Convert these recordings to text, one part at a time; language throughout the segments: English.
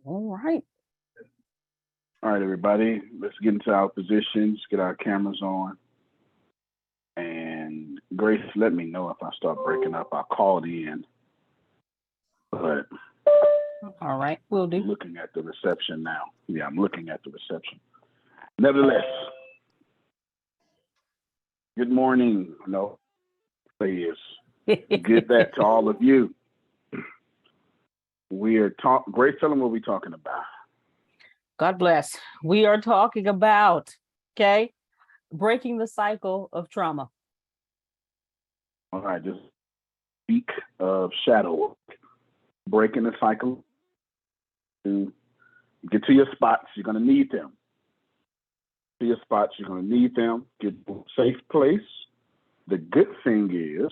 All right. All right, everybody, let's get into our positions, get our cameras on. And Grace, let me know if I start breaking up. I called in, but All right. We'll I'm do. looking at the reception now. Yeah, I'm looking at the reception. Nevertheless, good morning. No, please get that to all of you. Grace, tell them what we're talking about. God bless. We are talking about, okay, breaking the cycle of trauma. All right, this week of shadow work, breaking the cycle. To get to your spots, you're going to need them. To your spots, you're going to need them. Get to a safe place. The good thing is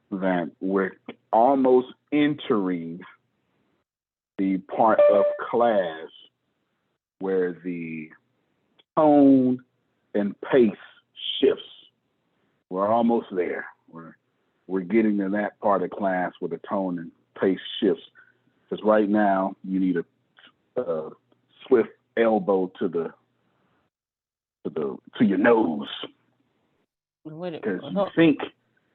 that we're almost entering the part of class where the tone and pace shifts. We're almost there. We're getting to that part of class where the tone and pace shifts. Because right now you need a swift elbow to your nose. Because you think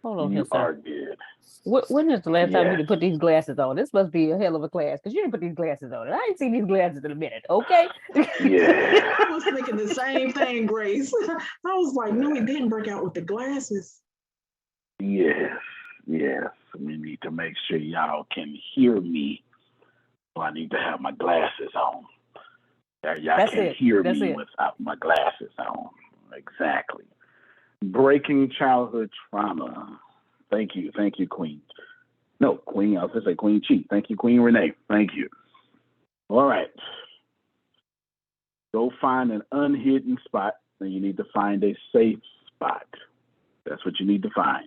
hold on you here, are sir. good. When is the last time you Yes. put these glasses on? This must be a hell of a class because you didn't put these glasses on. I ain't seen these glasses in a minute. Okay. Yeah. I was thinking the same thing, Grace. I was like, no, he didn't break out with the glasses. Yes. Yes. We need to make sure y'all can hear me. So I need to have my glasses on. Y'all That's can't it. hear That's me it. without my glasses on. Exactly. Breaking childhood trauma. Thank you. Thank you, Queen. No, Queen. I was going to say Queen Chi. Thank you, Queen Renee. Thank you. All right. Go find an unhidden spot, and you need to find a safe spot. That's what you need to find.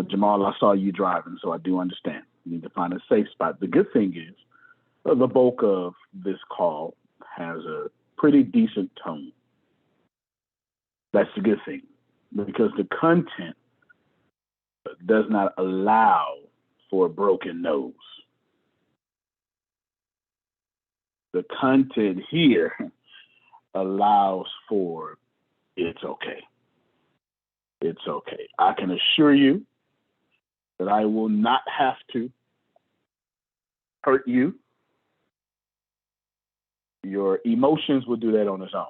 Jamal, I saw you driving, so I do understand. You need to find a safe spot. The good thing is, the bulk of this call has a pretty decent tone. That's the good thing, because the content does not allow for a broken nose. The content here allows for it's okay. It's okay. I can assure you that I will not have to hurt you. Your emotions will do that on its own.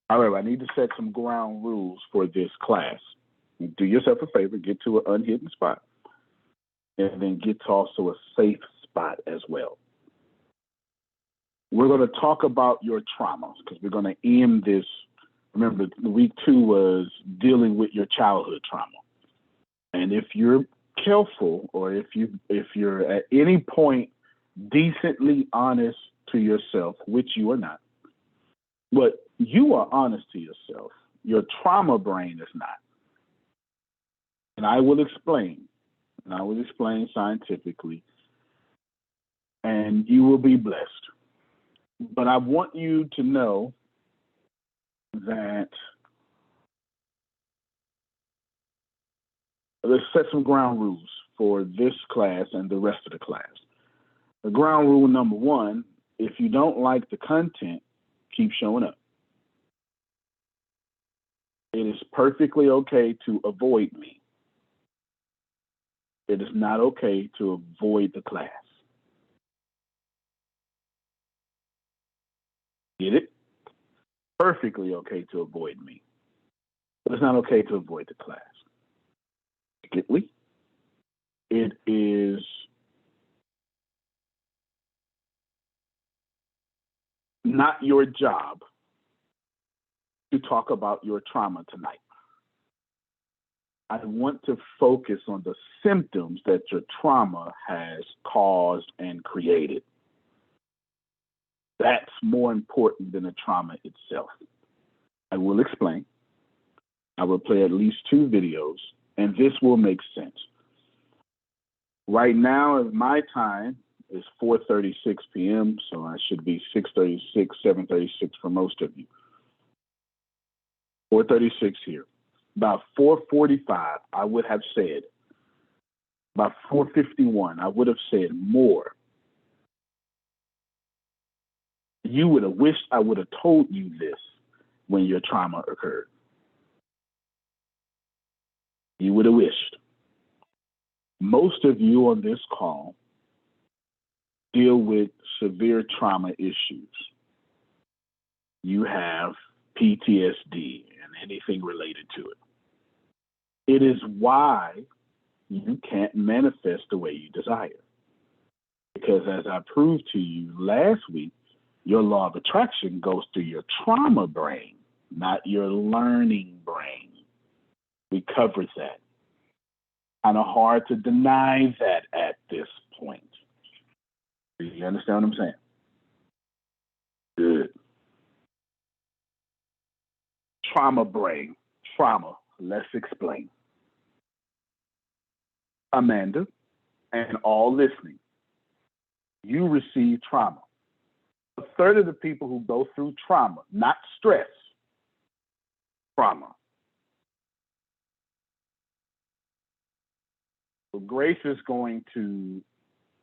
However, I need to set some ground rules for this class. Do yourself a favor, get to an unhidden spot, and then get to also a safe spot as well. We're going to talk about your traumas because we're going to end this. Remember, week 2 was dealing with your childhood trauma. And if you're careful, or if you're at any point decently honest to yourself, which you are not, but you are honest to yourself, your trauma brain is not. And I will explain scientifically, and you will be blessed. But I want you to know that let's set some ground rules for this class and the rest of the class. The ground rule number 1, if you don't like the content, keep showing up. It is perfectly okay to avoid me. It is not okay to avoid the class. Get it? Perfectly okay to avoid me. But it's not okay to avoid the class. Get we? It is not your job to talk about your trauma tonight. I want to focus on the symptoms that your trauma has caused and created. That's more important than the trauma itself. I will explain. I will play at least 2 videos, and this will make sense. Right now, my time is 4:36 p.m., so I should be 6:36, 7:36 for most of you. 4:36 here. About 4:45, I would have said, by 4:51, I would have said more. You would have wished I would have told you this when your trauma occurred. You would have wished. Most of you on this call deal with severe trauma issues. You have PTSD and anything related to it. It is why you can't manifest the way you desire. Because as I proved to you last week, your law of attraction goes through your trauma brain, not your learning brain. We covered that. Kind of hard to deny that at this point. Do you understand what I'm saying? Good. Trauma brain. Trauma. Let's explain. Amanda and all listening, you receive trauma. A third of the people who go through trauma, not stress, trauma. So Grace is going to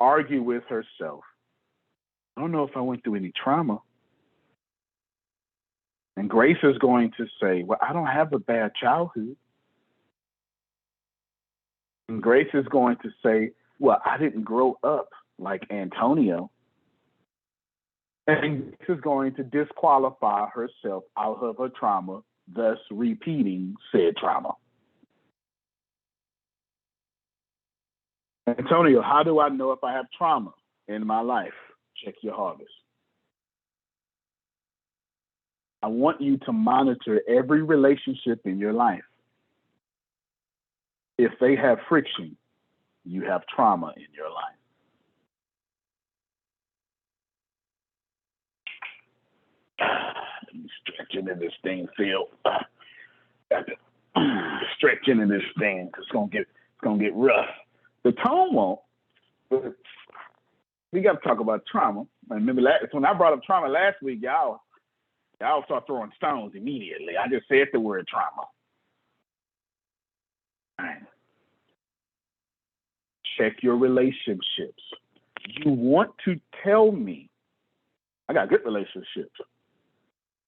argue with herself. I don't know if I went through any trauma. And Grace is going to say, well, I don't have a bad childhood. And Grace is going to say, well, I didn't grow up like Antonio. And Grace is going to disqualify herself out of her trauma, thus repeating said trauma. Antonio, how do I know if I have trauma in my life? Check your harvest. I want you to monitor every relationship in your life. If they have friction, you have trauma in your life. Stretching in this thing, Phil. Stretching in this thing. It's gonna get rough. The tone won't. But we got to talk about trauma. I remember when I brought up trauma last week, y'all start throwing stones immediately. I just said the word trauma. All right. Check your relationships. You want to tell me, I got good relationships,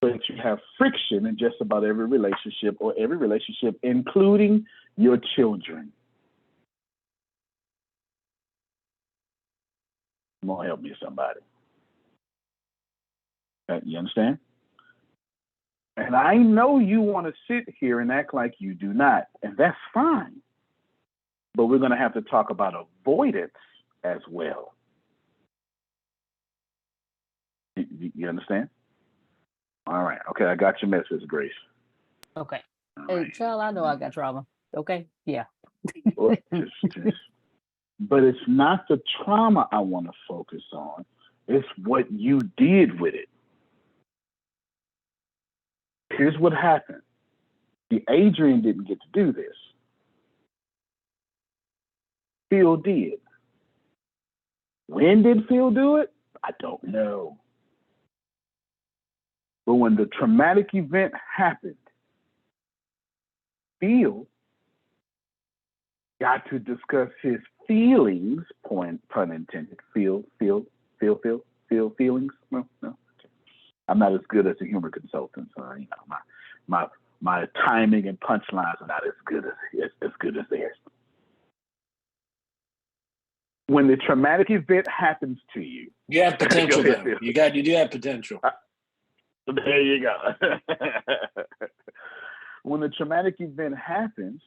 but you have friction in just about every relationship, or every relationship, including your children. Come on, help me, somebody. You understand? And I know you want to sit here and act like you do not, and that's fine. But we're going to have to talk about avoidance as well. You understand? All right. Okay, I got your message, Grace. Okay. All Hey, right. child, I know I got trauma. Okay? Yeah. Well, but it's not the trauma I want to focus on. It's what you did with it. Here's what happened. See, Adrian didn't get to do this. Phil did. When did Phil do it? I don't know. But when the traumatic event happened, Phil got to discuss his feelings, pun intended. Feel feelings. No. I'm not as good as a humor consultant, so my timing and punchlines are not as good as theirs. When the traumatic event happens to you, you have potential. Though. You do have potential. There you go. When the traumatic event happens,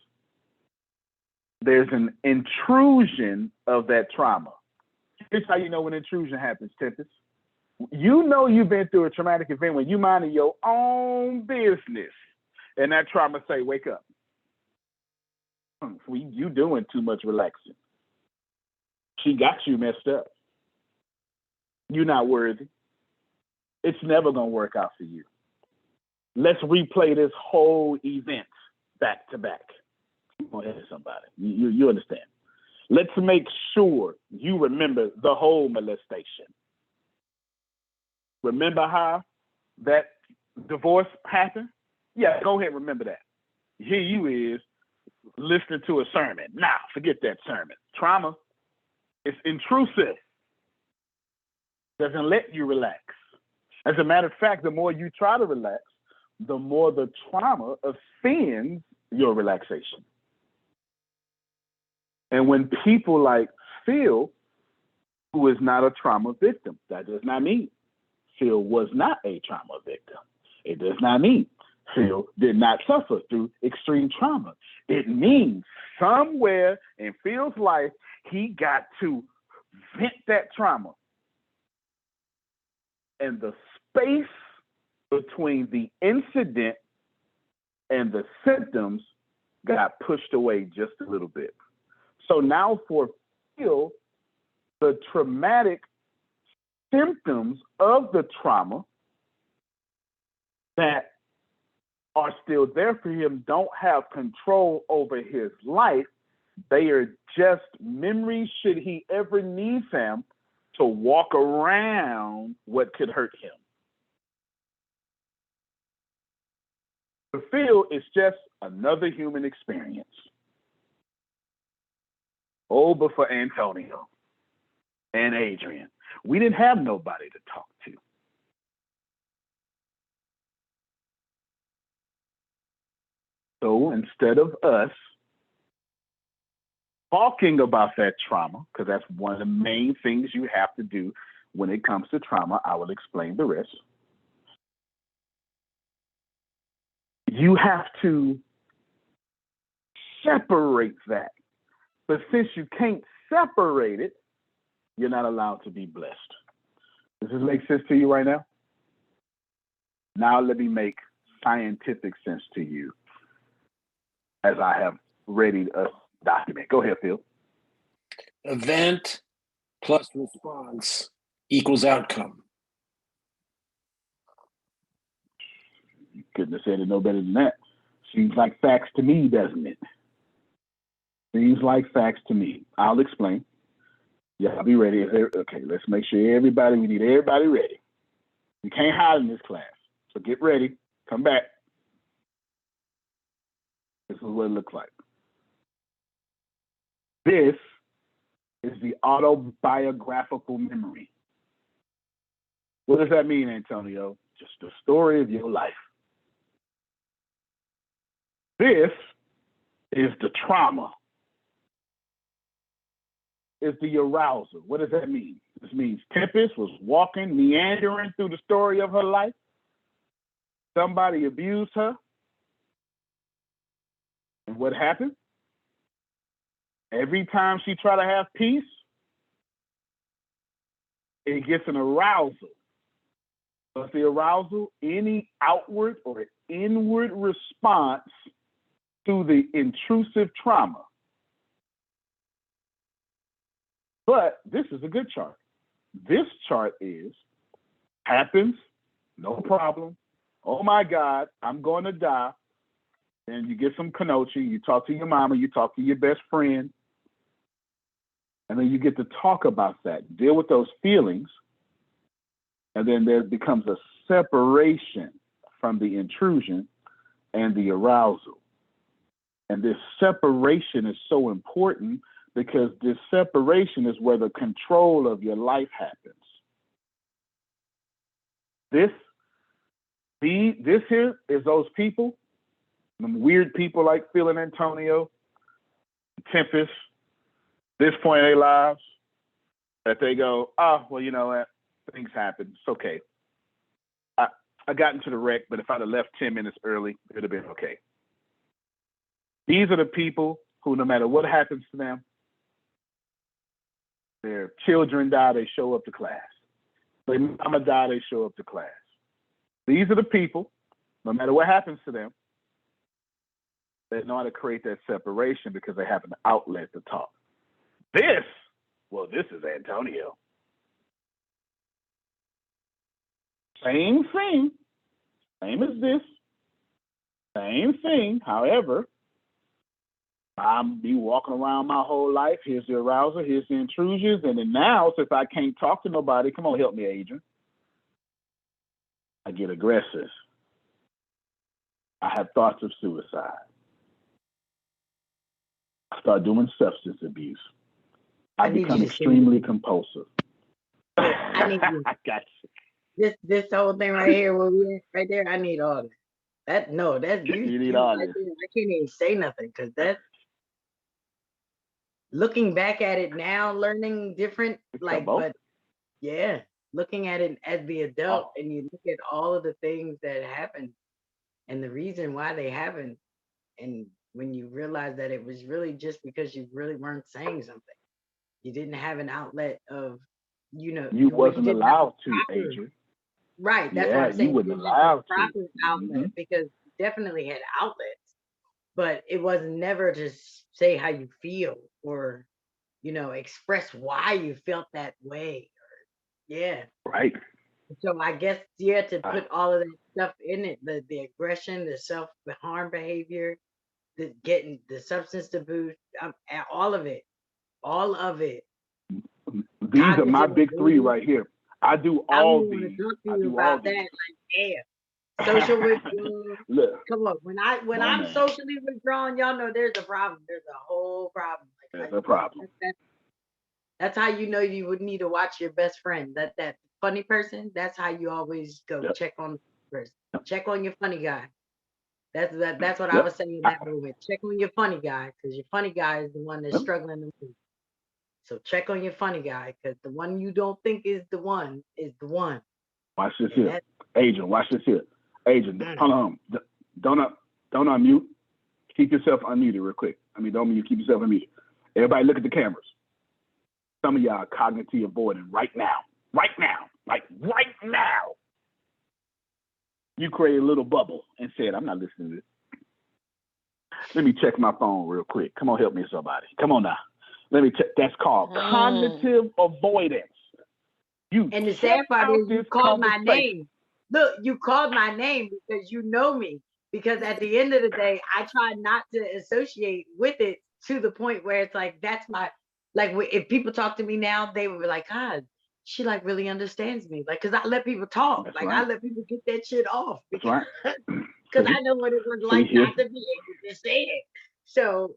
there's an intrusion of that trauma. Here's how you know when intrusion happens, Tempest. You know you've been through a traumatic event when you minding your own business, and that trauma say, "Wake up! You doing too much relaxing. She got you messed up. You're not worthy. It's never gonna work out for you. Let's replay this whole event back to back." Go ahead, somebody. You understand? Let's make sure you remember the whole molestation. Remember how that divorce happened? Yeah, go ahead and remember that. Here you is listening to a sermon. Nah, forget that sermon. Trauma is intrusive. Doesn't let you relax. As a matter of fact, the more you try to relax, the more the trauma offends your relaxation. And when people like Phil, who is not a trauma victim, that does not mean Phil was not a trauma victim. It does not mean Phil did not suffer through extreme trauma. It means somewhere in Phil's life, he got to vent that trauma. And the space between the incident and the symptoms got pushed away just a little bit. So now for Phil, the traumatic symptoms of the trauma that are still there for him don't have control over his life. They are just memories should he ever need them to walk around what could hurt him. For Phil, it's just another human experience. Oh, but for Antonio and Adrian, we didn't have nobody to talk to. So instead of us talking about that trauma, because that's one of the main things you have to do when it comes to trauma, I will explain the rest. You have to separate that. But since you can't separate it, you're not allowed to be blessed. Does this make sense to you right now? Now let me make scientific sense to you as I have readied a document. Go ahead, Phil. Event plus response equals outcome. You couldn't have said it no better than that. Seems like facts to me, doesn't it? Seems like facts to me. I'll explain. Yeah, I'll be ready. Okay, let's make sure we need everybody ready. You can't hide in this class. So get ready. Come back. This is what it looks like. This is the autobiographical memory. What does that mean, Antonio? Just the story of your life. This is the trauma. Is the arousal. What does that mean? This means Tempest was walking, meandering through the story of her life. Somebody abused her. And what happened? Every time she tried to have peace, it gets an arousal. What's the arousal? Any outward or inward response to the intrusive trauma. But this is a good chart. This chart is happens, no problem. Oh my God, I'm going to die. And you get some Kenochi, you talk to your mama, you talk to your best friend. And then you get to talk about that, deal with those feelings. And then there becomes a separation from the intrusion and the arousal. And this separation is so important because this separation is where the control of your life happens. This here is those people, them weird people like Phil and Antonio, Tempest, this point in their lives, that they go, oh, well, you know what? Things happen. It's okay. I got into the wreck, but if I'd have left 10 minutes early, it would have been okay. These are the people who, no matter what happens to them, their children die, they show up to class. Their mama die, they show up to class. These are the people, no matter what happens to them, they know how to create that separation because they have an outlet to talk. This is Antonio. Same thing, same as this, same thing. However, I'll be walking around my whole life. Here's the arousal, here's the intrusions. And then now, since I can't talk to nobody, come on, help me, Adrian. I get aggressive. I have thoughts of suicide. I start doing substance abuse. I need become you to extremely compulsive. I need you. I got you. This whole thing right here, where we at, right there, I need all that. That's You need you all right this. there. I can't even say nothing because that looking back at it now, learning different, like, both. but yeah, looking at it as the adult and you look at all of the things that happened and the reason why they happened, and when you realize that it was really just because you really weren't saying something, you didn't have an outlet of, You well, you wasn't didn't have allowed a to, proper, Adrian. right. That's what Yeah, I'm you saying. You wasn't didn't have a allowed to. proper outlet Mhm. because you definitely had outlets, but it was never to say how you feel or, express why you felt that way. Yeah. Right. So I guess, yeah, to put all of that stuff in it, the aggression, the self-harm behavior, the getting the substance abuse, all of it, all of it. These are my Cognitive big three avoidance. right here. I do I don't all even want these. to talk to I you do all about that. these. Like, damn. Social withdrawal. Look, Come on. When no, I'm man. socially withdrawn, y'all know there's a problem. There's a whole problem. Like, There's a problem. That's how you know you would need to watch your best friend. That funny person. That's how you always go check on the person. Check on your funny guy. That's what I was saying in that moment. Check on your funny guy, because your funny guy is the one that's struggling to move. So check on your funny guy, because the one you don't think is the one is the one. Watch this here. Adrian, watch this here. Adrian, hold on. Don't unmute. Keep yourself unmuted real quick. Don't mute. Keep yourself unmuted. Everybody look at the cameras. Some of y'all are cognitive avoiding right now. Right now. Like right now. You created a little bubble and said, I'm not listening to this. Let me check my phone real quick. Come on, help me, somebody. Come on now. Let me check. That's called cognitive avoidance. And the sad part is you called my name. Look, you called my name because you know me. Because at the end of the day, I try not to associate with it to the point where it's like, that's my, like, if people talk to me now, they would be like, God, she like really understands me. Like, cause I let people talk. That's like right. I let people get that shit off. Because, That's right. Because I know what it was like not to be able to say it. So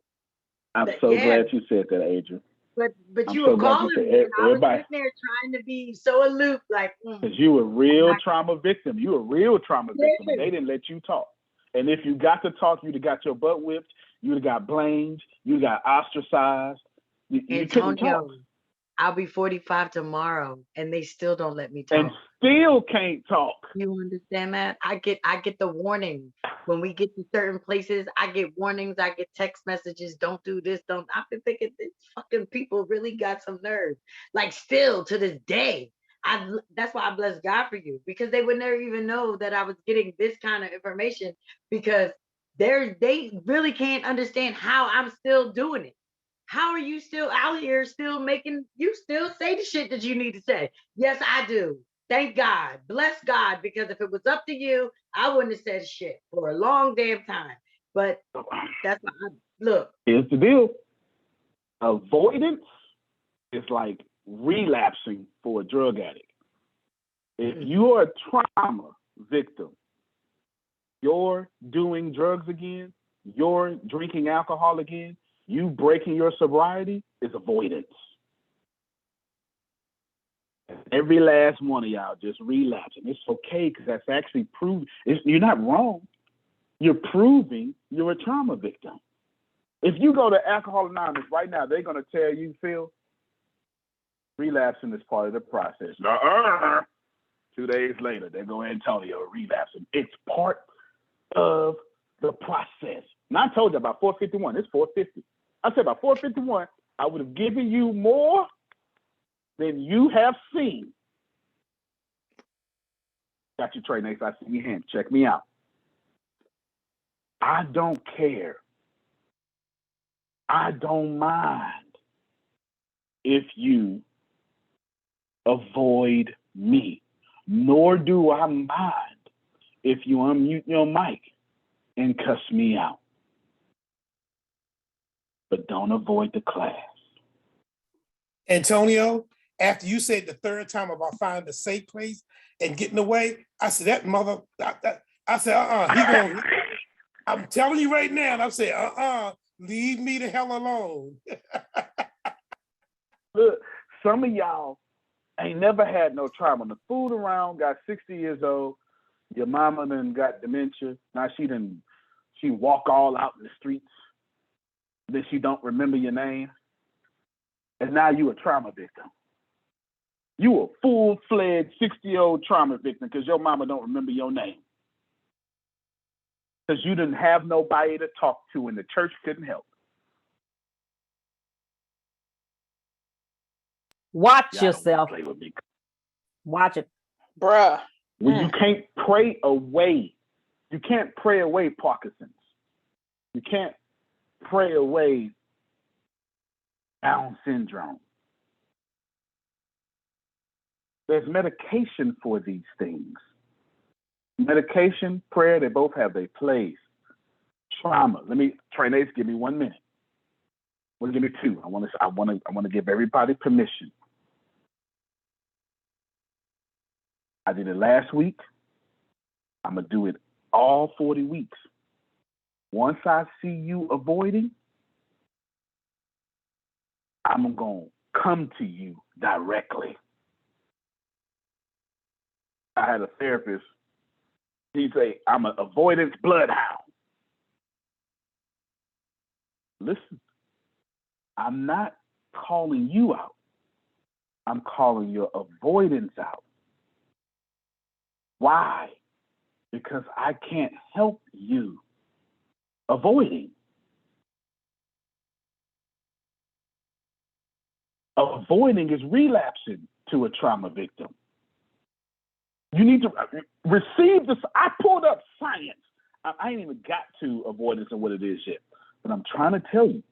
I'm so glad you said that, Adrian. But you were calling me, and I was sitting there trying to be so aloof, like. Because you were a real trauma victim. You were a real trauma victim, and they didn't let you talk. And if you got to talk, you'd have got your butt whipped. You'd have got blamed. You got ostracized. You couldn't talk. I'll be 45 tomorrow, and they still don't let me talk. And still can't talk. You understand that? I get the warning when we get to certain places. I get warnings. I get text messages. Don't do this. Don't. I've been thinking these fucking people really got some nerve. Like still to this day, that's why I bless God for you, because they would never even know that I was getting this kind of information, because they really can't understand how I'm still doing it. How are you still out here still making, you still say the shit that you need to say? Yes, I do. Thank God. Bless God, because if it was up to you, I wouldn't have said shit for a long damn time. But that's what look. Here's the deal. Avoidance is like relapsing for a drug addict. If you're a trauma victim, you're doing drugs again, you're drinking alcohol again, you breaking your sobriety is avoidance. Every last one of y'all just relapsing. It's okay, because that's actually proving. You're not wrong. You're proving you're a trauma victim. If you go to Alcohol Anonymous right now, they're going to tell you, Phil, relapsing is part of the process. 2 days later, they're going to tell you relapsing. It's part of the process. And I told you about 451. It's 450. I said about 451, I would have given you more than you have seen. Got your Trey Nace. I see your hand. Check me out. I don't care. I don't mind if you avoid me, nor do I mind if you unmute your mic and cuss me out. But don't avoid the class. Antonio, after you said the third time about finding a safe place and getting away, I said, that mother, I said, he gonna, I'm telling you right now, I said, leave me the hell alone. Look, some of y'all ain't never had no trauma. The fool around got 60 years old. Your mama done got dementia. Now she walk all out in the streets. Then she don't remember your name. And now you a trauma victim. You a full-fledged 60-year-old trauma victim because your mama don't remember your name. Because you didn't have nobody to talk to and the church couldn't help. Watch Y'all don't yourself. play with me. Watch it. Bruh. When you can't pray away, you can't pray away Parkinson's. You can't pray away Down syndrome. There's medication for these things. Medication, prayer, they both have their place. Trauma. Trinace, give me 1 minute. Well, give me 2. I want to give everybody permission. I did it last week. I'm gonna do it all 40 weeks. Once I see you avoiding, I'm gonna come to you directly. I had a therapist. He'd say, I'm an avoidance bloodhound. Listen, I'm not calling you out. I'm calling your avoidance out. Why? Because I can't help you avoiding. Avoiding is relapsing to a trauma victim. You need to receive this. I pulled up science. I ain't even got to avoidance and what it is yet. But I'm trying to tell you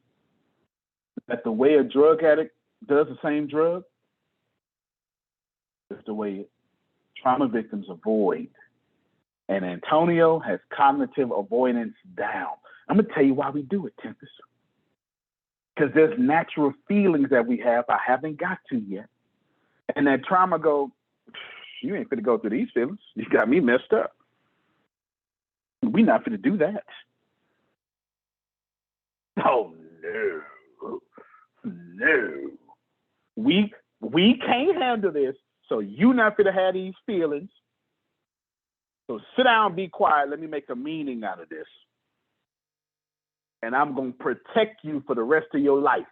that the way a drug addict does the same drug is the way trauma victims avoid. And Antonio has cognitive avoidance down. I'm going to tell you why we do it, Tempest. Because there's natural feelings that we have I haven't got to yet. And that trauma go, you ain't finna go through these feelings. You got me messed up. We not finna do that. Oh, no. No. We can't handle this, so you not finna have these feelings. So sit down, be quiet. Let me make a meaning out of this. And I'm going to protect you for the rest of your life.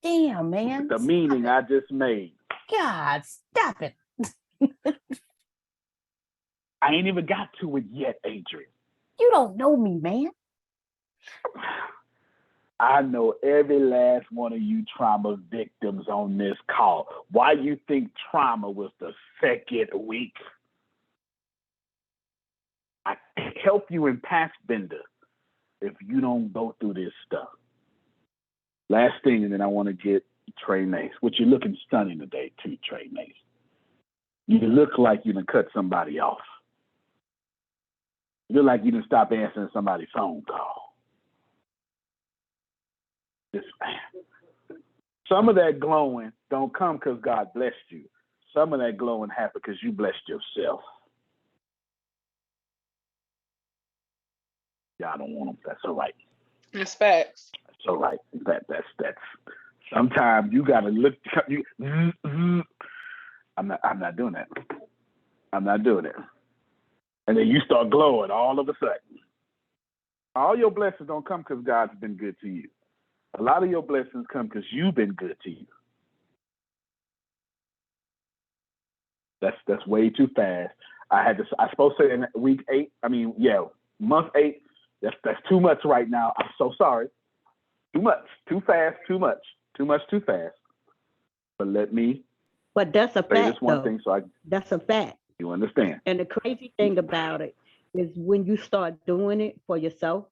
Damn, man. The meaning I just made. God, stop it. I ain't even got to it yet, Adrian. You don't know me, man. I know every last one of you trauma victims on this call. Why you think trauma was the second week? I can help you in past bender if you don't go through this stuff. Last thing, and then I want to get Trey Mace, which you're looking stunning today too, Trey Mace. You look like you done cut somebody off. You look like you done stop answering somebody's phone call. This man. Some of that glowing don't come because God blessed you. Some of that glowing happened because you blessed yourself. Y'all don't want them. That's all right. It's facts. That's all right. That's. Sometimes you gotta look. I'm not doing that. I'm not doing it. And then you start glowing all of a sudden. All your blessings don't come because God's been good to you. A lot of your blessings come because you've been good to you. That's way too fast. I supposed to say in week 8. Month 8. That's too much right now. I'm so sorry. Too much. Too fast. Too much. Too much. Too fast. But let me. But that's a say fact, this one though. thing so That's a fact. You understand. And the crazy thing about it is when you start doing it for yourself,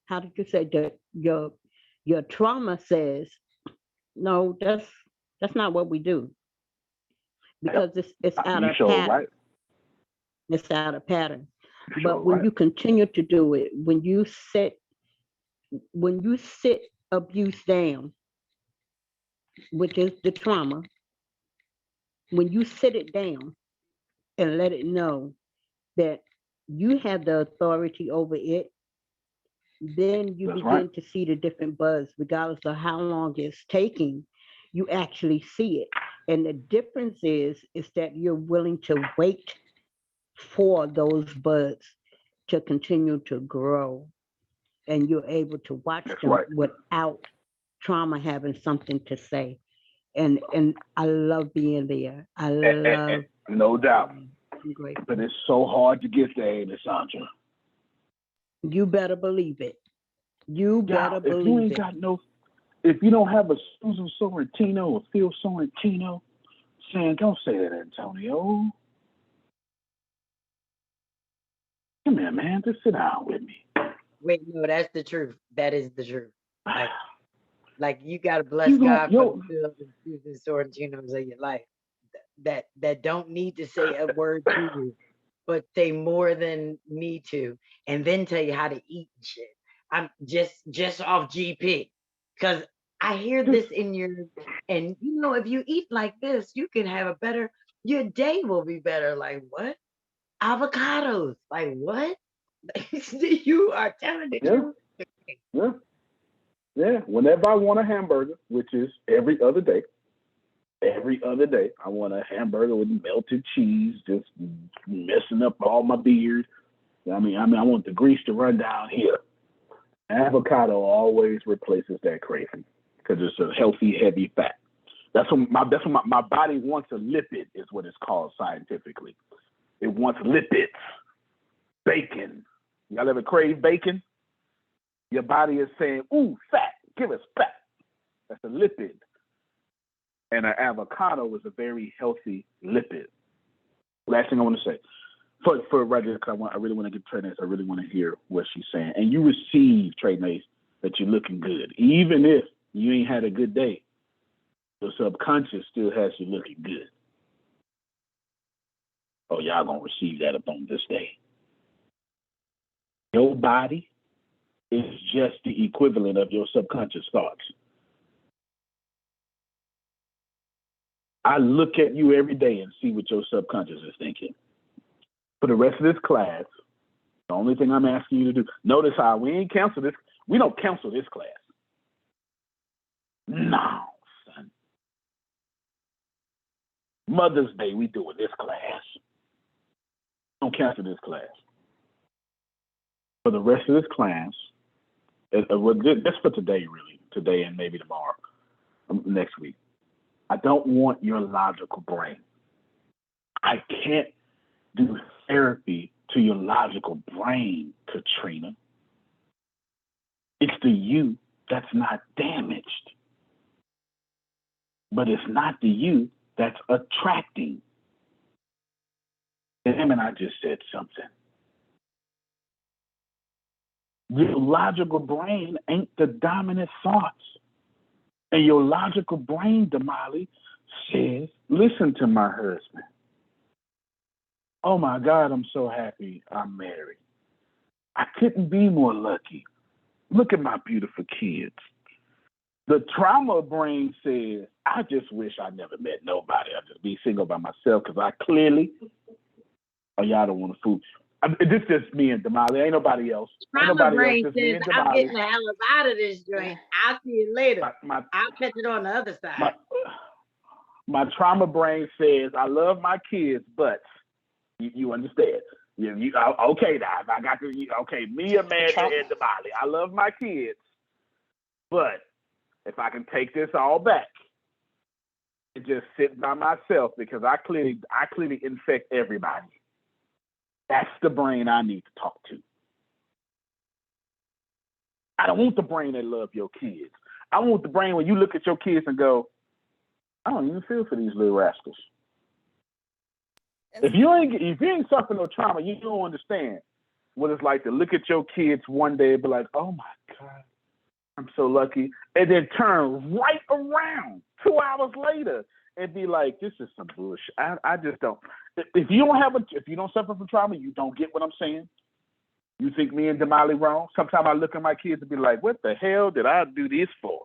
how did you say that your trauma says, no, that's not what we do. Because it's out of pattern. Right. It's out of pattern. You But when right. you continue to do it, when you sit abuse down, which is the trauma, when you sit it down and let it know that you have the authority over it, then you That's begin right. to see the different buds, regardless of how long it's taking, you actually see it. And the difference is that you're willing to wait for those buds to continue to grow, and you're able to watch That's them right. without trauma having something to say. And I love being there. I love No doubt. I'm grateful. But it's so hard to get there, ain't it, Sandra? You better believe it. You better If you believe ain't it. got no, if you don't have a Susan Sorrentino or Phil Sorrentino saying, don't say that, Antonio. Come here, man. Just sit down with me. Wait, no, that's the truth. That is the truth. Like you gotta bless You God don't, for the Phils and Susan Sorrentinos of your life that don't need to say a word to you, but say more than need to, and then tell you how to eat and shit. I'm just off GP, because I hear this in your, and you know, if you eat like this, you can have a better, your day will be better. Like what? Avocados. Like what? You are telling the yeah, truth. yeah, yeah. Whenever I want a hamburger, which is every other day, I want a hamburger with melted cheese, just messing up all my beard. I mean, I want the grease to run down here. Avocado always replaces that craving because it's a healthy, heavy fat. That's what my body wants. A lipid is what it's called scientifically. It wants lipids. Bacon. Y'all ever crave bacon? Your body is saying, ooh, fat. Give us fat. That's a lipid. And an avocado is a very healthy lipid. Last thing I want to say. For Roger, because I really want to get Trey Nace. I really want to hear what she's saying. And you receive, Trey Nace, that you're looking good. Even if you ain't had a good day, your subconscious still has you looking good. Oh, y'all going to receive that upon this day. Your body is just the equivalent of your subconscious thoughts. I look at you every day and see what your subconscious is thinking. For the rest of this class, the only thing I'm asking you to do, notice how we ain't cancel this. We don't cancel this class. No, son. Mother's Day, we doing this class. Don't cancel this class. For the rest of this class, that's for today, really. Today and maybe tomorrow, next week. I don't want your logical brain. I can't do therapy to your logical brain, Katrina. It's the you that's not damaged. But it's not the you that's attracting. Damn it, I just said something. Your logical brain ain't the dominant thoughts. And your logical brain, Damali, says, listen to my husband. Oh my God, I'm so happy I'm married. I couldn't be more lucky. Look at my beautiful kids. The trauma brain says, I just wish I never met nobody. I'd just be single by myself because I clearly, oh, y'all don't want to fool. This is just me and Damali. Ain't nobody else. Ain't Trauma nobody brain else. Just me says, and I'm Damali. getting the hell up out of this joint. I'll see you later. I'll catch it on the other side. My trauma brain says, I love my kids, but you understand. Okay, now, if I got to, okay, me, Amanda, and Damali. I love my kids, but if I can take this all back and just sit by myself because I clearly infect everybody. That's the brain I need to talk to. I don't want the brain that love your kids. I want the brain when you look at your kids and go, I don't even feel for these little rascals. If you ain't suffering no trauma, you don't understand what it's like to look at your kids one day and be like, oh my God, I'm so lucky. And then turn right around 2 hours later and be like, this is some bullshit. I just don't. If you don't suffer from trauma, you don't get what I'm saying. You think me and Damali wrong? Sometimes I look at my kids and be like, what the hell did I do this for?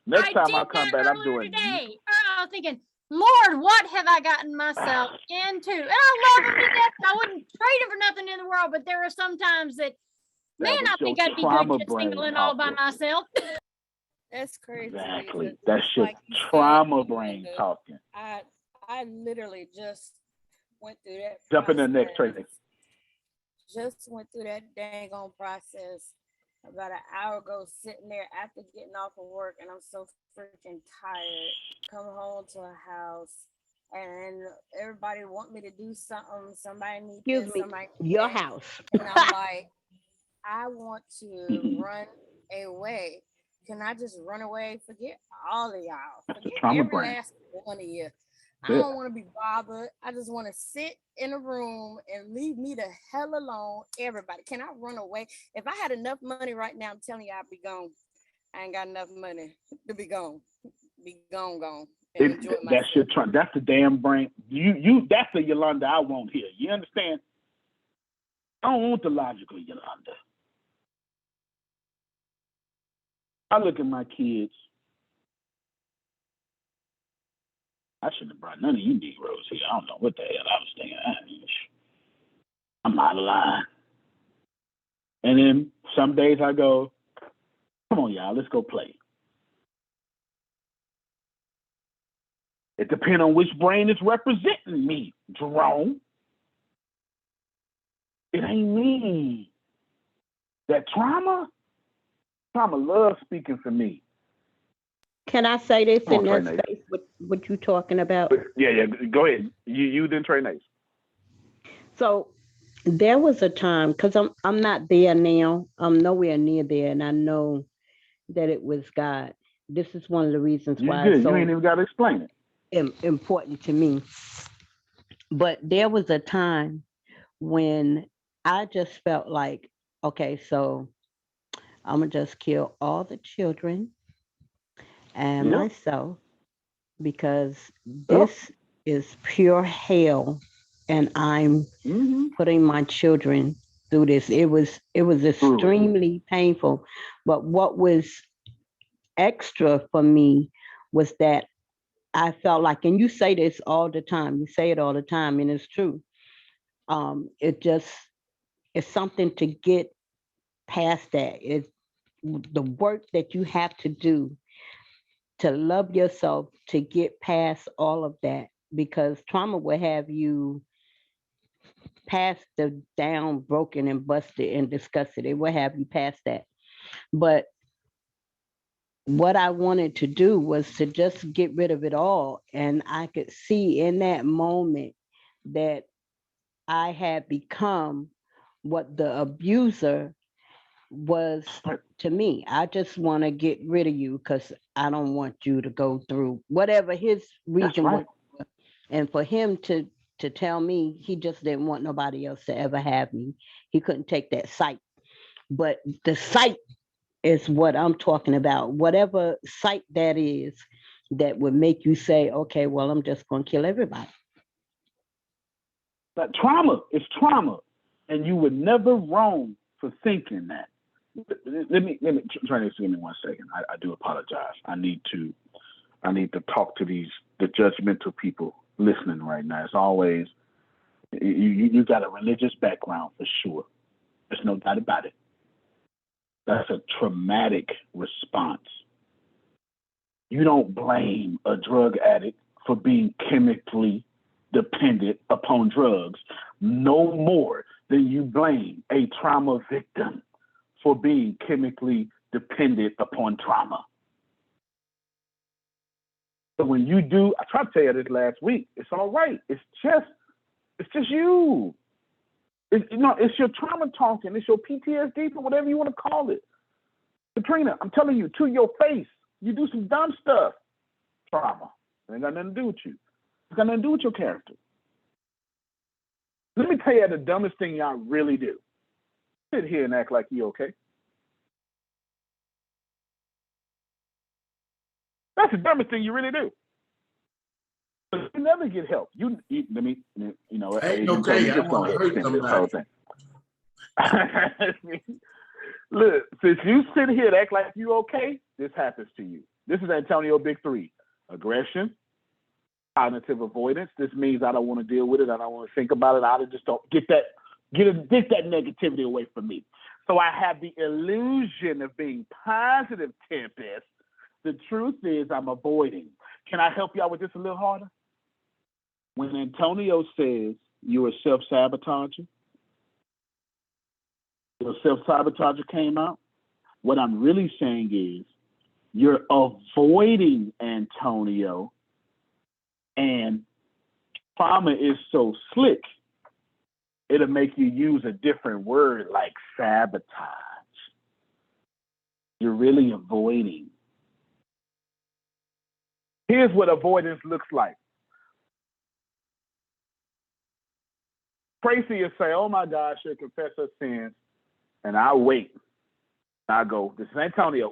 Next time I come back, I'm doing today. I was thinking, Lord, what have I gotten myself into? And I love them to death. I wouldn't trade them for nothing in the world, but there are some times that Man, That was I your think I'd be good trauma just brain singling all by talking. myself. That's crazy. Exactly. because That's just your like you said, trauma you brain know, talking. I literally just went through that Jump in the next process. training. Just went through that dang on process about an hour ago, sitting there after getting off of work, and I'm so freaking tired. Come home to a house, and everybody want me to do something. Somebody need Excuse this. me, Somebody need your that. house. And I'm like, I want to Mhm. run away. Can I just run away? Forget all of y'all. That's the Forget trauma every brain. last one of you. I That's it. don't want to be bothered. I just want to sit in a room and leave me the hell alone. Everybody, can I run away? If I had enough money right now, I'm telling you, I'd be gone. I ain't got enough money to be gone. Be gone, and enjoy That's your myself. that's the damn brain. You that's the Yolanda I want here. You understand? I don't want the logical Yolanda. I look at my kids. I shouldn't have brought none of you Negroes here. I don't know what the hell I was thinking. I'm out of line. And then some days I go, come on, y'all, let's go play. It depends on which brain is representing me, Jerome. It ain't me. That trauma loves speaking for me. Can I say this Come on, in Trey that Nate. space? What you talking about? Yeah, go ahead. You then Trey Nate. So there was a time, because I'm not there now. I'm nowhere near there, and I know that it was God. This is one of the reasons You why it's good. You so ain't even got to explain it. important to me. But there was a time when I just felt like, okay, so I'm gonna just kill all the children and Yep. myself because Yep. this is pure hell, and I'm Mm-hmm. putting my children through this. It was extremely painful. But what was extra for me was that I felt like, and you say this all the time, you say it all the time, and it's true. It just it's something to get past that. It's the work that you have to do to love yourself to get past all of that, because trauma will have you past the down, broken, and busted and disgusted. It will have you past that. But what I wanted to do was to just get rid of it all. And I could see in that moment that I had become what the abuser was to me. I just want to get rid of you because I don't want you to go through whatever his reason was. And for him to tell me he just didn't want nobody else to ever have me. He couldn't take that sight. But the sight is what I'm talking about. Whatever sight that is that would make you say, okay, well, I'm just going to kill everybody. But trauma is trauma. And you were never wrong for thinking that. Let me try to give me 1 second. I do apologize. I need to talk to the judgmental people listening right now. It's always you got a religious background for sure. There's no doubt about it. That's a traumatic response. You don't blame a drug addict for being chemically dependent upon drugs no more than you blame a trauma victim for being chemically dependent upon trauma. So when you do, I tried to tell you this last week, it's all right. It's just you. It's your trauma talking. It's your PTSD, or whatever you want to call it. Katrina, I'm telling you, to your face, you do some dumb stuff. Trauma. It ain't got nothing to do with you. It's got nothing to do with your character. Let me tell you the dumbest thing y'all really do. Sit here and act like you okay. That's the dumbest thing you really do. But you never get help. Let me, Ain't okay. I want to hurt somebody. Look, since you sit here and act like you okay, this happens to you. This is Antonio Big Three. Aggression, cognitive avoidance. This means I don't want to deal with it. I don't want to think about it. I just don't get that negativity away from me. So I have the illusion of being positive, Tempest. The truth is I'm avoiding. Can I help you out with this a little harder? When Antonio says you're a self-sabotager, your self-sabotager came out, what I'm really saying is you're avoiding Antonio, and trauma is so slick, it'll make you use a different word like sabotage. You're really avoiding. Here's what avoidance looks like. Tracy will say, oh my God, she'll confess her sins, and I'll wait. I go, this is Antonio.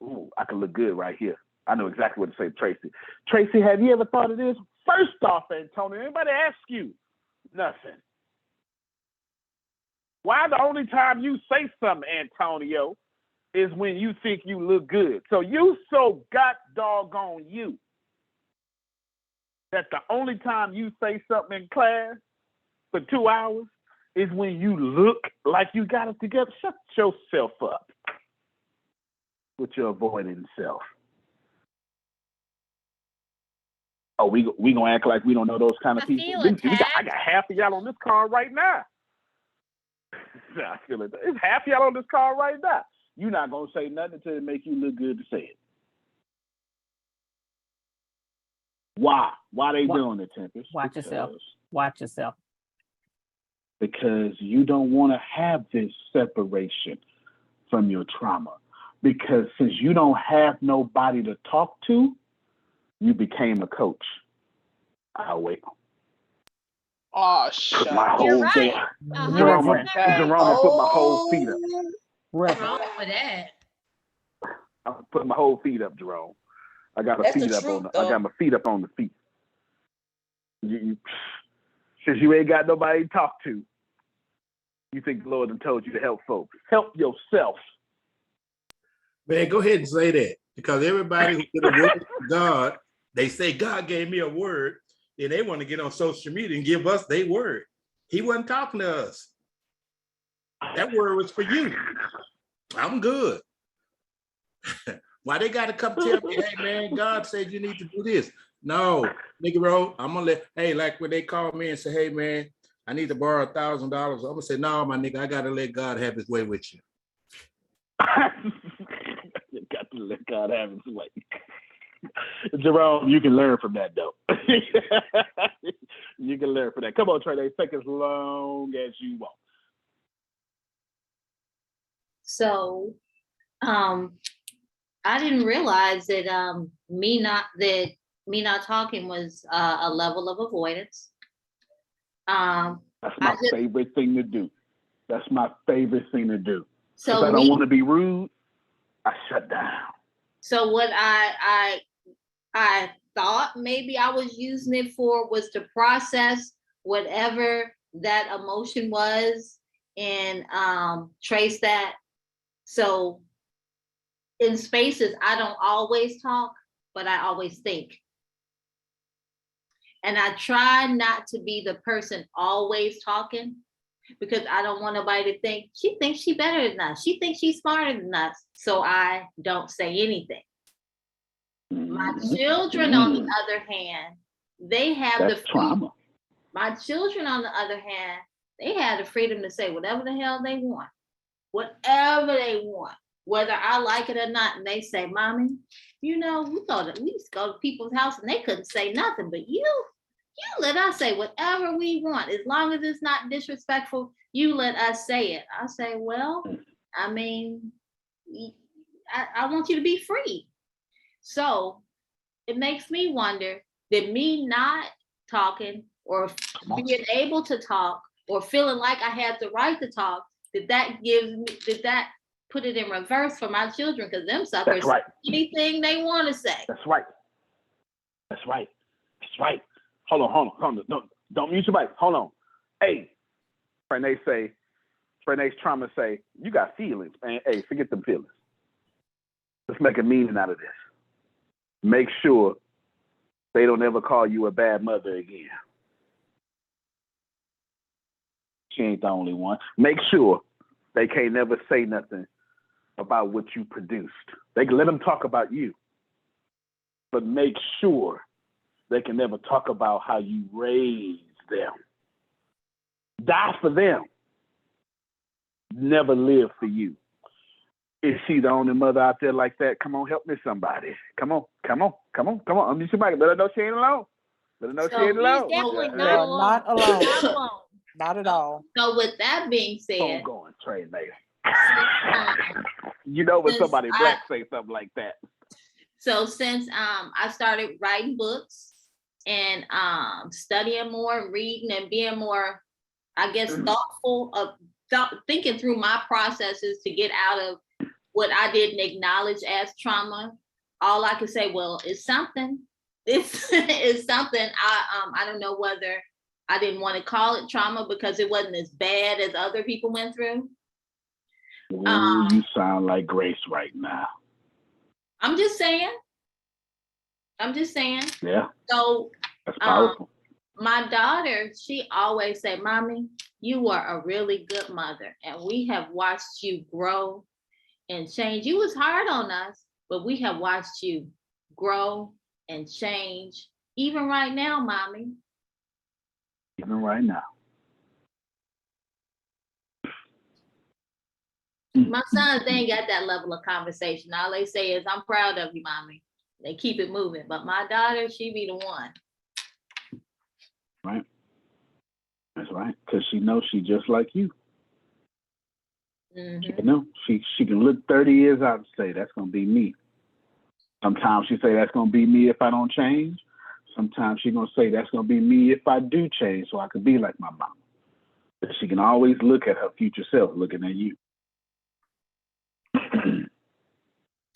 Ooh, I can look good right here. I know exactly what to say to Tracy. Tracy, have you ever thought of this? First off, Antonio, anybody ask you? Nothing. Why the only time you say something, Antonio, is when you think you look good? So you so got doggone you that the only time you say something in class for 2 hours is when you look like you got it together. Shut yourself up with your avoiding self. Oh, we gonna act like we don't know those kind of I people. feel I got half of y'all on this call right now. I feel it. It's half of y'all on this call right now. You're not gonna say nothing until it make you look good to say it. Why? Why they doing it, Tempest? Watch yourself. Watch yourself. Because you don't want to have this separation from your trauma. Because since you don't have nobody to talk to, you became a coach. I'll wait. Oh, shut My up. whole right. Jerome put my whole Oh, feet up. What's wrong with that? I put my whole feet up, Jerome. I got my That's the feet up truth, on the, though. I got my feet up on the feet. Since you ain't got nobody to talk to, you think the Lord done told you to help folks. Help yourself. Man, go ahead and say that, because everybody who get a word from God, they say God gave me a word, then they want to get on social media and give us their word. He wasn't talking to us. That word was for you. I'm good. Why they got to come tell me, hey man, God said you need to do this? No, nigga, bro, I'm gonna like when they call me and say, hey man, I need to borrow $1,000. I'm gonna say, no, my nigga, I gotta let God have his way with you. You got to let God have his way. Jerome, you can learn from that though. You can learn from that. Come on, Trey, take as long as you want. So I didn't realize that me not talking was a level of avoidance. That's my favorite thing to do. That's my favorite thing to do. So I don't want to be rude, I shut down. So what I thought maybe I was using it for was to process whatever that emotion was and trace that. So in spaces, I don't always talk, but I always think. And I try not to be the person always talking, because I don't want nobody to think she thinks she's better than us. She thinks she's smarter than us. So I don't say anything. My children, on the other hand, they have the trauma. My children, on the other hand, they have the freedom to say whatever the hell they want, whatever they want, whether I like it or not. And they say, Mommy, you know, we used to go to people's house and they couldn't say nothing, but you let us say whatever we want. As long as it's not disrespectful, you let us say it. I say, well, I mean, I want you to be free. So it makes me wonder, did me not talking or being able to talk or feeling like I had the right to talk, did that put it in reverse for my children? Because them suckers say anything they want to say. That's right. Hold on. Don't mute your mic. Hold on. Hey, Renee's trauma say, you got feelings, man. Hey, forget them feelings. Let's make a meaning out of this. Make sure they don't ever call you a bad mother again. She ain't the only one. Make sure They can't never say nothing about what you produced. They can let them talk about you, but make sure they can never talk about how you raised them. Die for them. Never live for you. Is she the only mother out there like that? Come on, help me somebody. Come on. Unmute your mic. Let her know she ain't alone. Let her know she So ain't he's alone. definitely You not are alone. not alone. Not alone. Not at all. So with that being said, Phone going, Trey Mayer. um, You know when since somebody black say something like that. since I started writing books and studying more, reading, and being more, I guess, thoughtful of thinking through my processes to get out of what I didn't acknowledge as trauma, all I could say, well, it's something. It's something. I don't know whether I didn't want to call it trauma because it wasn't as bad as other people went through. Ooh, you sound like Grace right now. I'm just saying. Yeah, So that's powerful. my daughter, she always said, Mommy, you are a really good mother. And we have watched you grow and change. You was hard on us, but we have watched you grow and change. Even right now, Mommy. Even right now. My sons, they ain't got that level of conversation. All they say is, I'm proud of you, Mommy. They keep it moving. But my daughter, she be the one. Right. That's right. Because she knows she just like you. Mhm. You know, she can look 30 years out and say, that's going to be me. Sometimes she say, that's going to be me if I don't change. Sometimes she's going to say, that's going to be me if I do change so I could be like my mom. But she can always look at her future self looking at you.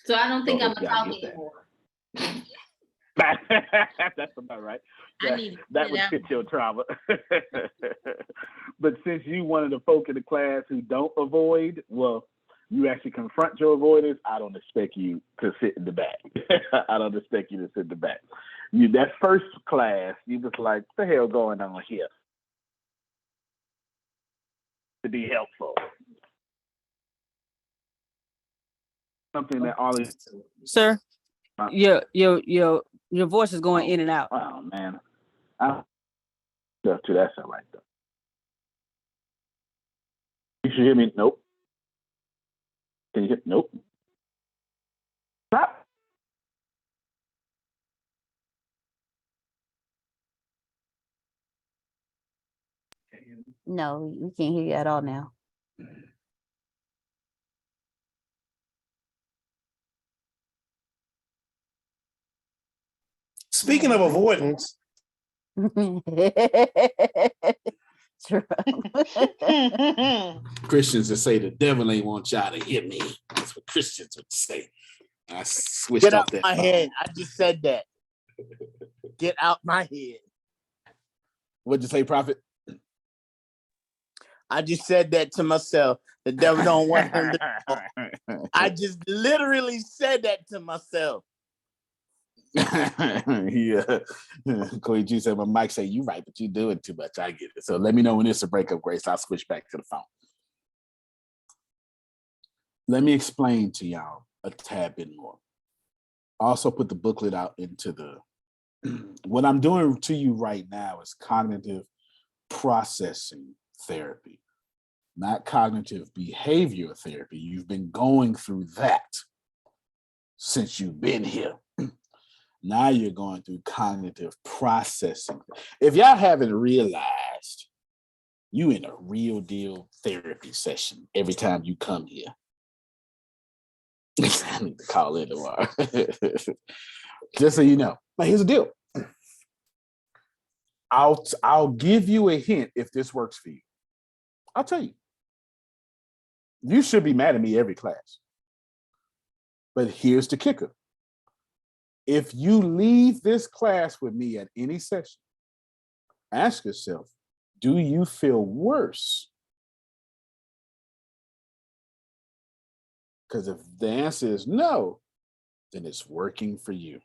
So I don't think So I'm gonna y'all talk get that. anymore. That's about right. I need to That get would out. fit your trauma. But since you one of the folk in the class who don't avoid, well, you actually confront your avoidance, I don't expect you to sit in the back. I don't expect you to sit in the back. That first class, you was like, what the hell going on here? To be helpful. Something that all is. Sir, your voice is going in and out. Oh man, to that sound like that. You should hear me. Nope. Can you hear? Nope. Stop. No, we can't hear you at all now. Speaking of avoidance, True. Christians that say the devil ain't want y'all to hear me. That's what Christians would say. I switched Get off out that my phone. head. I just said that. Get out my head. What'd you say, Prophet? I just said that to myself. The devil don't want him to. I just literally said that to myself. Yeah. Chloe G said, my mic say, you right, but you doing too much. I get it. So let me know when it's a breakup, Grace. I'll switch back to the phone. Let me explain to y'all a tad bit more. Also put the booklet out into the, what I'm doing to you right now is cognitive processing therapy, not cognitive behavior therapy. You've been going through that since you've been here. Now you're going through cognitive processing. If y'all haven't realized, you in a real deal therapy session every time you come here. I need to call in tomorrow. Just so you know. Now here's the deal. I'll give you a hint if this works for you. I'll tell you. You should be mad at me every class. But here's the kicker. If you leave this class with me at any session, ask yourself, do you feel worse? Because if the answer is no, then it's working for you.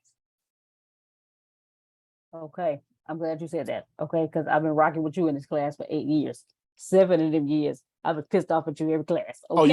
Okay, I'm glad you said that. Okay, because I've been rocking with you in this class for 8 years. 7 of them years, I was pissed off at you every class. Oh, Okay.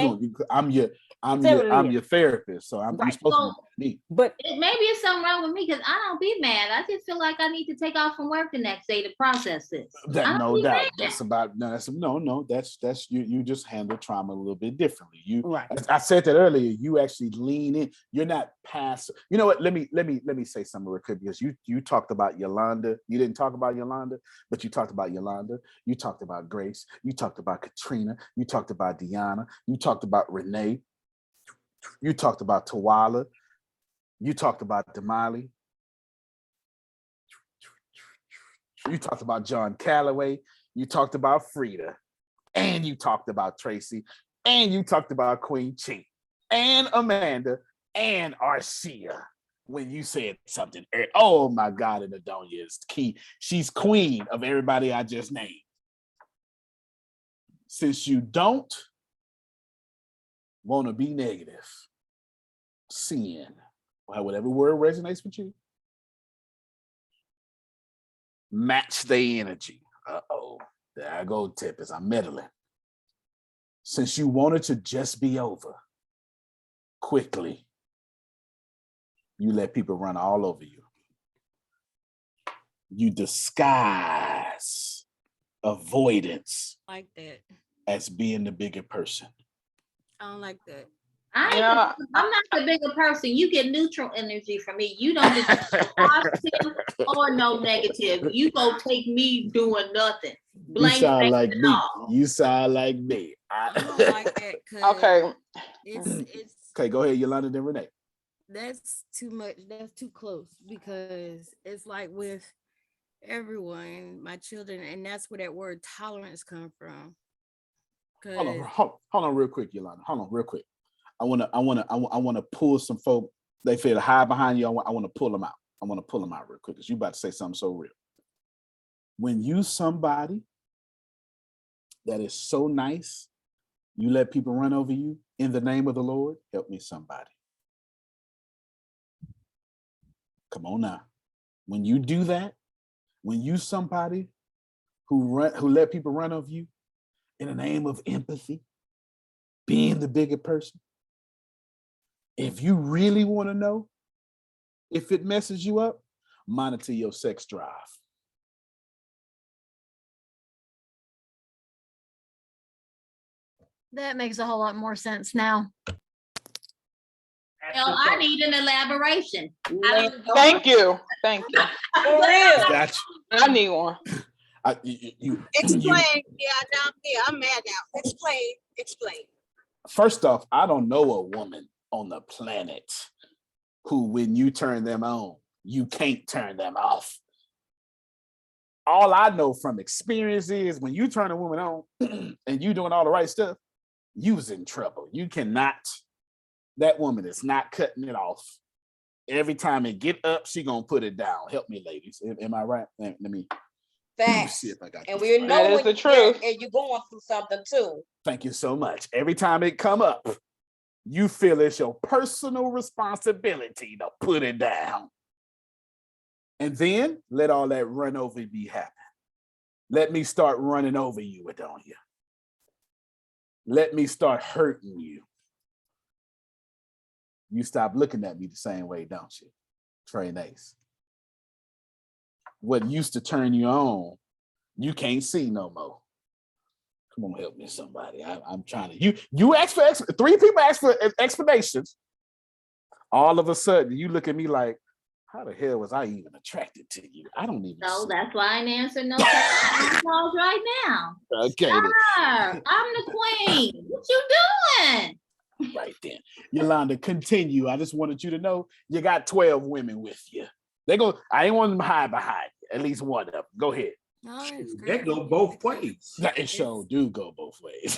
I'm Say what it I'm is. your therapist, so you're Right. supposed to So be me. But maybe it's something wrong with me because I don't be mad. I just feel like I need to take off from work the next day to process this. I That don't no be doubt. mad. That's about no. That's no. That's you. You just handle trauma a little bit differently. You. right. I said that earlier. You actually lean in. You're not passive. You know what? Let me say something real quick because you talked about Yolanda. You didn't talk about Yolanda, but you talked about Yolanda. You talked about Grace. You talked about Katrina. You talked about Deanna. You talked about Renee. You talked about Tawala. You talked about Damali. You talked about John Calloway. You talked about Frida. And you talked about Tracy. And you talked about Queen Chi. And Amanda. And Arcia. When you said something. Oh my God, and Adonia is key. She's queen of everybody I just named. Since you don't want to be negative, sin, whatever word resonates with you, match the energy. Uh-oh, there I go, Tempest. I'm meddling. Since you wanted to just be over quickly, you let people run all over you. You disguise avoidance Like that. as being the bigger person. I don't like that. I'm not the bigger person. You get neutral energy from me. You don't get positive or no negative. You go take me doing nothing. You sound like me. all. You sound like me. I don't like that because Okay. it's Okay, go ahead, Yolanda, then Renee. that's too much. That's too close because it's like with everyone, my children, and that's where that word tolerance come from. Hold on real quick, Yolanda. Hold on real quick. I wanna pull some folk. They feel to hide behind you. I want to pull them out. I want to pull them out real quick because you about to say something so real. When you somebody that is so nice, you let people run over you in the name of the Lord. Help me, somebody. Come on now. When you do that, when you somebody who let people run over you in the name of empathy, being the bigger person, if you really want to know if it messes you up, monitor your sex drive. That makes a whole lot more sense now. Well, I need an elaboration. Thank you. Thank you. For real. Gotcha. I need one. Explain. I'm mad now. Explain. First off, I don't know a woman on the planet who, when you turn them on, you can't turn them off. All I know from experience is when you turn a woman on and you doing all the right stuff, you's in trouble. You cannot, that woman is not cutting it off. Every time it get up, she gonna put it down. Help me, ladies. Am I right? Let me Facts. see if I got And this we right. know That is when the truth. and you're going through something too. Thank you so much. Every time it come up, you feel it's your personal responsibility to put it down. And then let all that run over me happen. Let me start running over you, Adonia. Let me start hurting you. You stop looking at me the same way, don't you? Trey Nace. What used to turn you on, you can't see no more. Come on, help me, somebody. I'm trying to. You ask for 3 people ask for explanations. All of a sudden, you look at me like, how the hell was I even attracted to you? I don't even. No, see. that's why I ain't answering no calls right now. Okay. Sir, I'm the queen. What you doing? Right then. Yolanda, continue. I just wanted you to know you got 12 women with you. I ain't want them to hide behind you. At least one of them. Go ahead. No, it's That go crazy. both ways. It sure do go both ways.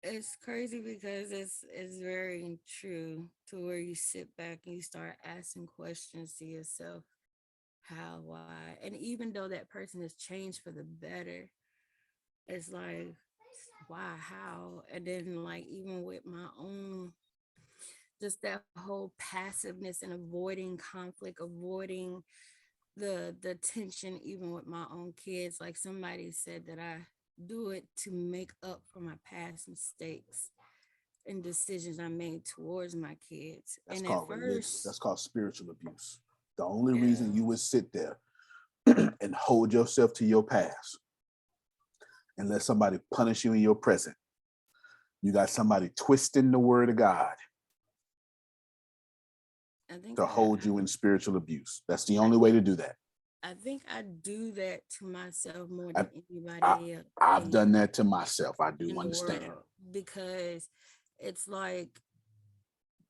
It's crazy because it's very true to where you sit back and you start asking questions to yourself. How, why? And even though that person has changed for the better, it's like, why, how? And then like even with my own, just that whole passiveness and avoiding conflict, avoiding the tension, even with my own kids. Like somebody said that I do it to make up for my past mistakes and decisions I made towards my kids. That's And at called religious. first, That's called spiritual abuse. The only yeah, reason you would sit there and hold yourself to your past and let somebody punish you in your present, you got somebody twisting the word of God I think to hold you in spiritual abuse. That's the only way to do that. I think I do that to myself more I- than anybody else I've done that to myself. I do in the understand. world, because it's like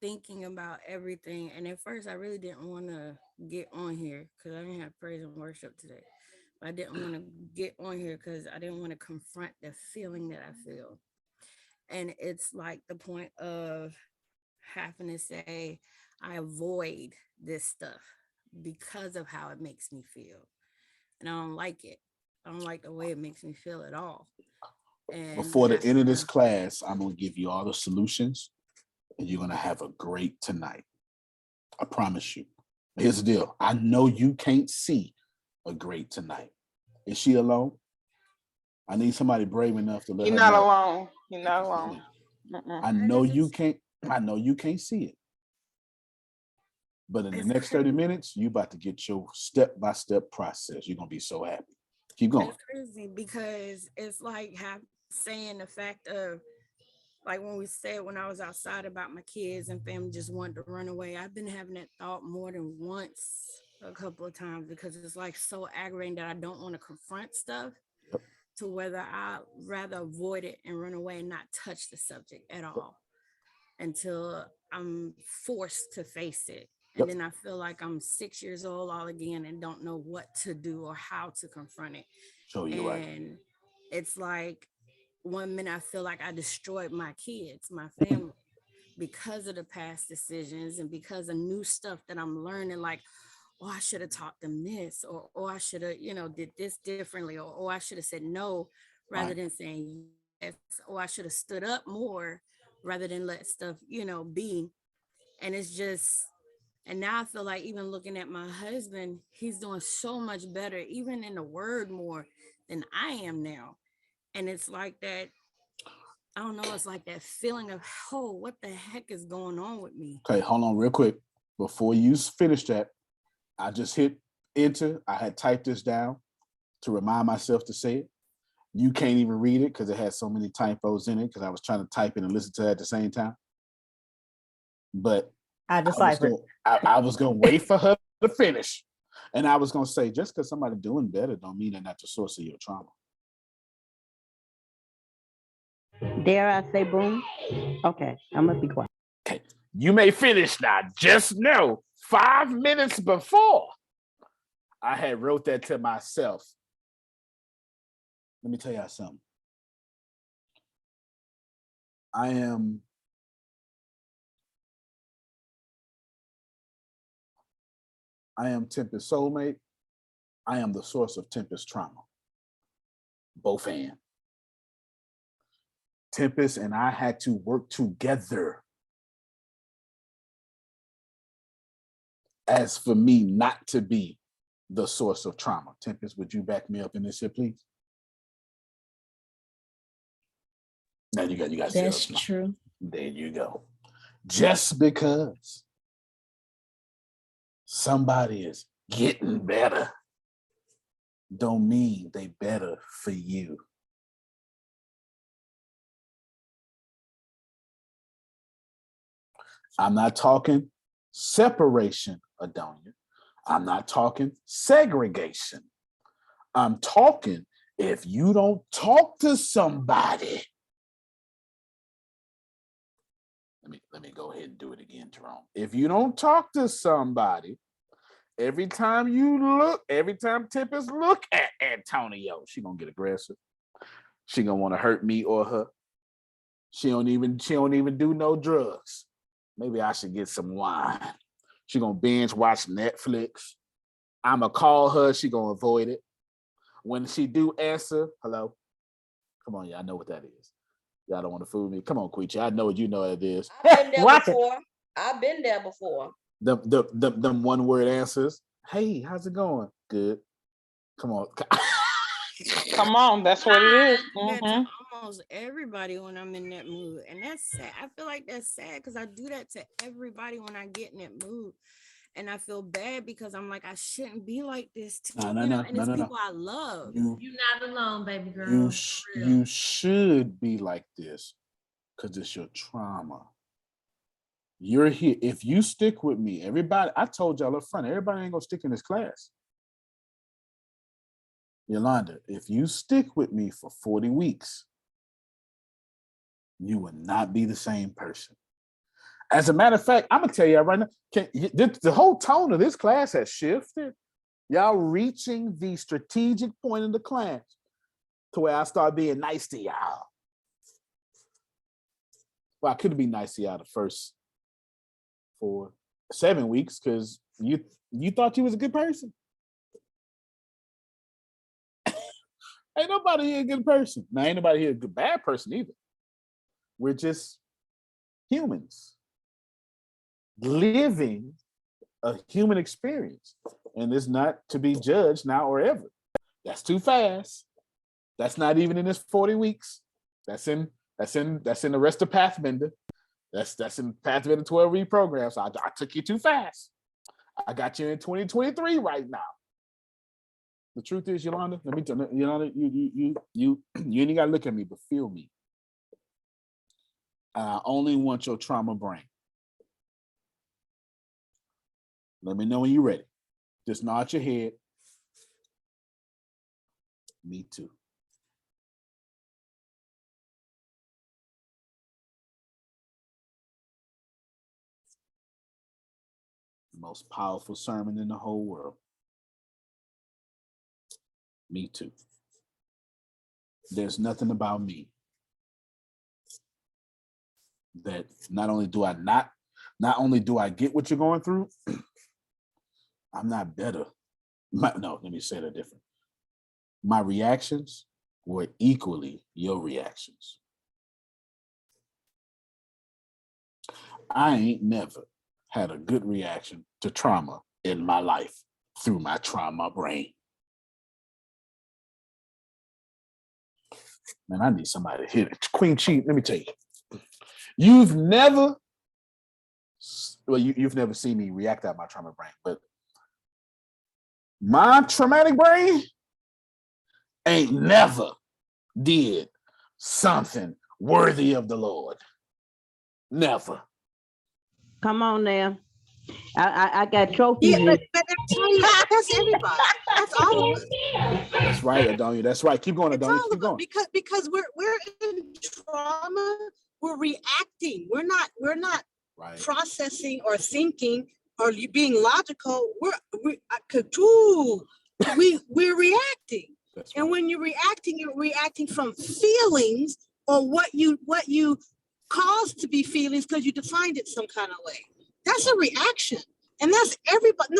thinking about everything. And at first, I really didn't want to get on here because I didn't have praise and worship today. I didn't want to get on here because I didn't want to confront the feeling that I feel. And it's like the point of having to say, I avoid this stuff because of how it makes me feel. And I don't like it. I don't like the way it makes me feel at all. And Before the end of this having class, I'm going to give you all the solutions and you're going to have a great tonight. I promise you. Here's the deal. I know you can't see a great tonight. Is she alone? I need somebody brave enough to let You're her not know. alone. You're not alone. I know you can't. I know you can't see it. But in the It's next 30 minutes, you about to get your step-by-step process. You're gonna be so happy. Keep going. It's crazy because it's like saying the fact of, like when we said when I was outside about my kids and family just wanted to run away. I've been having that thought more than once, a couple of times, because it's like so aggravating that I don't want to confront stuff, to whether I rather avoid it and run away and not touch the subject at all until I'm forced to face it. And then I feel like I'm 6 years old all again and don't know what to do or how to confront it. Show you right. And it's like 1 minute I feel like I destroyed my kids, my family, because of the past decisions and because of new stuff that I'm learning, like, oh, I should have taught them this, or oh, I should have, did this differently, or oh, I should have said no rather than saying yes, or I should have stood up more rather than let stuff, be. And it's just, and now I feel like even looking at my husband, he's doing so much better, even in the word more than I am now. And it's like that, I don't know, it's like that feeling of, oh, what the heck is going on with me? Okay, hold on real quick. Before you finish that, I just hit enter. I had typed this down to remind myself to say it. You can't even read it because it has so many typos in it because I was trying to type it and listen to it at the same time. But I deciphered. I was gonna wait for her to finish. And I was gonna say, just because somebody doing better don't mean they're not the source of your trauma. Dare I say boom? Okay, I'm gonna be quiet. Okay, you may finish now. Just know 5 minutes before I had wrote that to myself. Let me tell y'all something. I am Tempest's soulmate. I am the source of Tempest's trauma. Both hands. Tempest and I had to work together. As for me not to be the source of trauma. Tempest, would you back me up in this here, please? Now you got That's true. There you go. Just because somebody is getting better don't mean they better for you. I'm not talking separation, Adonia. I'm not talking segregation. I'm talking if you don't talk to somebody. Let me go ahead and do it again, Jerome. If you don't talk to somebody, every time Tempest look at Antonio, she gonna get aggressive. She gonna want to hurt me or her. She don't even do no drugs. Maybe I should get some wine. She gonna binge watch Netflix. I'ma call her. She gonna avoid it. When she do answer, hello. Come on, y'all know what that is. Y'all don't want to fool me. Come on, Queechie. I know what you know what it is. I've been there before. I've been there before. Them one word answers. Hey, how's it going? Good. Come on. Come on, that's what it is. That Mm-hmm. to almost everybody when I'm in that mood. And that's sad. I feel like that's sad because I do that to everybody when I get in that mood. And I feel bad because I'm like, I shouldn't be like this too. And it's people I love. You're not alone, baby girl. You should be like this because it's your trauma. You're here. If you stick with me, everybody, I told y'all up front, everybody ain't gonna stick in this class. Yolanda, if you stick with me for 40 weeks, you will not be the same person. As a matter of fact, I'm gonna tell you right now, the whole tone of this class has shifted. Y'all reaching the strategic point in the class to where I start being nice to y'all. Well, I could be nice to y'all the first 7 weeks because you thought you was a good person. Ain't nobody here a good person. Now, ain't nobody here a good bad person either. We're just humans living a human experience. And it's not to be judged now or ever. That's too fast. That's not even in this 40 weeks. That's in the rest of Pathfinder. That's in Pathfinder 12 week program. So I took you too fast. I got you in 2023 right now. The truth is, Yolanda, let me tell you, Yolanda, you ain't gotta look at me, but feel me. I only want your trauma brain. Let me know when you're ready. Just nod your head. Me too. Most powerful sermon in the whole world. Me too. There's nothing about me that not only do I get what you're going through, I'm not better. No, let me say that different. My reactions were equally your reactions. I ain't never had a good reaction to trauma in my life through my trauma brain. Man, I need somebody to hit it. Queen Chief, let me tell you. You've never seen me react out my trauma brain, but my traumatic brain ain't never did something worthy of the Lord. Never. Come on now. I got trophies. Yeah, but that's everybody. That's all of us. That's right, Adonia. That's right. Keep going, Adonia. Keep going. Because we're in trauma, we're reacting. We're not right. processing or thinking or being logical. We're reacting. Right. And when you're reacting from feelings or what you caused to be feelings because you defined it some kind of way. That's a reaction. And that's everybody.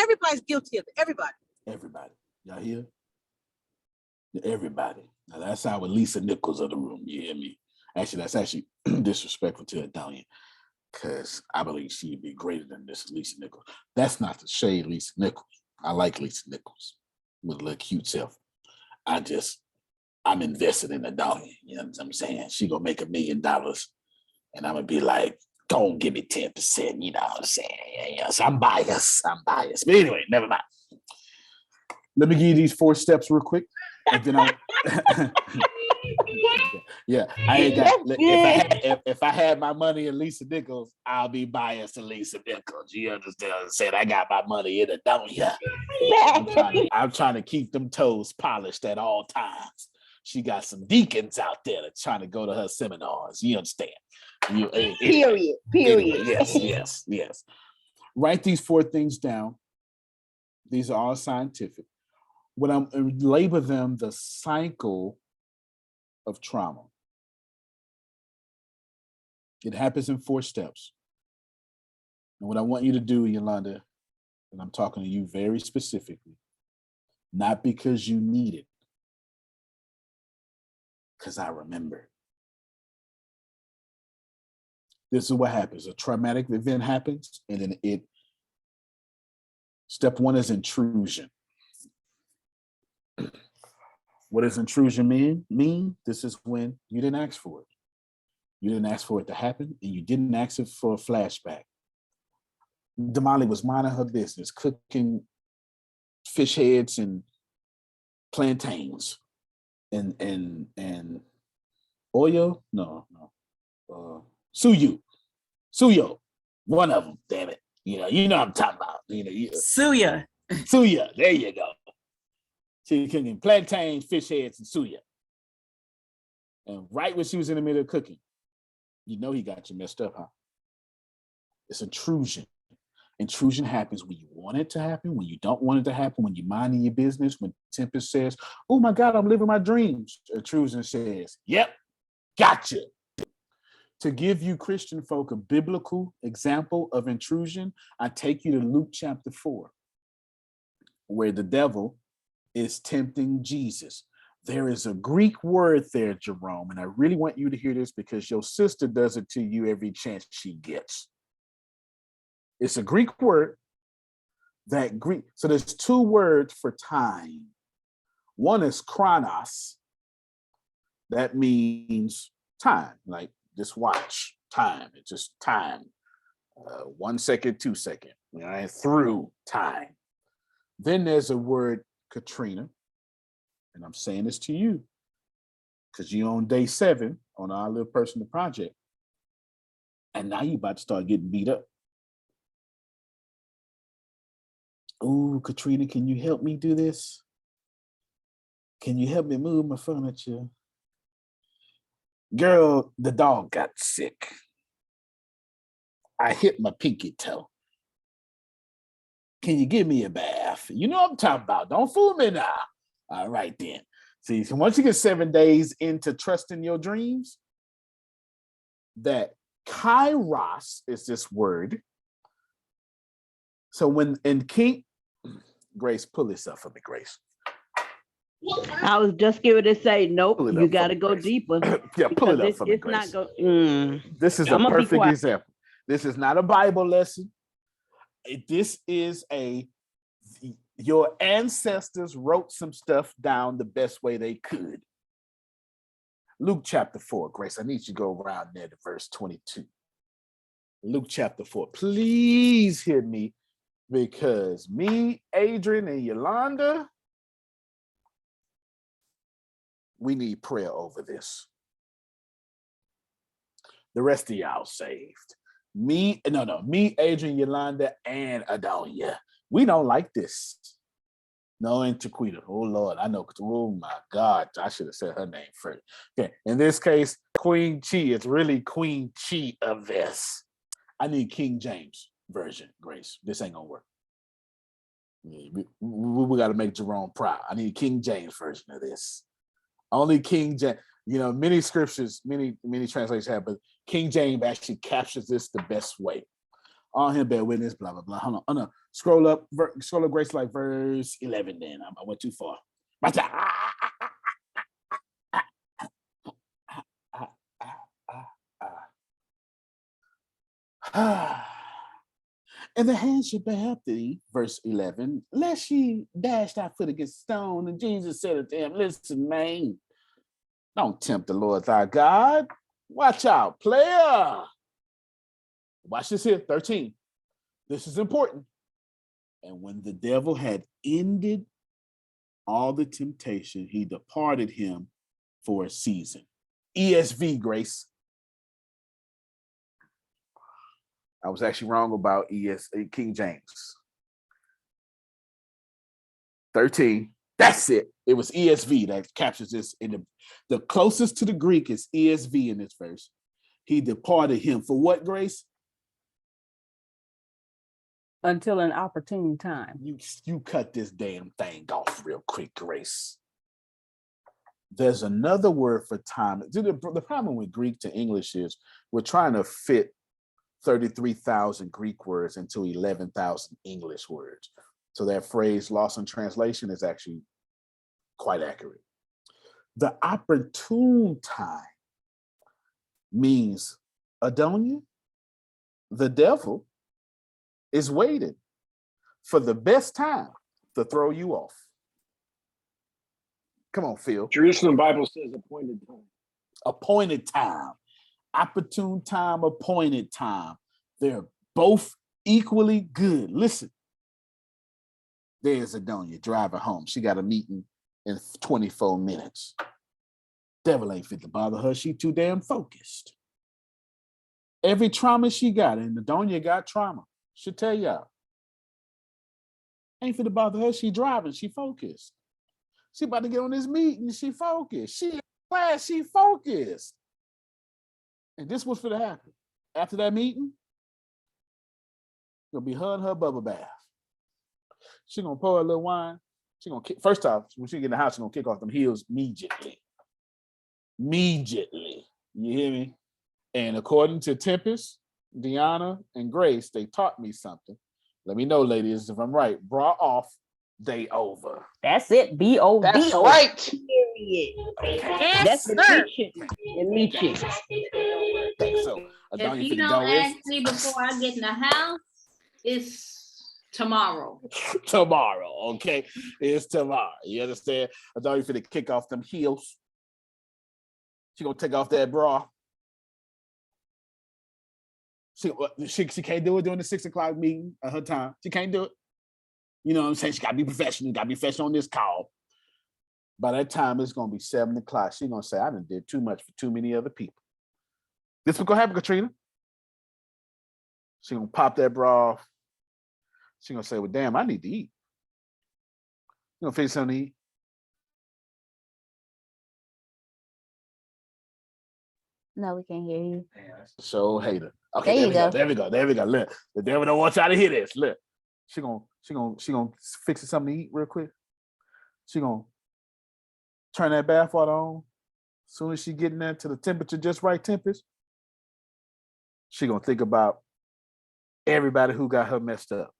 Everybody's guilty of it. Everybody. Everybody. Y'all hear? Everybody. Now that's our Lisa Nichols of the room. You hear me? Actually, that's actually disrespectful to Adonia because I believe she'd be greater than this Lisa Nichols. That's not to shade Lisa Nichols. I like Lisa Nichols with a little cute self. I'm invested in Adonia. You know what I'm saying? She gonna make $1 million and I'm gonna be like, go on, give me 10%. You know what I'm saying? Yeah. So I'm biased. But anyway, never mind. Let me give you these 4 steps real quick. And then yeah, I ain't got. If I had my money in Lisa Nichols, I'll be biased to Lisa Nichols. You understand what I'm saying? I got my money in it, don't you? I'm trying to keep them toes polished at all times. She got some deacons out there that's trying to go to her seminars. You understand? Period. Anyway, yes. Write these 4 things down. These are all scientific. When I'm label them the cycle of trauma. It happens in 4 steps. And what I want you to do, Yolanda, and I'm talking to you very specifically, not because you need it, because I remember. This is what happens. A traumatic event happens, and then step 1 is intrusion. What does intrusion mean? This is when you didn't ask for it. You didn't ask for it to happen, and you didn't ask it for a flashback. Damali was minding her business, cooking fish heads and plantains and oil. Suyo, one of them. Damn it, you know what I'm talking about. Suya. Suya. There you go. She cooking plantains, fish heads, and suya. And right when she was in the middle of cooking, you know he got you messed up, huh? It's intrusion. Intrusion happens when you want it to happen, when you don't want it to happen, when you're minding your business, when Tempest says, oh my God, I'm living my dreams. Intrusion says, yep, gotcha. To give you Christian folk a biblical example of intrusion, I take you to Luke chapter 4, where the devil is tempting Jesus. There is a Greek word there, Jerome, and I really want you to hear this because your sister does it to you every chance she gets. It's a Greek word so there's two words for time. One is chronos. That means time, like just watch time. It's just time. 1 second, 2 seconds, through time. Then there's a word Katrina, and I'm saying this to you because you're on day 7 on our little personal project, and now you about to start getting beat up. Oh, Katrina, can you help me do this? Can you help me move my furniture? Girl, the dog got sick. I hit my pinky toe. Can you give me a bath? You know what I'm talking about. Don't fool me now. All right, then. See, so once you get 7 days into trusting your dreams, that kairos is this word. So when in King, Grace, pull this up for me, Grace. I was just going to say, nope, Pull it you up got for to me, go Grace. deeper. Yeah, pull it up because for me, it's Grace. not going. This is a I'ma be perfect quiet. example. This is not a Bible lesson. This is your ancestors wrote some stuff down the best way they could. Luke chapter 4, Grace, I need you to go around there to verse 22. Luke chapter 4, please hear me, because me, Adrian, and Yolanda, we need prayer over this. The rest of y'all saved. Me, Adrian, Yolanda, and Adonia. We don't like this. No, and Chiquita. Oh, Lord, I know. Oh, my God. I should have said her name first. Okay, in this case, Queen Chi. It's really Queen Chi of this. I need King James version, Grace. This ain't going to work. We got to make Jerome proud. I need King James version of this. Only King James. Many scriptures, many translations have, but King James actually captures this the best way. On him, bear witness, blah, blah, blah. Hold on. Scroll up, Grace, like verse 11 then. I went too far. And the hand should bear up thee, verse 11, lest ye dash thy foot against stone. And Jesus said unto him, listen, man, don't tempt the Lord thy God. Watch out, player. Watch this here, 13. This is important. And when the devil had ended all the temptation, he departed him for a season. ESV, Grace. I was actually wrong about King James. 13. That's it. It was ESV that captures this. The closest to the Greek is ESV in this verse. He departed him for what, Grace? Until an opportune time. You cut this damn thing off real quick, Grace. There's another word for time. The problem with Greek to English is we're trying to fit 33,000 Greek words into 11,000 English words. So that phrase lost in translation is actually quite accurate. The opportune time means, Adonia, the devil is waiting for the best time to throw you off. Come on, Phil. Jerusalem Bible says appointed time. Appointed time. Opportune time, appointed time. They're both equally good. Listen, there's Adonia driving home. She got a meeting in 24 minutes. Devil ain't fit to bother her. She too damn focused. Every trauma she got, and Adonia got trauma. Should tell y'all. Ain't fit to bother her. She driving. She focused. She about to get on this meeting. She focused. She in class. She focused. And this was for to happen. After that meeting, gonna be her and her bubble bath. She gonna pour a little wine. She gonna kick. First off, when she get in the house, she gonna kick off them heels immediately. Immediately. You hear me? And according to Tempest, Deanna, and Grace, they taught me something. Let me know, ladies, if I'm right. Bra off, day over. That's it. B-O-D. That's right. That's sir. Think so. If Adonia you finna don't go ask me before I get in the house, it's tomorrow. tomorrow, okay? It's tomorrow. You understand? Adonia finna kick off them heels. She gonna take off that bra. She can't do it during the 6 o'clock meeting at her time. She can't do it. You know what I'm saying? She gotta be professional. Gotta be professional on this call. By that time, it's gonna be 7 o'clock. She's gonna say, I done did too much for too many other people. This is what's gonna happen, Katrina. She gonna pop that bra off. She gonna say, well, damn, I need to eat. You gonna fix something to eat? No, we can't hear you. So hater. Okay, There you go. There we go. There we go. Look, the devil don't want y'all to hear this. Look, she gonna fix something to eat real quick. She gonna turn that bath water on. As soon as she getting there to the temperature just right temperature, she gonna think about everybody who got her messed up.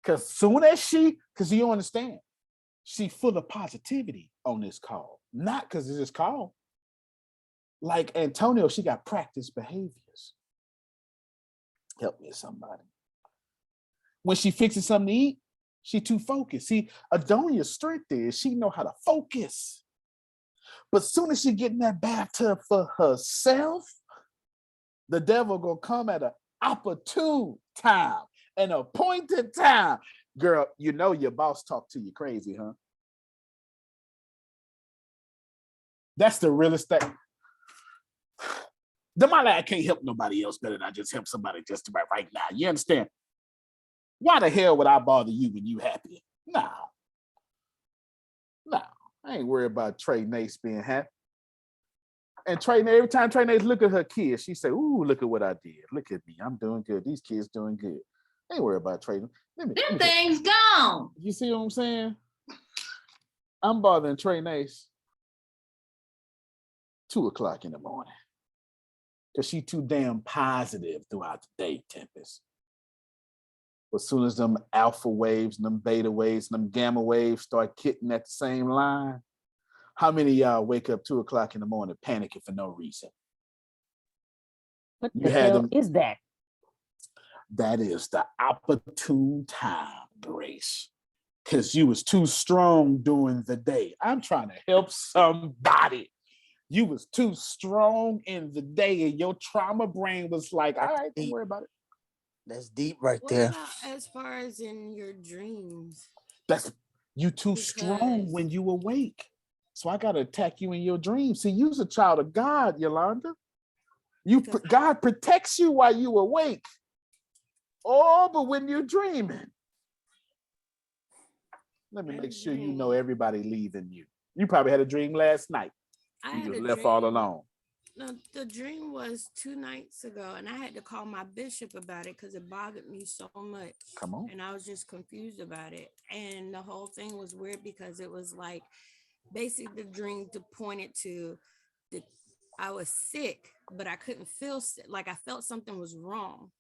Cause soon as cause you understand, she full of positivity on this call. Not because it's this call. Like Antonio, she got practice behaviors. Help me, somebody. When she fixes something to eat, she too focused. See, Adonia's strength is she know how to focus. But soon as she get in that bathtub for herself, the devil gonna come at an opportune time, an appointed time. Girl, you know your boss talk to you crazy, huh? That's the realest thing. I can't help nobody else better than I just help somebody just about right now. You understand? Why the hell would I bother you when you happy? No. I ain't worried about Trey Nace being happy. And every time Trey Nace look at her kids, she say, ooh, look at what I did. Look at me. I'm doing good. These kids doing good. I ain't worried about Trey. Them things gone. You see what I'm saying? I'm bothering Trey Nace 2 o'clock in the morning. Because she too damn positive throughout the day, Tempest. But as soon as them alpha waves, them beta waves, them gamma waves start hitting at the same line, how many of y'all wake up 2 o'clock in the morning panicking for no reason? What the hell is that? That is the opportune time, Grace. Because you was too strong during the day. I'm trying to help somebody. You was too strong in the day and your trauma brain was like, all right, don't worry about it. That's deep right What there. about as far as in your dreams? That's you too strong when you awake. So I gotta attack you in your dreams. See, you's a child of God, Yolanda. God protects you while you awake. Oh, but when you're dreaming, let me make sure you know everybody leaving you. You probably had a dream last night. You just left all alone. No, the dream was 2 nights ago, and I had to call my bishop about it because it bothered me so much. Come on. And I was just confused about it. And the whole thing was weird because it was like basically the dream pointed to that I was sick, but I couldn't feel sick. Like I felt something was wrong,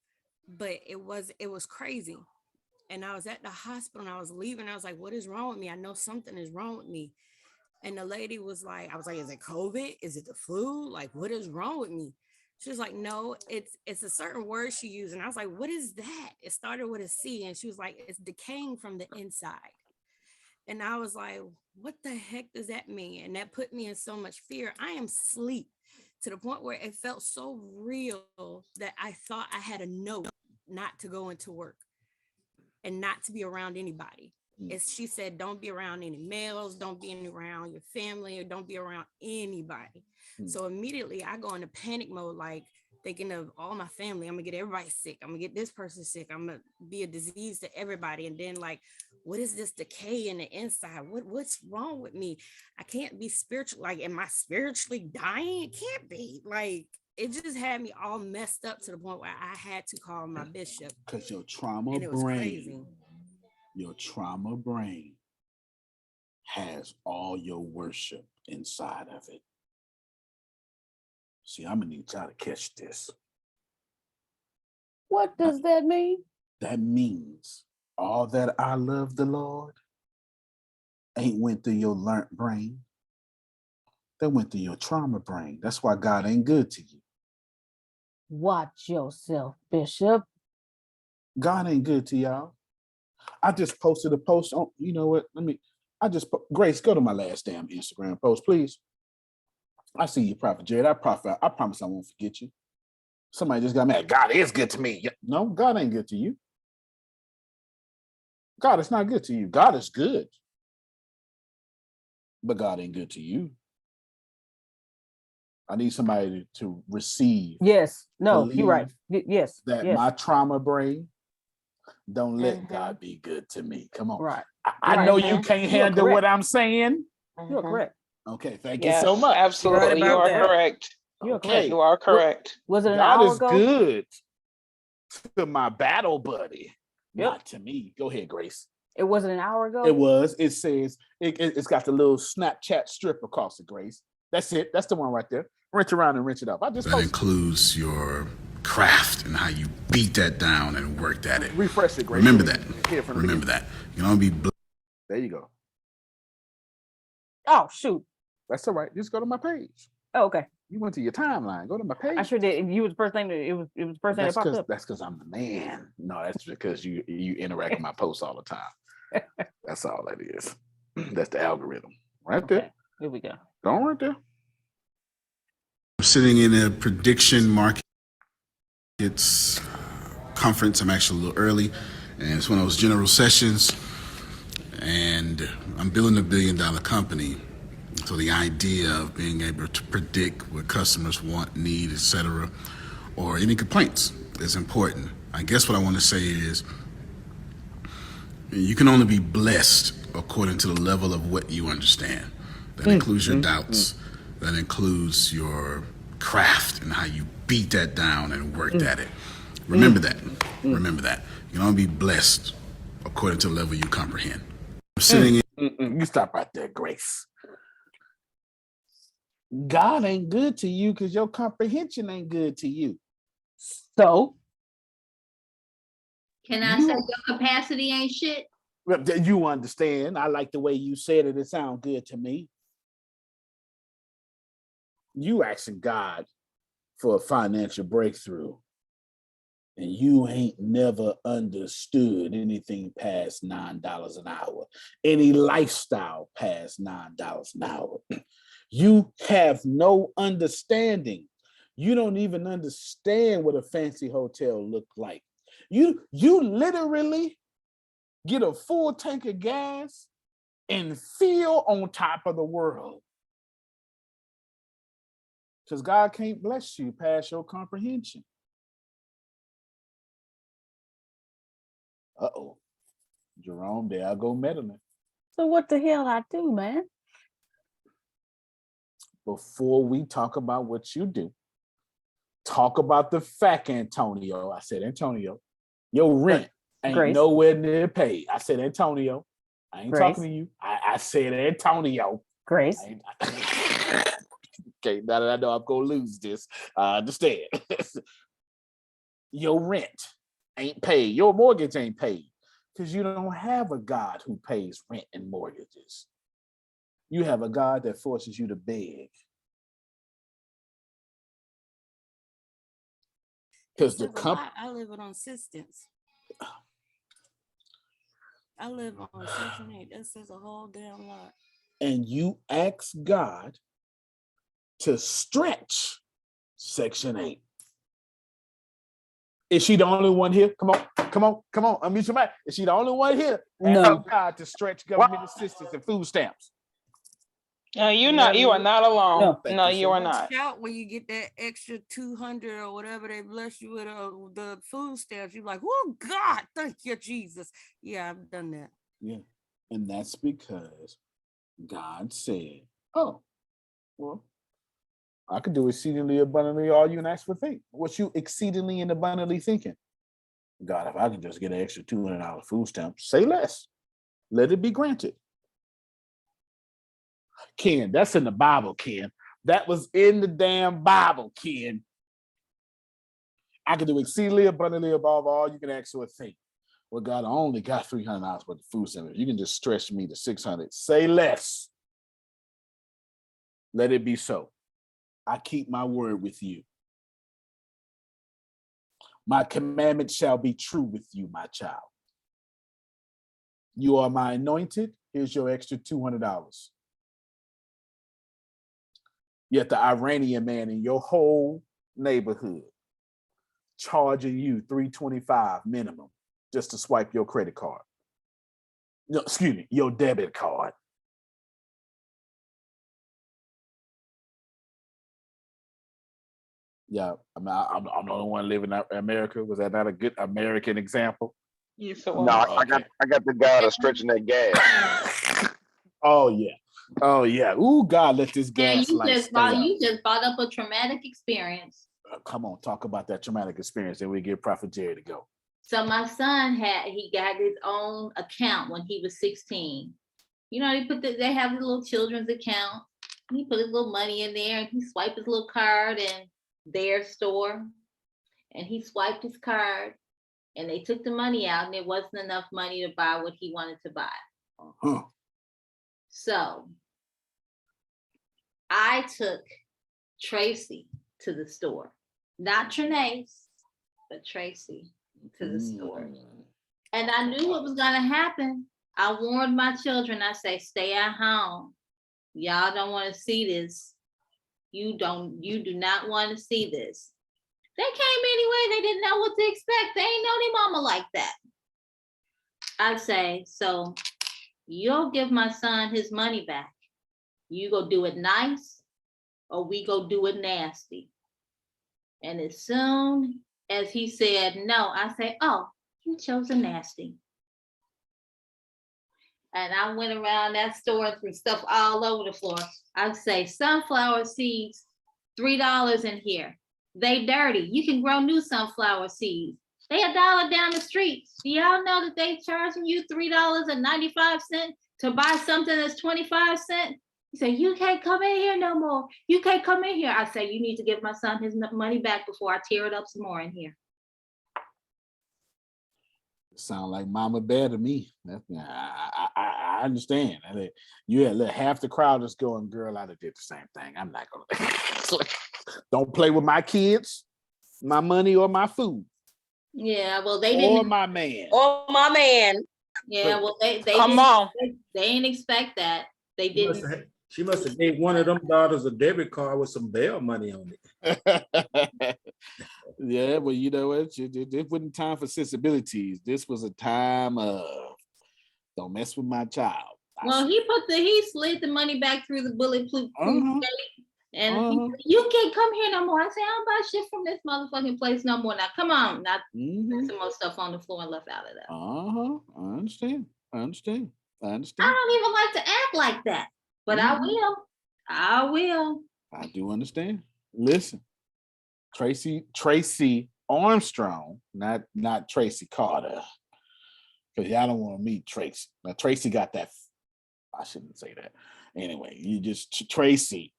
but it was crazy. And I was at the hospital and I was leaving. I was like, what is wrong with me? I know something is wrong with me. And the lady was like, I was like, is it COVID? Is it the flu? Like, what is wrong with me? She was like, no, it's a certain word she used. And I was like, what is that? It started with a C. And she was like, it's decaying from the inside. And I was like, what the heck does that mean? And that put me in so much fear. I am asleep to the point where it felt so real that I thought I had a note not to go into work and not to be around anybody. As she said, don't be around any males, don't be around your family, or don't be around anybody. So immediately I go into panic mode, like thinking of all my family. I'm gonna get everybody sick. I'm gonna get this person sick. I'm gonna be a disease to everybody. And then like, what is this decay in the inside? What's wrong with me? I can't be spiritual. Like, am I spiritually dying? It can't be. Like, it just had me all messed up to the point where I had to call my bishop. Because your trauma And it was brain, crazy. your trauma brain has all your worship inside of it. See, I'm gonna need y'all to catch this. What does that mean? That means all that I love the Lord ain't went through your learned brain. That went through your trauma brain. That's why God ain't good to you. Watch yourself, Bishop. God ain't good to y'all. I just posted a post on, you know what? Grace, go to my last damn Instagram post, please. I see you, Prophet Jared. I promise I won't forget you. Somebody just got mad. God is good to me. No, God ain't good to you. God is not good to you. God is good. But God ain't good to you. I need somebody to receive. Yes. No, you're right. Yes. That yes. my trauma brain don't let God be good to me. Come on. Right. I know you can't handle what I'm saying. You're correct. Okay, thank Yes, you so much. absolutely. You are correct. You're Okay. correct. You are correct. Was it an God hour is ago? good to my battle buddy, not to me. Go ahead, Grace. It wasn't an hour ago? It was. It says, it's got the little Snapchat strip across it, Grace. That's it. That's the one right there. Wrench around and wrench it up. That includes your craft and how you beat that down and worked at it. Refresh it, Grace. Remember that. Remember that. You can only be. There you go. Oh, shoot. That's all right. Just go to my page. Oh, okay. You went to your timeline. Go to my page. I sure did. You was the first thing that it was the first thing that popped up. That's because I'm the man. No, that's because you interact with my posts all the time. That's all that is. That's the algorithm. Right there. Here we go. Go right there. I'm sitting in a prediction market. It's conference. I'm actually a little early, and it's one of those general sessions. And I'm building $1 billion company. So the idea of being able to predict what customers want, need, etc., or any complaints is important. I guess what I want to say is you can only be blessed according to the level of what you understand. That includes your doubts. That includes your craft and how you beat that down and worked at it. Remember that. Remember that. You can only be blessed according to the level you comprehend. I'm sitting in. You stop right there, Grace. God ain't good to you because your comprehension ain't good to you. So? Can I say your capacity ain't shit? You understand. I like the way you said it. It sounds good to me. You asking God for a financial breakthrough, and you ain't never understood anything past $9 an hour, any lifestyle past $9 an hour. You have no understanding. You don't even understand what a fancy hotel look like. You literally get a full tank of gas and feel on top of the world. Because God can't bless you past your comprehension. Uh-oh. Jerome, there I go meddling. So what the hell I do, man? Before we talk about what you do, talk about the fact, Antonio. I said, Antonio, your rent ain't nowhere near paid. I said, Antonio, I ain't talking to you. I said, Antonio. Grace. Okay, now that I know I'm going to lose this, I understand. Your rent ain't paid. Your mortgage ain't paid because you don't have a God who pays rent and mortgages. You have a God that forces you to beg. Because the I live it on assistance. I live on Section 8. That says a whole damn lot. And you ask God to stretch Section 8. Is she the only one here? Come on. Unmute your mic. Is she the only one here? No. Ask God to stretch government assistance and food stamps. No, you are not alone. No. No, you are not. Shout when you get that extra 200 or whatever they bless you with the food stamps. You're like, oh God, thank you, Jesus. Yeah, I've done that. Yeah. And that's because God said, oh, well, I could do exceedingly abundantly all you can ask for think. What you exceedingly and abundantly thinking? God, if I can just get an extra $200 food stamp, say less. Let it be granted. Ken, that's in the Bible, Ken. That was in the damn Bible, Ken. I can do exceedingly abundantly above all you can ask or think. Well, God, I only got $300 worth of food stamps. You can just stretch me to 600. Say less. Let it be so. I keep my word with you. My commandment shall be true with you, my child. You are my anointed. Here's your extra $200. Yet the Iranian man in your whole neighborhood charging you $325 minimum just to swipe your credit card. No, excuse me, your debit card. Yeah, I'm the only one living in America. Was that not a good American example? Yes, No, I got the guy that's stretching that gas. Oh yeah. Ooh, God, let this gas you light just stay out. you just brought up a traumatic experience. Come on, talk about that traumatic experience, and we get Prophet Jerry to go. So my son got his own account when he was 16. You know, they have the little children's account. He put his little money in there and he swiped his little card in their store. And he swiped his card and they took the money out and there wasn't enough money to buy what he wanted to buy. Uh-huh. So I took Tracy to the store. Not Trinace, but Tracy to the store. And I knew what was gonna happen. I warned my children, I say, stay at home. Y'all don't want to see this. You do not want to see this. They came anyway, they didn't know what to expect. They ain't know their mama like that. I say, so you'll give my son his money back. You go do it nice or we go do it nasty. And as soon as he said no, I say, oh, you chose a nasty. And I went around that store and threw stuff all over the floor. I'd say sunflower seeds, $3 in here. They dirty. You can grow new sunflower seeds. They $1 down the street. Do y'all know that they charging you $3.95 to buy something that's 25 cents? He said, you can't come in here no more. You can't come in here. I say, you need to give my son his money back before I tear it up some more in here. Sound like Mama Bear to me. I understand. You had half the crowd is going, girl, I'd have did the same thing. I'm not gonna. Don't play with my kids, my money, or my food. Yeah, well, they didn't. Or my man. Oh, my man. Yeah, well, they Come on. They didn't expect that. They didn't. She must have gave one of them daughters a debit card with some bail money on it. Yeah, well, you know what? This wasn't time for sensibilities. This was a time of don't mess with my child. Well, he slid the money back through the bulletproof gate, and he said, you can't come here no more. I say, I don't buy shit from this motherfucking place no more. Now, come on, now put some more stuff on the floor and left out of that. I understand. I don't even like to act like that, but I will. I do understand. Listen, Tracy Armstrong, not Tracy Carter, because y'all don't want to meet Tracy. Now Tracy got that. I shouldn't say that. Anyway, Tracy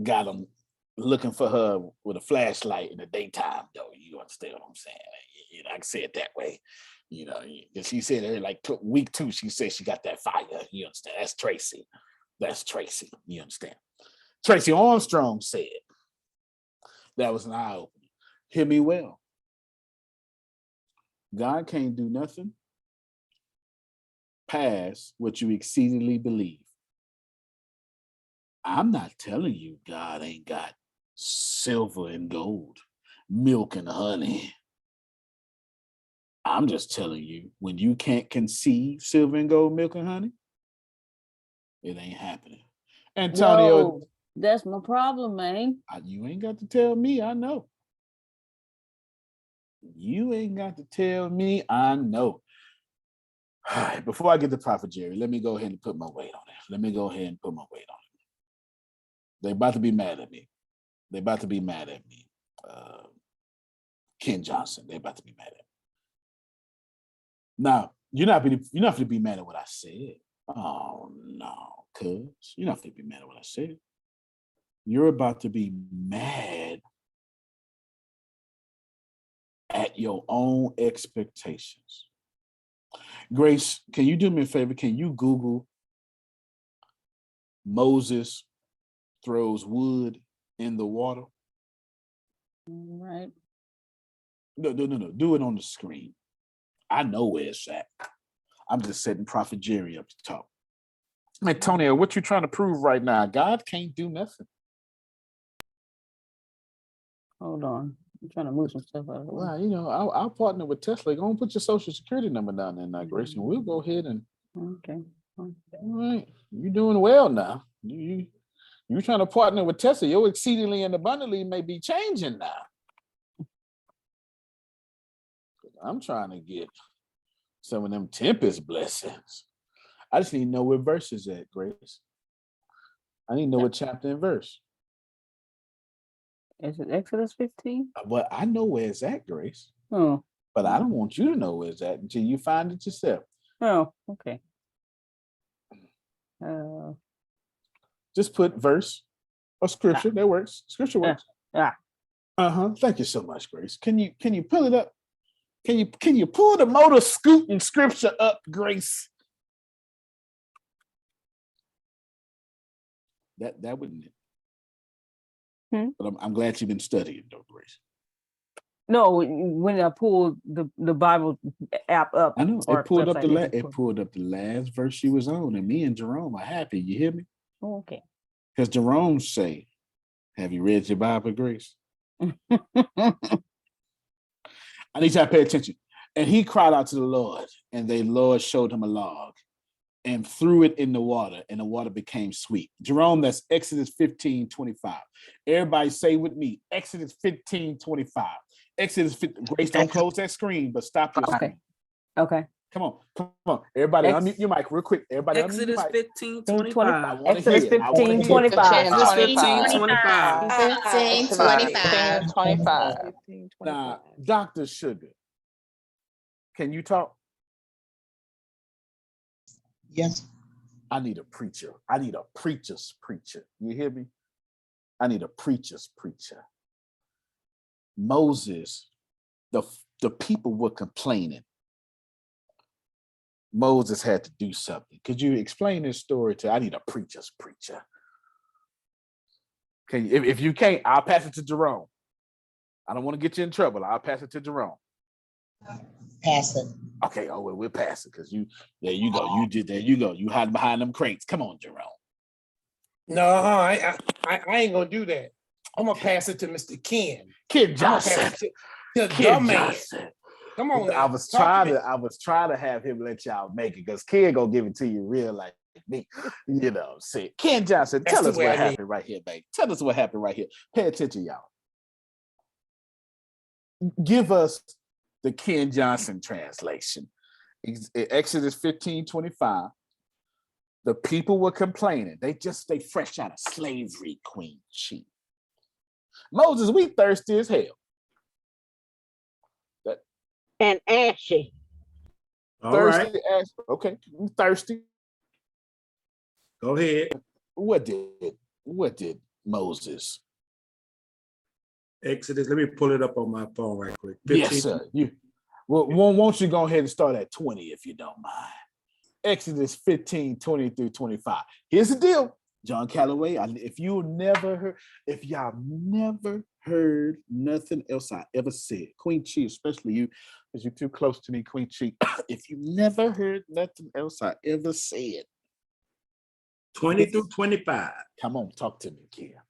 got him looking for her with a flashlight in the daytime. Though you understand what I'm saying? You know, I can say it that way. You know, she said it like week 2. She said she got that fire. You understand? That's Tracy. You understand? Tracy Armstrong said that was an eye opener. Hear me well. God can't do nothing past what you exceedingly believe. I'm not telling you God ain't got silver and gold, milk and honey. I'm just telling you, when you can't conceive silver and gold, milk and honey, it ain't happening. Antonio, Yo, that's my problem, man. you ain't got to tell me, I know. You ain't got to tell me, I know. All right, before I get to Prophet Jerry, let me go ahead and put my weight on it. Let me go ahead and put my weight on it. They're about to be mad at me. They're about to be mad at me. Ken Johnson, they're about to be mad at me. Now, you're not going to be mad at what I said. Oh, no, cuz. You're not going to be mad at what I said. You're about to be mad at your own expectations. Grace, can you do me a favor? Can you Google Moses throws wood in the water? All right. No. Do it on the screen. I know where it's at. I'm just setting Prophet Jerry up to talk. Antonio, what you trying to prove right now? God can't do nothing. Hold on. I'm trying to move some stuff out of the way. Well, you know, I'll partner with Tesla. Go and put your social security number down there now, Grace, and we'll go ahead and. Okay. All right, you're doing well now. You trying to partner with Tesla? Your exceedingly and abundantly may be changing now. I'm trying to get some of them tempest blessings. I just need to know where verse is at, Grace. I need to know what chapter and verse. Is it Exodus 15? But I know where it's at, Grace. Oh. But I don't want you to know where it's at until you find it yourself. Oh, okay. Just put verse or scripture. That works. Scripture works. Yeah. Thank you so much, Grace. Can you pull it up? Can you pull the motor scooting scripture up, Grace? That wouldn't it. But I'm glad you've been studying, though, Grace. No, when I pulled the Bible app up, I know or it pulled up website, it pulled up the last verse she was on, and me and Jerome are happy. You hear me? Oh, okay. Because Jerome say, "Have you read your Bible, Grace?" I need you to pay attention. And he cried out to the Lord, and the Lord showed him a log and threw it in the water, and the water became sweet. Jerome, that's Exodus 15:25. Everybody say with me, Exodus 15:25. Exodus 15. Grace, don't close that screen, but stop your screen. Okay. Come on. Everybody unmute your mic real quick. Everybody unmute your mic. Exodus 15:25. Exodus 15:25. Exodus 15:25. 15:25. Now, Dr. Sugar, can you talk? Yes. I need a preacher. I need a preacher's preacher. You hear me? I need a preacher's preacher. Moses, the people were complaining. Moses had to do something. Could you explain this story to? I need a preacher's preacher. Can you, if you can't, I'll pass it to Jerome. I don't want to get you in trouble. I'll pass it to Jerome. Pass it. Okay. Oh, well, we'll pass it because there you go. There you go. You hide behind them crates. Come on, Jerome. No, I ain't gonna do that. I'm gonna pass it to Mr. Ken Johnson. To Ken the man. Johnson. Come on now. I was trying to have him let y'all make it because Ken gonna give it to you real like me. You know, see. Ken Johnson, tell us what happened right here, baby. Tell us what happened right here. Pay attention, y'all. Give us the Ken Johnson translation. Exodus 15:25. The people were complaining. They fresh out of slavery, Queen Chief. Moses, we thirsty as hell. And ashy. All thirsty right. Ashy. Okay, I'm thirsty. Go ahead. What did Moses? Exodus. Let me pull it up on my phone right quick. 15. Yes, sir. Won't you go ahead and start at 20 if you don't mind? Exodus 15:20 through 25. Here's the deal, John Calloway. If y'all never heard nothing else I ever said, Queen Chi, especially you, because you're too close to me, Queen Chi. If you never heard nothing else I ever said, 20 through 25. Come on, talk to me, Kia.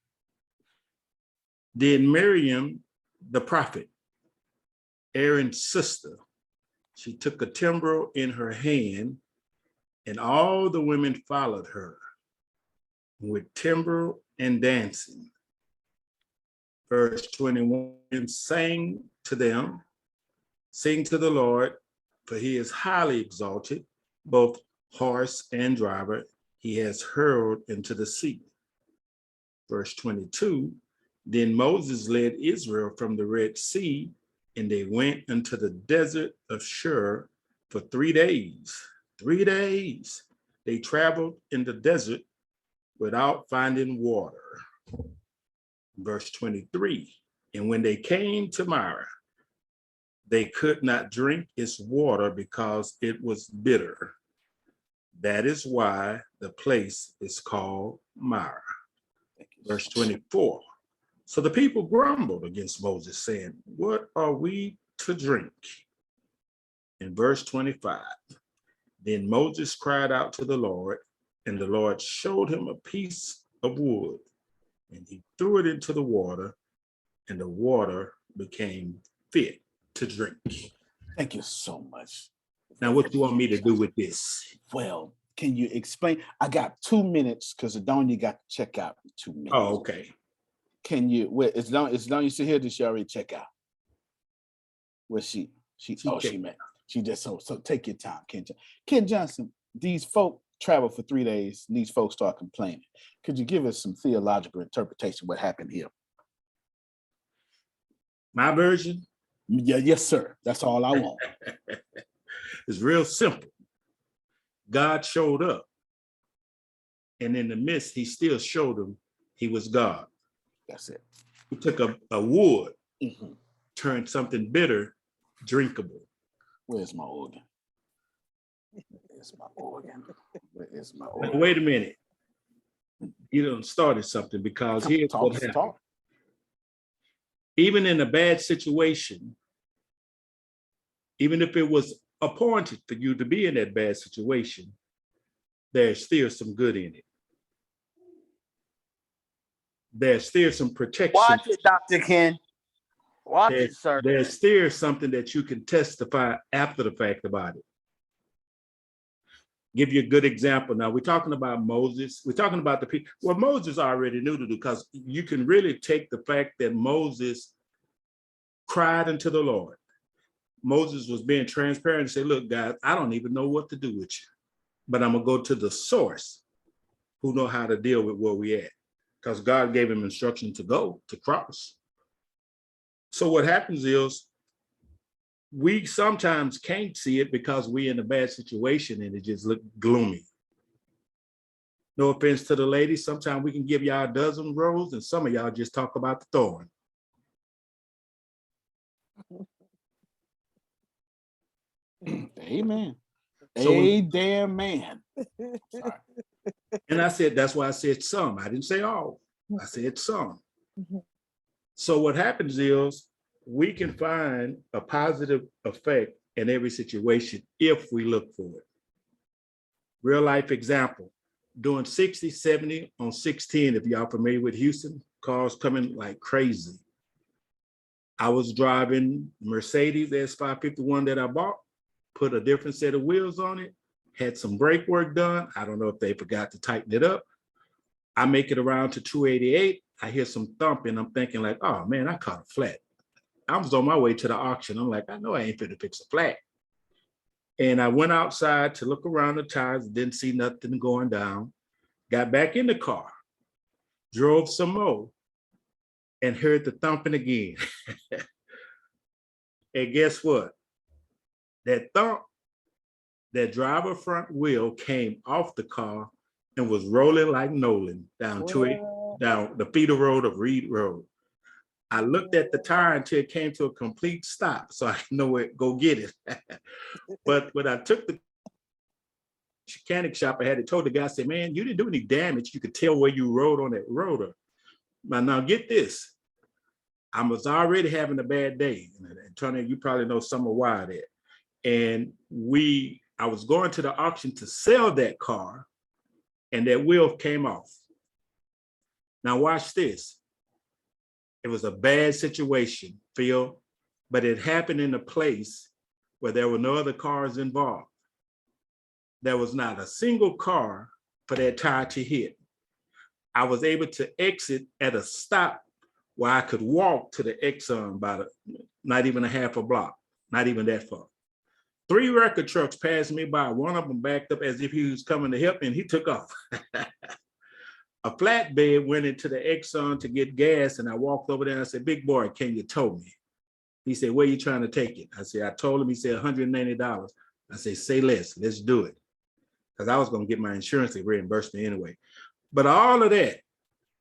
Then Miriam, the prophet, Aaron's sister, she took a timbrel in her hand, and all the women followed her with timbrel and dancing. Verse 21, sang to them, sing to the Lord, for he is highly exalted, both horse and driver, he has hurled into the sea. Verse 22, then Moses led Israel from the Red Sea, and they went into the desert of Shur for 3 days. 3 days. They traveled in the desert without finding water. Verse 23, and when they came to Marah, they could not drink its water because it was bitter. That is why the place is called Marah. Verse 24, so the people grumbled against Moses, saying, what are we to drink? In verse 25, then Moses cried out to the Lord, and the Lord showed him a piece of wood, and he threw it into the water, and the water became fit to drink. Thank you so much. Now, what do you want me to do with this? Well, can you explain? I got 2 minutes because Adonia got to check out in 2 minutes. Oh, okay. Can you, well, as long as you sit here, did she already check out? Well, she met. She just, so take your time, Ken Johnson, these folk travel for 3 days, and these folks start complaining. Could you give us some theological interpretation of what happened here? My version? Yeah, yes, sir. That's all I want. It's real simple. God showed up, and in the midst, he still showed them he was God. That's it. He took a wood, turned something bitter drinkable. Where's my organ? Where's my organ? Where is my organ? Now, wait a minute. You done started something, because here's what happened. Even in a bad situation, even if it was appointed for you to be in that bad situation, there's still some good in it. There's still some protection. Watch it, Dr. Ken. Watch it, sir. There's still something that you can testify after the fact about it. Give you a good example. Now, we're talking about Moses. We're talking about the people. Well, Moses already knew to do, because you can really take the fact that Moses cried unto the Lord. Moses was being transparent and say, look, guys, I don't even know what to do with you, but I'm going to go to the source who know how to deal with where we at, because God gave him instruction to go, to cross. So what happens is, we sometimes can't see it because we're in a bad situation and it just look gloomy. No offense to the ladies. Sometimes we can give y'all a dozen roses and some of y'all just talk about the thorn. Amen. So Amen. Sorry. And I said, that's why I said some. I didn't say all. I said some. So what happens is, we can find a positive effect in every situation if we look for it. Real life example, doing 60, 70 on 610, if y'all familiar with Houston, cars coming like crazy. I was driving Mercedes S551 that I bought, put a different set of wheels on it, had some brake work done. I don't know if they forgot to tighten it up. I make it around to 288. I hear some thumping. I'm thinking like, oh man, I caught a flat. I was on my way to the auction. I'm like, I know I ain't finna fix a flat. And I went outside to look around the tires, didn't see nothing going down. Got back in the car, drove some more, and heard the thumping again. And guess what? That thump, that driver front wheel came off the car and was rolling like Nolan down down the feeder road of Reed Road. I looked at the tire until it came to a complete stop so I can know where to go get it. But when I took the mechanic shop, I had to told the guy, I said, man, you didn't do any damage. You could tell where you rode on that rotor. Now get this. I was already having a bad day. Antonio, you probably know some of why that. And I was going to the auction to sell that car, and that wheel came off. Now watch this. It was a bad situation, Phil, but it happened in a place where there were no other cars involved. There was not a single car for that tire to hit. I was able to exit at a stop where I could walk to the Exxon about not even a half a block, not even that far. 3 record trucks passed me by. One of them backed up as if he was coming to help me, and he took off. A flatbed went into the Exxon to get gas, and I walked over there and I said, "Big boy, can you tow me?" He said, "Where are you trying to take it?" I said, I told him. He said, $190. I said, "Say less, let's do it." Because I was going to get my insurance to reimburse me anyway. But all of that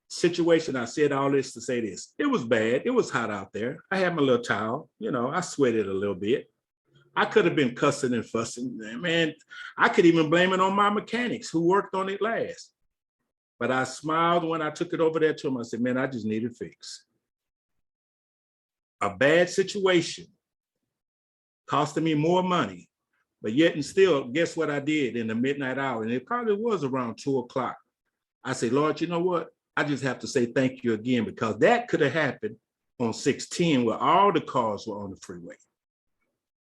situation, I said all this to say this. It was bad. It was hot out there. I had my little towel. I sweated a little bit. I could have been cussing and fussing. Man, I could even blame it on my mechanics who worked on it last. But I smiled when I took it over there to him. I said, "Man, I just need it fixed." A bad situation costing me more money, but yet and still, guess what I did in the midnight hour? And it probably was around 2 o'clock. I said, "Lord, you know what? I just have to say thank you again, because that could have happened on 610 where all the cars were on the freeway.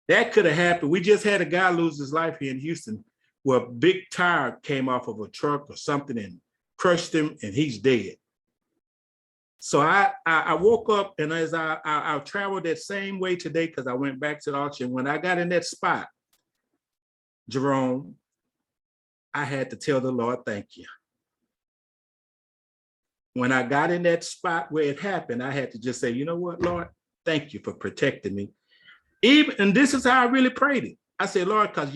That could have happened. We just had a guy lose his life here in Houston where a big tire came off of a truck or something and crushed him, and he's dead." So I woke up, and as I traveled that same way today, because I went back to the auction. When I got in that spot, Jerome, I had to tell the Lord, "Thank you." When I got in that spot where it happened, I had to just say, "You know what, Lord, thank you for protecting me." And this is how I really prayed it. I said, "Lord, because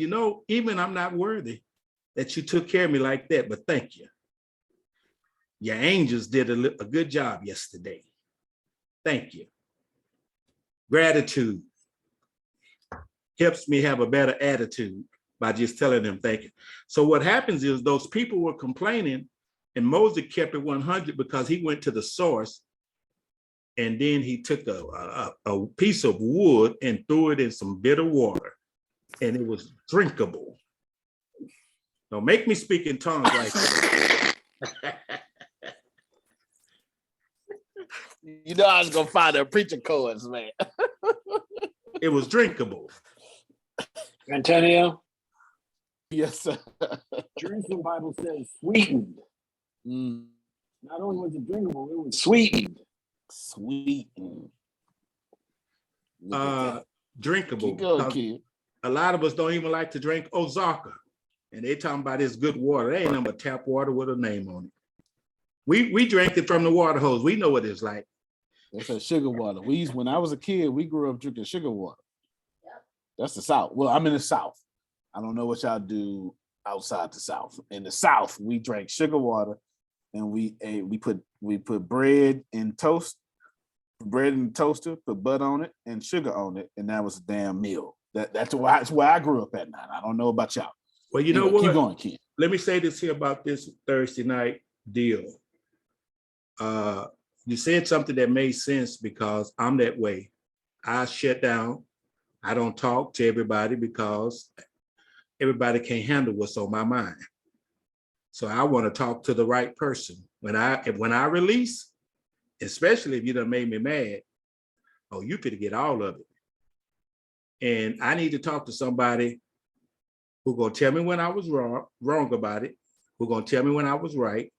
even I'm not worthy that you took care of me like that, but thank you. Your angels did a good job yesterday. Thank you." Gratitude helps me have a better attitude by just telling them thank you. So what happens is those people were complaining, and Moses kept it 100 because he went to the source, and then he took a piece of wood and threw it in some bitter water, and it was drinkable. Don't make me speak in tongues like that. I was gonna find a preacher chorus, man. It was drinkable. Antonio, Yes, sir. Jerusalem Bible says sweetened. Not only was it drinkable, it was sweetened. Sweetened. Drinkable. Keep going, kid. A lot of us don't even like to drink Ozarka, and they talking about this good water. They ain't nothing but tap water with a name on it. We drank it from the water hose. We know what it's like. It's a sugar water. When I was a kid, we grew up drinking sugar water. That's the South. Well, I'm in the South. I don't know what y'all do outside the South. In the South, we drank sugar water, and we put bread in toast, bread in the toaster, put butter on it and sugar on it, and that was a damn meal. That's where I grew up at night. I don't know about y'all. Well, you know what? Keep going, kid. Let me say this here about this Thursday night deal. You said something that made sense, because I'm that way. I shut down. I don't talk to everybody because everybody can't handle what's on my mind. So I want to talk to the right person. When I release, especially if you done made me mad, oh, you could get all of it. And I need to talk to somebody who gonna tell me when I was wrong about it, who gonna tell me when I was right,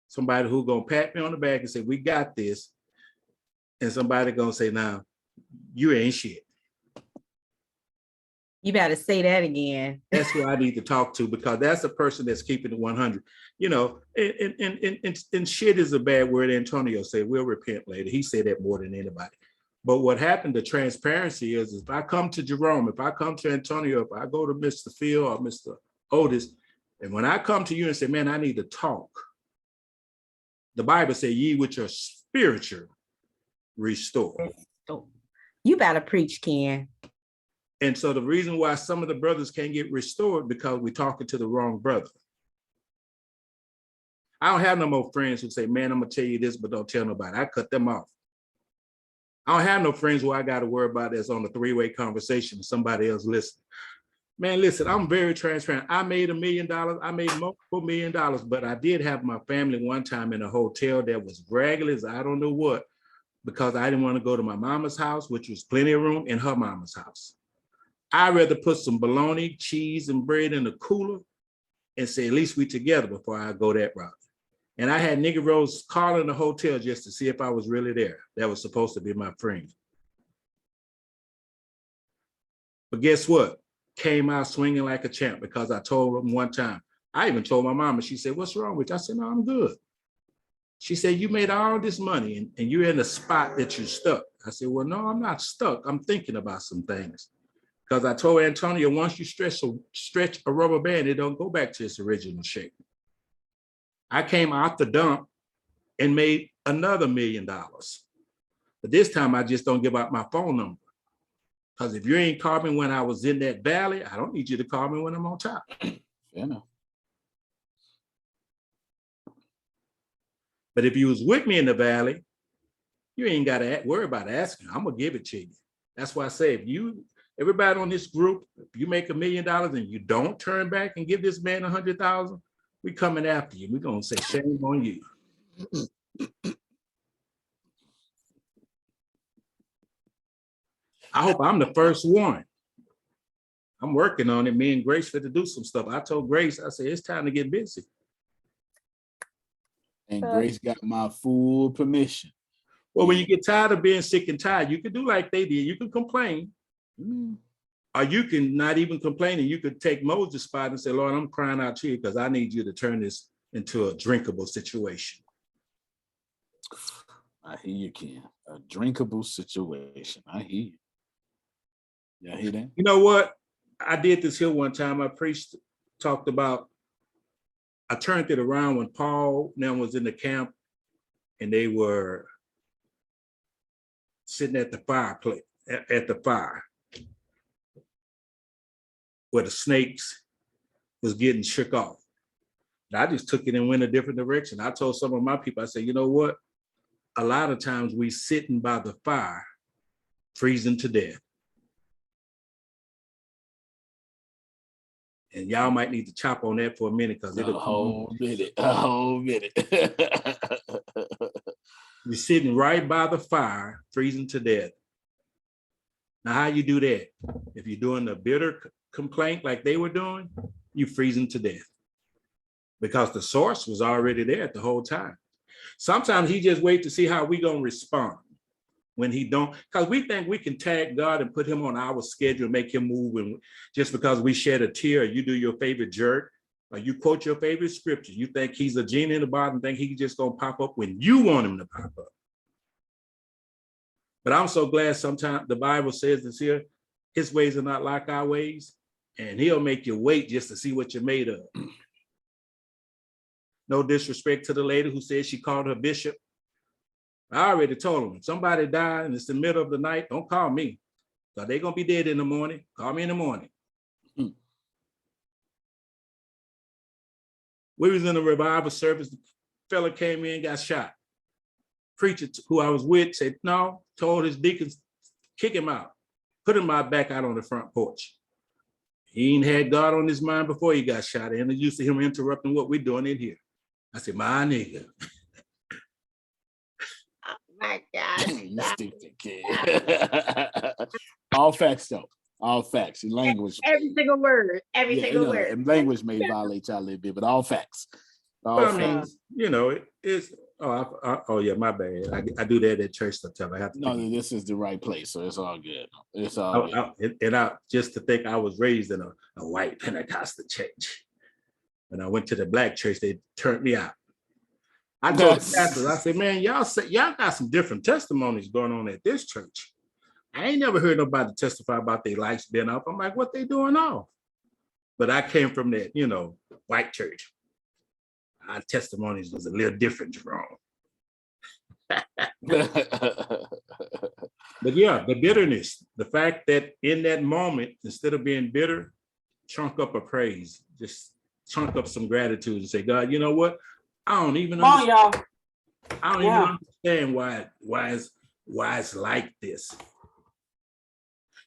somebody who gonna pat me on the back and say, "We got this," and somebody gonna say, "Now, you ain't shit." You better say that again. That's who I need to talk to, because that's the person that's keeping it 100. And shit is a bad word. Antonio said, "We'll repent later." He said that more than anybody. But what happened to transparency is, if I come to Jerome, if I come to Antonio, if I go to Mr. Phil or Mr. Otis, and when I come to you and say, "Man, I need to talk," the Bible says, "Ye which are spiritual, restore." You better preach, Ken. And so the reason why some of the brothers can't get restored, because we're talking to the wrong brother. I don't have no more friends who say, "Man, I'm gonna tell you this, but don't tell nobody." I cut them off. I don't have no friends who I got to worry about that's on a three-way conversation, somebody else listening. Man, listen, I'm very transparent. I made $1 million. I made multiple $1 million, but I did have my family one time in a hotel that was ragged as I don't know what, because I didn't want to go to my mama's house, which was plenty of room, in her mama's house. I'd rather put some bologna, cheese, and bread in a cooler and say, at least we together before I go that route. And I had nigga Rose calling the hotel just to see if I was really there. That was supposed to be my friend. But guess what? Came out swinging like a champ because I told him one time. I even told my mama, she said, what's wrong with you? I said, no, I'm good. She said, you made all this money and you're in a spot that you're stuck. I said, well, no, I'm not stuck. I'm thinking about some things. Because I told Antonio, once you stretch a rubber band, it don't go back to its original shape. I came out the dump and made another $1 million. But this time I just don't give out my phone number. Because if you ain't called me when I was in that valley, I don't need you to call me when I'm on top. You know. But if you was with me in the valley, you ain't got to worry about asking. I'm going to give it to you. That's why I say, if you, everybody on this group, if you make $1 million and you don't turn back and give this man 100,000, we coming after you. We're going to say, shame on you. I hope I'm the first one. I'm working on it. Me and Grace fit to do some stuff. I told Grace, I said, it's time to get busy. And Grace got my full permission. Well, when you get tired of being sick and tired, you can do like they did. You can complain. Or you can not even complain, and you could take Moses' spot and say, Lord, I'm crying out to you because I need you to turn this into a drinkable situation. I hear you, Ken. A drinkable situation. I hear you. Y'all hear that? You know what? I did this here one time. I preached, talked about, I turned it around when Paul now was in the camp and they were sitting at the fireplace, at the fire, where the snakes was getting shook off. And I just took it and went a different direction. I told some of my people, I said, you know what? A lot of times we sitting by the fire, freezing to death. And y'all might need to chop on that for a minute because it'll a whole minute. You're sitting right by the fire, freezing to death. Now, how you do that? If you're doing a bitter complaint like they were doing, you freezing to death. Because the source was already there the whole time. Sometimes he just wait to see how we gonna respond when he don't, because we think we can tag God and put him on our schedule, make him move, and just because we shed a tear, you do your favorite jerk, or you quote your favorite scripture, you think he's a genie in the bottle and think he's just gonna pop up when you want him to pop up. But I'm so glad sometimes the Bible says this here, his ways are not like our ways, and he'll make you wait just to see what you're made of. No disrespect to the lady who said she called her bishop. I already told him, if somebody died and it's the middle of the night, don't call me. So they're gonna be dead in the morning. Call me in the morning. We was in a revival service. The fella came in, got shot. Preacher who I was with said, no, told his deacons, kick him out. Put him back out on the front porch. He ain't had God on his mind before he got shot. And used to him interrupting what we're doing in here. I said, my nigga. My God. You stupid kid. All facts though. All facts. Language. Every single word. Every single word. And language may violate y'all a little bit, but all facts. All facts. I mean, you know, it's oh yeah, my bad. I do that at church sometimes. I have to. No, this is the right place, so it's all good. It's all good. And I just to think I was raised in a white Pentecostal church. When I went to the black church, they turned me out. I told the pastors, I said, man, y'all got some different testimonies going on at this church. I ain't never heard nobody testify about their lights being off. I'm like, what they doing off? But I came from that, you know, white church. Our testimonies was a little different, Jerome. But yeah, the bitterness, the fact that in that moment, instead of being bitter, chunk up a praise, just chunk up some gratitude and say, God, you know what? I don't even understand. I don't even understand why it's like this.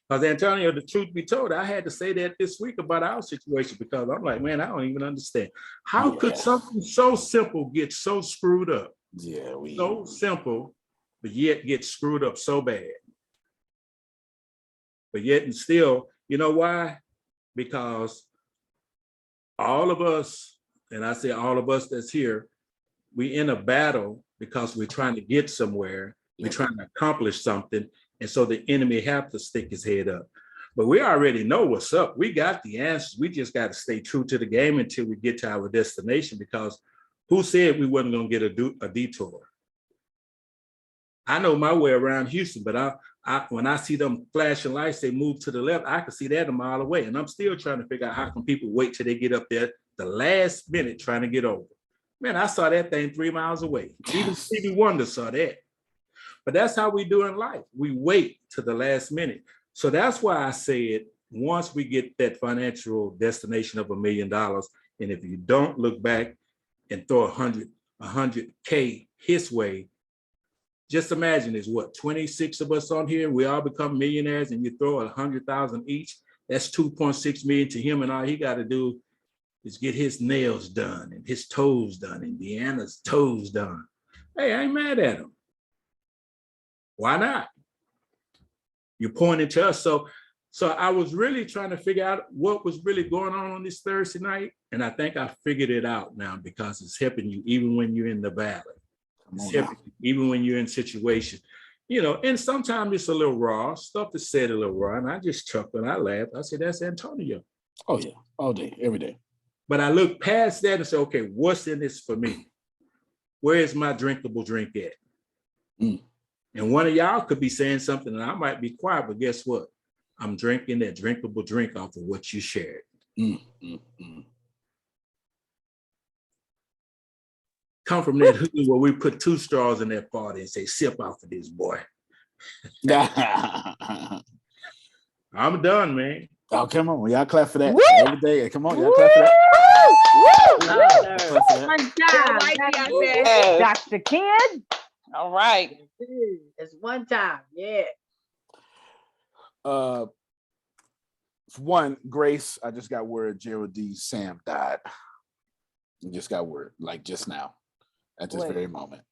Because Antonio, the truth be told, I had to say that this week about our situation because I'm like, man, I don't even understand. How could something so simple get so screwed up? Yeah, so simple, but yet get screwed up so bad. But yet and still, you know why? Because all of us, and I say all of us that's here, we in a battle because we're trying to get somewhere. We're trying to accomplish something. And so the enemy have to stick his head up. But we already know what's up. We got the answers. We just got to stay true to the game until we get to our destination, because who said we wasn't going to get a detour? I know my way around Houston, but when I see them flashing lights, they move to the left, I can see that a mile away. And I'm still trying to figure out how can people wait till they get up there the last minute trying to get over. Man, I saw that thing 3 miles away. Even Stevie Wonder saw that. But that's how we do in life. We wait to the last minute. So that's why I said, once we get that financial destination of $1 million, and if you don't look back and throw 100K his way, just imagine there's what, 26 of us on here, we all become millionaires, and you throw 100,000 each, that's 2.6 million to him, and all he got to do is get his nails done and his toes done and Deanna's toes done. Hey, I ain't mad at him. Why not? You're pointing to us. So I was really trying to figure out what was really going on this Thursday night. And I think I figured it out now, because it's helping you even when you're in the valley. It's helping you even when you're in situation. You know, and sometimes it's a little raw, stuff is said a little raw, and I just chuckle and I laugh. I say, that's Antonio. Oh yeah, all day, every day. But I look past that and say, okay, what's in this for me? Where is my drinkable drink at? And one of y'all could be saying something and I might be quiet, but guess what? I'm drinking that drinkable drink off of what you shared. Come from that hood where we put 2 straws in that party and say, sip off of this, boy. I'm done, man. Oh, come on. Y'all clap for that. Woo! Every day. Come on. Y'all clap for that. One time, Dr. Ken. All right. It's one time. Yeah. For one, Grace, I just got word Geraldine Sam died. I just got word, like just now, at this very moment.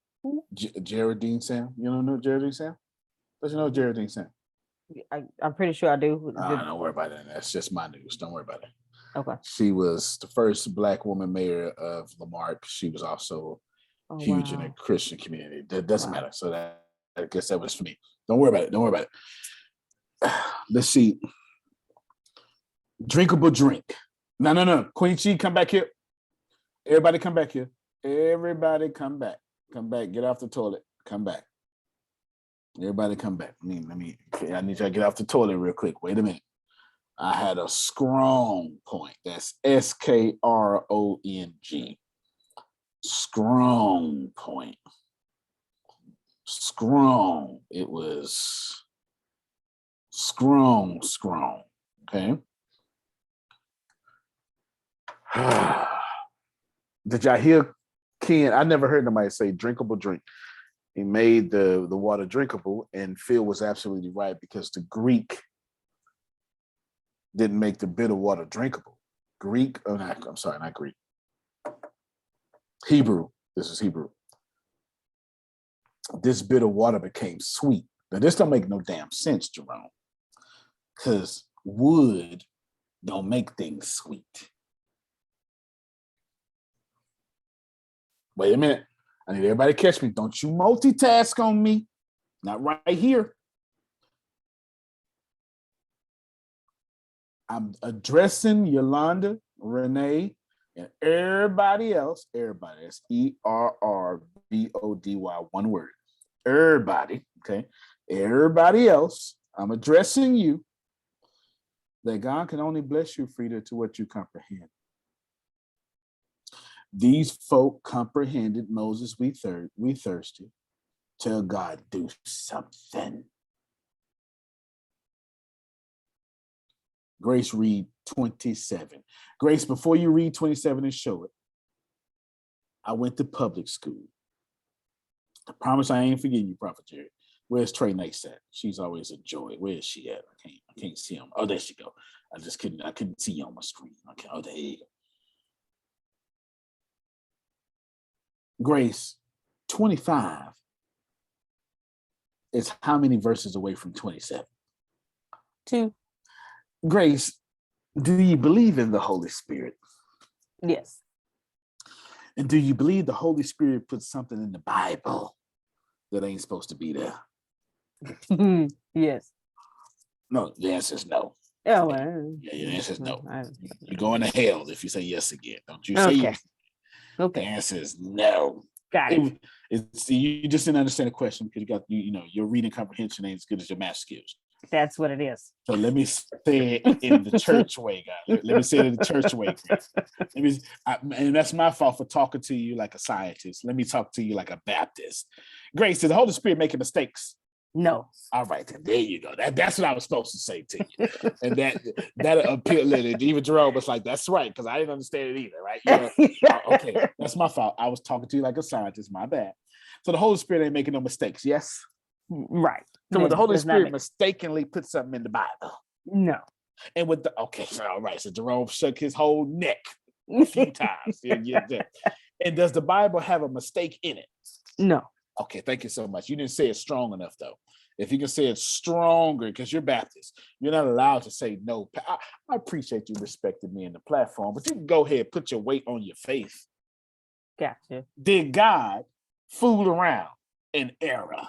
Geraldine Sam? You don't know Geraldine Sam? Don't you know Geraldine Sam? I'm pretty sure I do. Don't worry about it. That's just my news. Don't worry about it. Okay. She was the first Black woman mayor of Lamarck. She was also huge in the Christian community. That doesn't matter. So that, I guess that was for me. Don't worry about it. Don't worry about it. Let's see. Drinkable drink. No. Queen Chi, come back here. Everybody come back here. Everybody come back. Come back. Get off the toilet. Come back. Everybody come back. I need you to get off the toilet real quick. Wait a minute. I had a strong point. That's SKRONG. Strong point. Strong. It was strong. Okay. Did y'all hear Ken? I never heard nobody say drinkable drink. He made the water drinkable, and Phil was absolutely right, because the Greek didn't make the bitter water drinkable. Not Greek. Hebrew. This is Hebrew. This bitter water became sweet. Now, this don't make no damn sense, Jerome, because wood don't make things sweet. Wait a minute. I need everybody to catch me. Don't you multitask on me. Not right here. I'm addressing Yolanda, Renee, and everybody else. Everybody. That's ERRBODY, one word. Everybody. Okay. Everybody else. I'm addressing you. That God can only bless you, Frida, to what you comprehend. These folk comprehended Moses, we thirsty. Tell God, do something. Grace, read 27. Grace, before you read 27 and show it, I went to public school. I promise I ain't forgetting you, Prophet Jerry. Where's Trey Nace at? She's always a joy. Where is she at? I can't see him. Oh, there she go. I couldn't see you on my screen. Okay, oh, there you go. Grace, 25 is how many verses away from 27? 2. Grace, do you believe in the Holy Spirit? Yes. And do you believe the Holy Spirit put something in the Bible that ain't supposed to be there? Yes. No, the answer is no. Oh, well, Yeah, the answer is no. You're going to hell if you say yes again. Don't you say okay. yes. Okay. The answer is no. Got it. You just didn't understand the question because your reading comprehension ain't as good as your math skills. That's what it is. So let me say it in the church way, guys. Let me say it in the church way. And that's my fault for talking to you like a scientist. Let me talk to you like a Baptist. Grace, does the Holy Spirit making mistakes? No. All right, then there you go. That's what I was supposed to say to you. And that appealed. Even Jerome was like, "That's right," because I didn't understand it either, right? Okay, that's my fault. I was talking to you like a scientist. My bad. So the Holy Spirit ain't making no mistakes. Yes. Right. So when the Holy Spirit mistakenly put something in the Bible. No. And with all right. So Jerome shook his whole neck a few times. And does the Bible have a mistake in it? No. Okay, thank you so much. You didn't say it strong enough, though. If you can say it stronger, because you're Baptist, you're not allowed to say no. I appreciate you respecting me in the platform, but you can go ahead, put your weight on your faith. Gotcha. Did God fool around in error?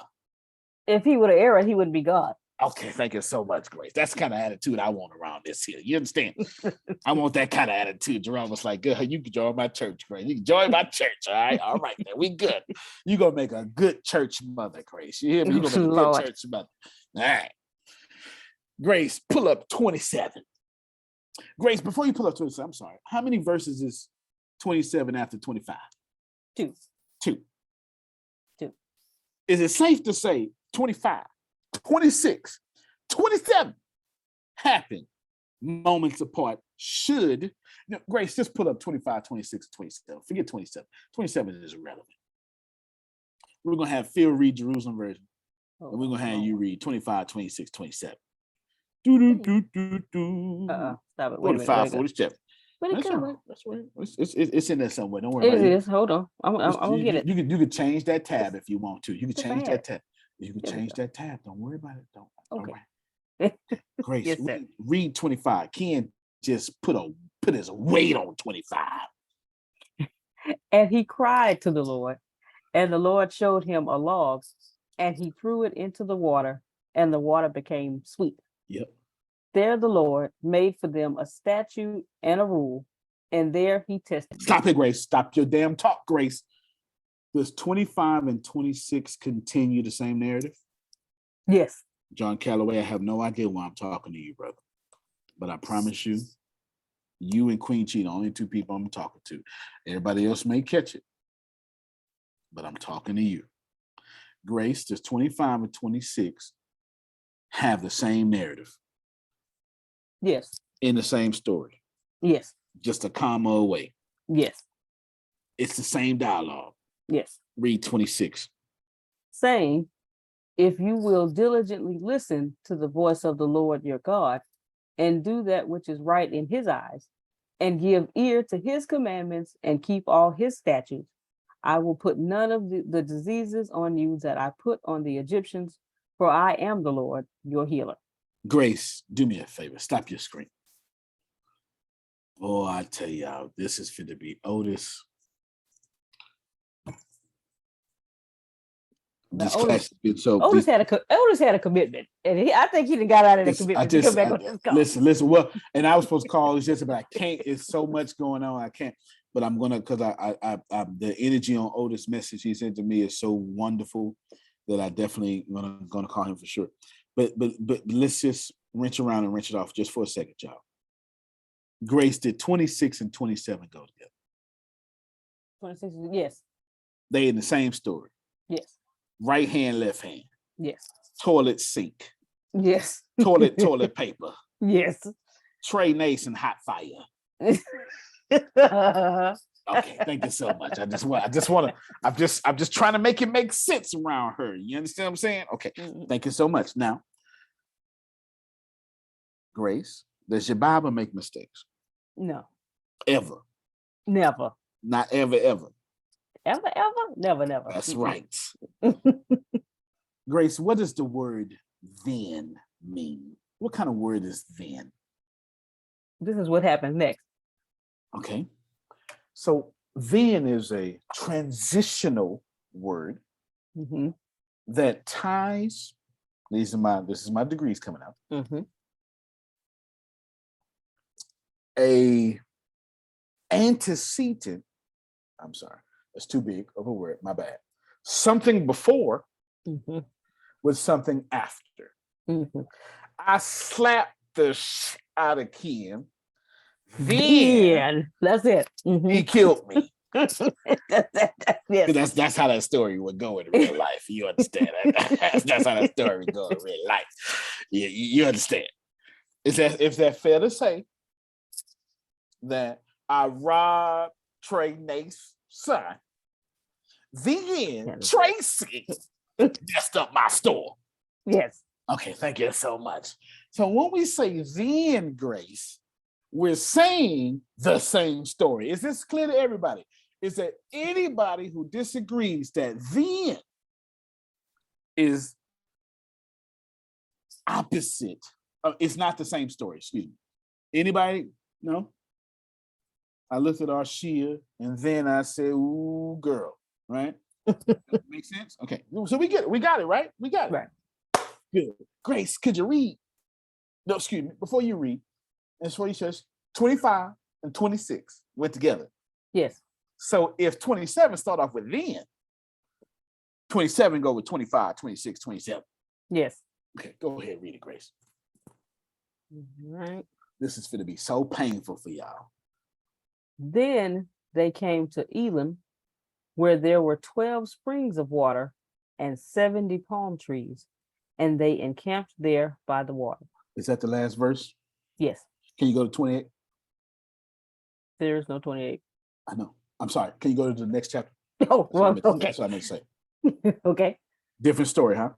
If he would have erred, he wouldn't be God. Okay, thank you so much, Grace. That's the kind of attitude I want around this here. You understand? I want that kind of attitude. Jerome was like, good, you can join my church, Grace. You can join my church, all right? All right, then we good. You're going to make a good church mother, Grace. You hear me? You're going to make a good church mother. All right. Grace, pull up 27. Grace, before you pull up 27, I'm sorry. How many verses is 27 after 25? 2. 2. Is it safe to say 25, 26, 27 happen moments apart? Grace, just pull up 25, 26, 27. Forget 27. 27 is irrelevant. We're going to have Phil read Jerusalem version. And we're going to have you read 25, 26, 27. Stop it. 45, 47. That's right. It's in there somewhere. Don't worry about it. It is. Hold on. I'm gonna get it. You can change that tab if you want to. You can change that tab. You can change that tab. Don't worry about it. Don't. Okay. All right. Grace, yes, read 25. Ken just put his weight on 25. And he cried to the Lord, and the Lord showed him a log, and he threw it into the water, and the water became sweet. Yep. There the Lord made for them a statute and a rule, and there he tested. Stop it, Grace. Stop your damn talk, Grace. Does 25 and 26 continue the same narrative? Yes. John Calloway, I have no idea why I'm talking to you, brother. But I promise you, you and Queen Chi, the only two people I'm talking to. Everybody else may catch it, but I'm talking to you. Grace, does 25 and 26 have the same narrative? Yes. In the same story? Yes. Just a comma away? Yes. It's the same dialogue? Yes. Read 26. Saying, if you will diligently listen to the voice of the Lord your God, and do that which is right in his eyes, and give ear to his commandments, and keep all his statutes, I will put none of the diseases on you that I put on the Egyptians, for I am the Lord, your healer. Grace, do me a favor. Stop your screen. Oh, I tell y'all, this is fit to be Otis. Otis had a commitment, and I think he got out of the commitment to come back on this call. Listen. Well, and I was supposed to call this, but I can't. It's so much going on. I can't. But I'm gonna, because I the energy on Otis' message he sent to me is so wonderful that I definitely gonna call him for sure. But let's just wrench around and wrench it off just for a second, y'all. Grace, did 26 and 27 go together? 26, yes. They in the same story? Yes. Right hand, left hand? Yes. Toilet sink? Yes. Toilet paper? Yes. Trey Nace and hot fire? Okay, thank you so much. I'm just trying to make it make sense around her. You understand what I'm saying? Okay, thank you so much. Now, Grace, does your Bible make mistakes? No, Ever? never. Not ever, ever. Ever, ever? Never, never. That's right. Grace, what does the word then mean? What kind of word is then? This is what happens next. Okay. So then is a transitional word that ties, this is my degrees coming out. A antecedent, I'm sorry, that's too big of a word, my bad. Something before with something after. I slapped the out of Ken. Then that's it. He killed me. Yes. That's how that story would go in real life. You understand? That's how that story would go in real life. Yeah, you understand. Is that fair to say that I robbed Trey Nace's son? Then Tracy messed up my store. Yes. Okay, thank you so much. So when we say then, Grace, we're saying the same story. Is this clear to everybody? Is there anybody who disagrees that then is opposite? It's not the same story, excuse me. Anybody? No? I looked at our Shia and then I said, ooh, girl, right? Make sense? Okay, so we get it. We got it, right? We got it. Right. Good. Grace, could you read? No, excuse me, before you read, that's what he says, 25 and 26 went together. Yes. So if 27 start off with then, 27 go with 25, 26, 27. Yes. Okay, go ahead, read it, Grace. Right. This is going to be so painful for y'all. Then they came to Elim, where there were 12 springs of water and 70 palm trees, and they encamped there by the water. Is that the last verse? Yes. Can you go to 28? There is no 28. I know. I'm sorry. Can you go to the next chapter? Oh, well, okay. That's what I meant to say. Okay. Different story, huh?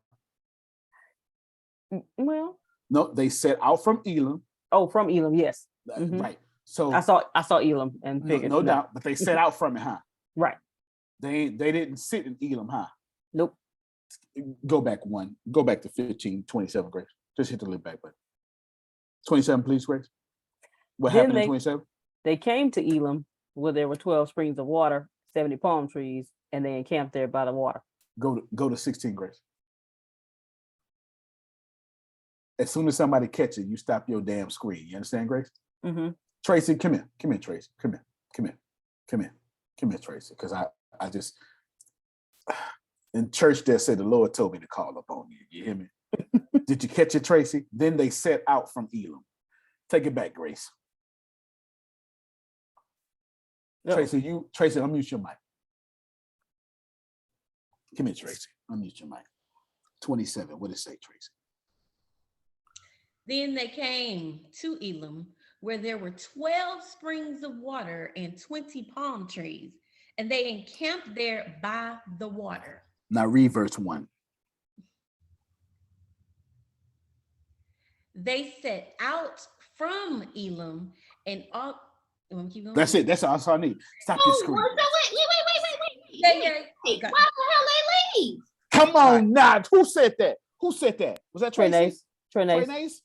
Well. No, they set out from Elim. Oh, from Elim, yes. Right. So I saw Elim and figured. No doubt, but they set out from it, huh? Right. They didn't sit in Elim, huh? Nope. Go back one. Go back to 15, 27, Grace. Just hit the loop back button. 27, please, Grace. What happened in 27? They came to Elim, where there were 12 springs of water, 70 palm trees, and they encamped there by the water. Go to 16, Grace. As soon as somebody catches you, you stop your damn screen. You understand, Grace? Tracy, come here. Come here, Tracy. Come here. Come here. Come here. Come here, Tracy. Because I just in church there said the Lord told me to call up on you. You hear me? Did you catch it, Tracy? Then they set out from Elim. Take it back, Grace. No. Tracy, unmute your mic. Come here, Tracy. Unmute your mic. 27. What did it say, Tracy? Then they came to Elim, where there were 12 springs of water and 20 palm trees, and they encamped there by the water. Now read verse 1. They set out from Elim and up. You want to keep going? That's it. That's all I need. Stop your screen. Wait. Why the hell they leave? Come on, now. Who said that? Who said that? Was that Tracy? Trey Nace.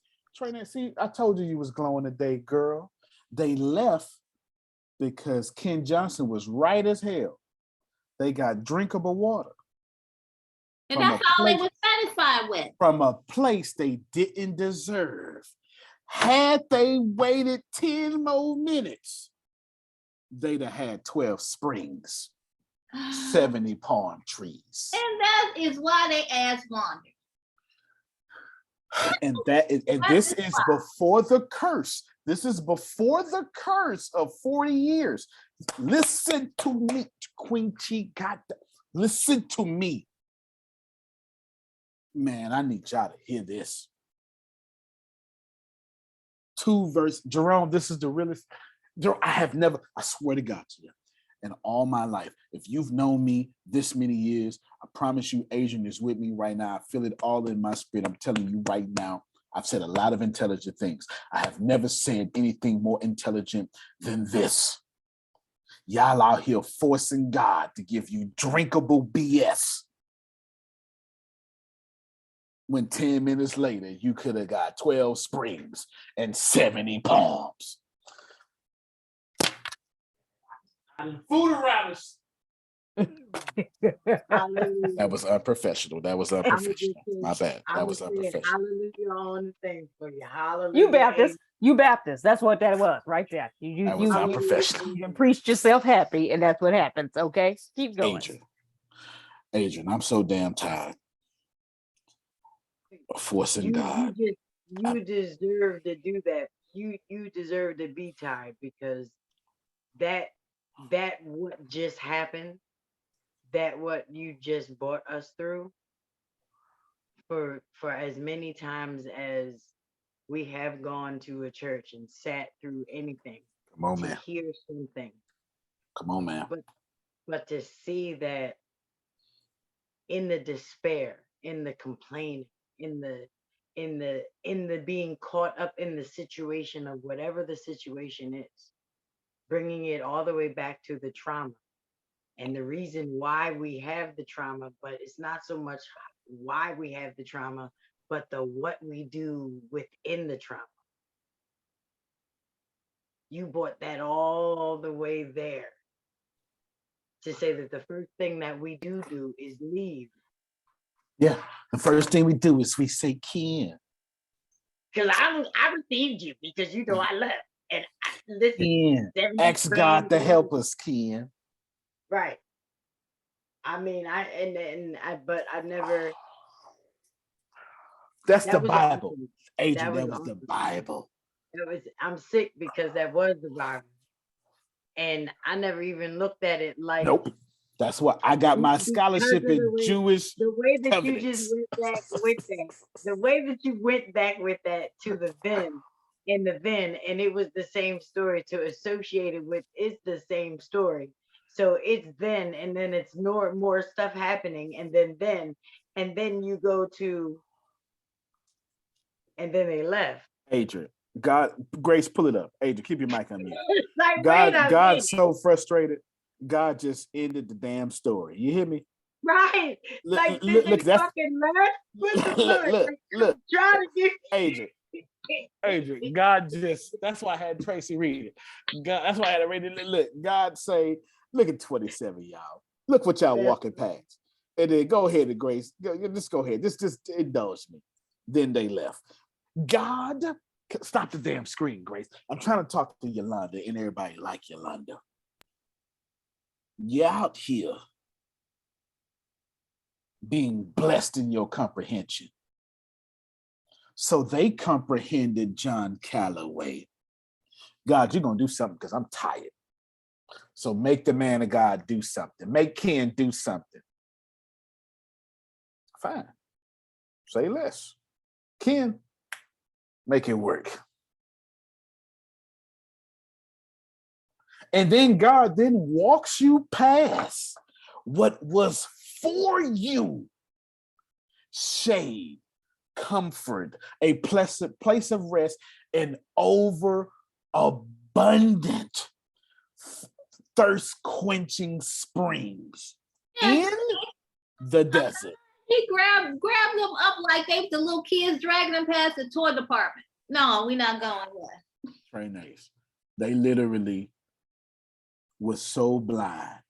See, I told you was glowing today, girl. They left because Ken Johnson was right as hell. They got drinkable water. And that's all they were satisfied with. From a place they didn't deserve. Had they waited 10 more minutes, they'd have had 12 springs, 70 palm trees. And that is why they ass wandered. And this is before the curse. This is before the curse of 40 years. Listen to me, Queen Chi. Listen to me. Man, I need y'all to hear this. 2 verse. Jerome, this is the realest. Jerome, I swear to God to you, in all my life. If you've known me this many years, I promise you, Adrian is with me right now. I feel it all in my spirit. I'm telling you right now, I've said a lot of intelligent things. I have never said anything more intelligent than this. Y'all out here forcing God to give you drinkable BS. When 10 minutes later, you could have got 12 springs and 70 palms. Food around us. That was unprofessional. That was unprofessional. My bad. That was unprofessional. Hallelujah on the thing for you. Hallelujah. You Baptist. You Baptist. That's what that was right there. That was unprofessional. You preached yourself happy, and that's what happens. Okay, keep going. Adrian, I'm so damn tired of forcing God. You deserve to do that. You deserve to be tired because that what just happened, that what you just brought us through for as many times as we have gone to a church and sat through anything. Come on, to man. hear something. Come on, man. But to see that in the despair, in the complaining, in the being caught up in the situation of whatever the situation is, bringing it all the way back to the trauma and the reason why we have the trauma, but it's not so much why we have the trauma, but the what we do within the trauma. You brought that all the way there to say that the first thing that we do is leave. Yeah, the first thing we do is we say, Ken. Because I received you because you know I left. And listen, Ken. Ask God to help us, Ken. Right. I mean, but I never. That's the Bible. Adrian, that was the Bible. I'm sick because that was the Bible. And I never even looked at it like. Nope. That's what I got my scholarship in Jewish. The way that covenants. you just went back with that, the way that you went back with that to the then and the then, and it was the same story to associate it with, it's the same story. So it's then, and then it's more stuff happening, and then you go to, and then they left. Adrian, God, Grace, pull it up. Adrian, keep your mic on mute. Like, God's so frustrated. God just ended the damn story. You hear me? Right. Like, look, did they fucking left? What the fuck? Look. Trying to get Adrian, God just, that's why I had Tracy read it. God, that's why I had to read it. Look, God say, look at 27, y'all. Look what y'all walking past. And then go ahead and Grace, just go ahead. Just indulge me. Then they left. God, stop the damn screen, Grace. I'm trying to talk to Yolanda and everybody like Yolanda. You're out here being blessed in your comprehension. So they comprehended John Calloway. God, you're going to do something because I'm tired. So make the man of God do something. Make Ken do something. Fine. Say less. Ken, make it work. And then God then walks you past what was for you. Shade, comfort, a pleasant place of rest, and overabundant thirst-quenching springs in the desert. He grabbed them up like they the little kids dragging them past the toy department. No, we're not going there. Very nice. They literally was so blind.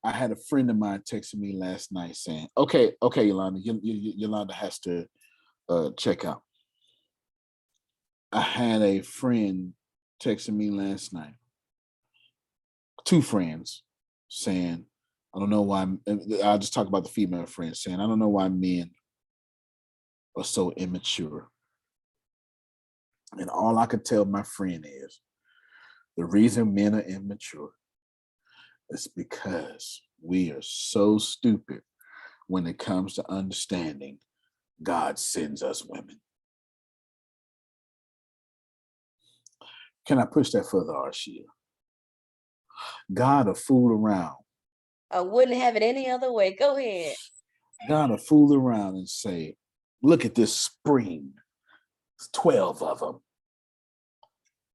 I had a friend of mine texting me last night saying, okay, Yolanda, Yolanda has to check out. I had a friend texting me last night, two friends saying, I don't know why, I'll just talk about the female friends saying, I don't know why men are so immature. And all I could tell my friend is, the reason men are immature is because we are so stupid when it comes to understanding God sends us women. Can I push that further, Arshia? God will fool around. I wouldn't have it any other way. Go ahead. God will fool around and say, look at this spring. It's 12 of them.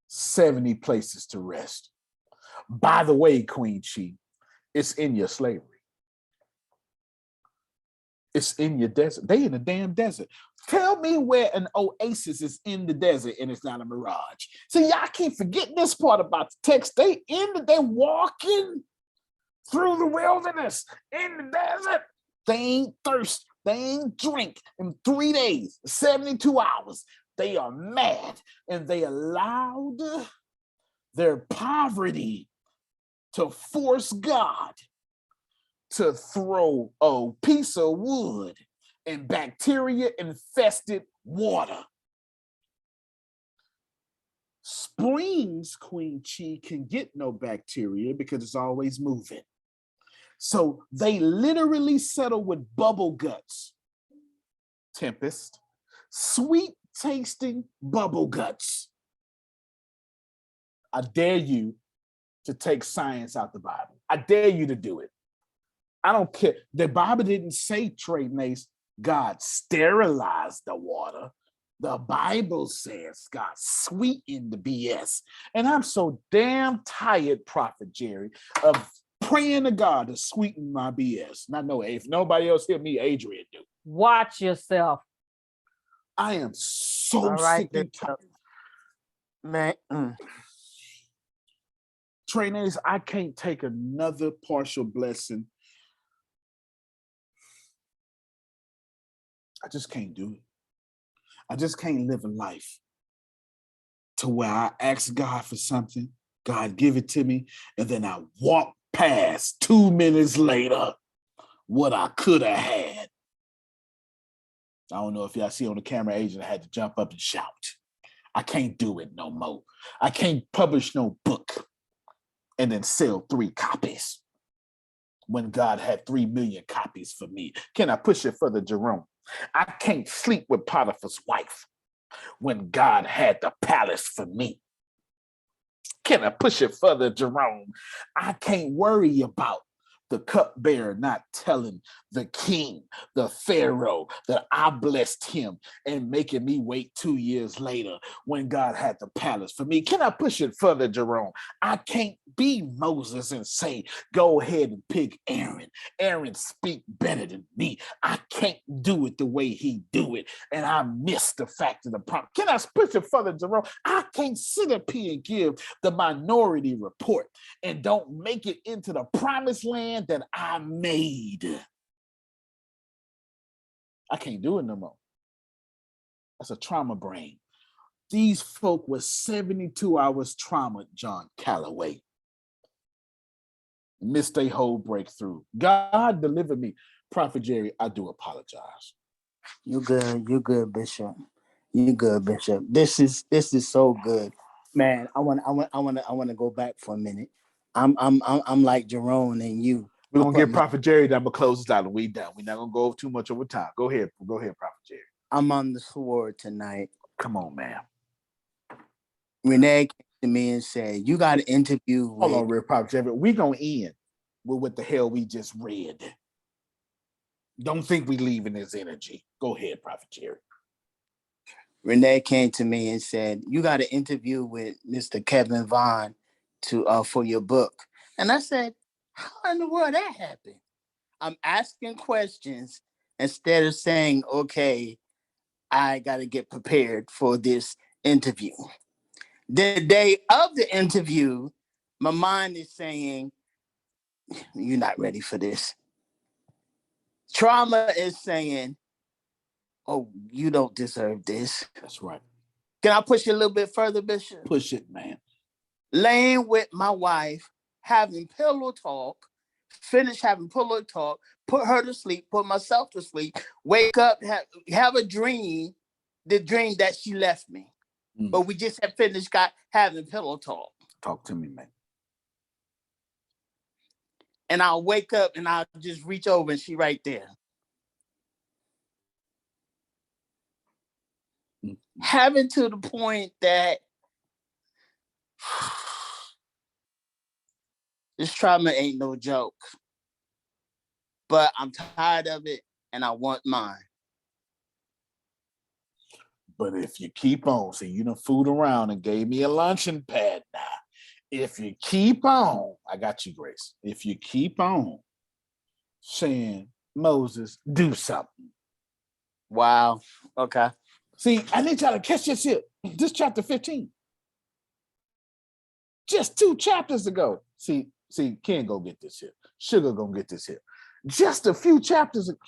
70 places to rest. By the way, Queen Chi, it's in your slavery. It's in your desert. They in the damn desert. Tell me where an oasis is in the desert and it's not a mirage. See, y'all keep forgetting this part about the text. They walking through the wilderness in the desert. They ain't thirst. They ain't drink in 3 days, 72 hours. They are mad and they allowed their poverty to force God to throw a piece of wood in bacteria infested water. Springs, Queen Chi, can get no bacteria because it's always moving. So they literally settle with bubble guts. Tempest, sweet tasting bubble guts. I dare you to take science out the Bible. I dare you to do it. I don't care. The Bible didn't say, Trey Mace, God sterilized the water. The Bible says God sweetened the BS. And I'm so damn tired, Prophet Jerry, of praying to God to sweeten my BS. And I know if nobody else hear me, Adrian do. Watch yourself. I am so right, sick and tired. Man. Trey Mace, I can't take another partial blessing. I just can't do it. I just can't live a life to where I ask God for something, God give it to me, and then I walk past 2 minutes later what I could have had. I don't know if y'all see on the camera, Agent, I had to jump up and shout. I can't do it no more. I can't publish no book and then sell 3 copies when God had 3 million copies for me. Can I push it further, Jerome? I can't sleep with Potiphar's wife when God had the palace for me. Can I push it further, Jerome? I can't worry about the cupbearer not telling the king, the Pharaoh, that I blessed him and making me wait 2 years later when God had the palace for me. Can I push it further, Jerome? I can't be Moses and say, go ahead and pick Aaron. Aaron speak better than me. I can't do it the way he do it. And I miss the fact of the problem. Can I push it further, Jerome? I can't sit up here and give the minority report and don't make it into the promised land that I made. I can't do it no more. That's a trauma brain. These folk were 72 hours trauma, John Calloway. Missed their whole breakthrough. God delivered me. Prophet Jerry, I do apologize. You good, Bishop. You good, Bishop. This is so good. Man, I want to go back for a minute. I'm like Jerome and you. We're gonna get Prophet Jerry down, but close this out and we done. We're not gonna go too much over time. Go ahead, Prophet Jerry. I'm on the sword tonight. Come on, man. Renee came to me and said, you got an interview with... Hold on, Prophet Jerry. We gonna end with what the hell we just read. Don't think we leaving this energy. Go ahead, Prophet Jerry. Renee came to me and said, you got an interview with Mr. Kevin Vaughn for your book. And I said, how in the world that happened? I'm asking questions instead of saying, okay, I got to get prepared for this interview. The day of the interview, my mind is saying, you're not ready for this. Trauma is saying, oh, you don't deserve this. That's right. Can I push it a little bit further, Bishop? Push it, man. Laying with my wife, having pillow talk, finish having pillow talk, put her to sleep, put myself to sleep, wake up, have a dream, the dream that she left me. But we just had finished having pillow talk. Talk to me, man. And I'll wake up and I'll just reach over and she right there. Having to the point that This trauma ain't no joke. But I'm tired of it and I want mine. But if you keep on, see, you done fooled around and gave me a luncheon pad now. If you keep on, I got you, Grace. If you keep on saying, Moses, do something. Wow. Okay. See, I need y'all to catch this here. This chapter 15. Just 2 chapters ago. See, Ken go get this here. Sugar gonna get this here. Just a few chapters ago.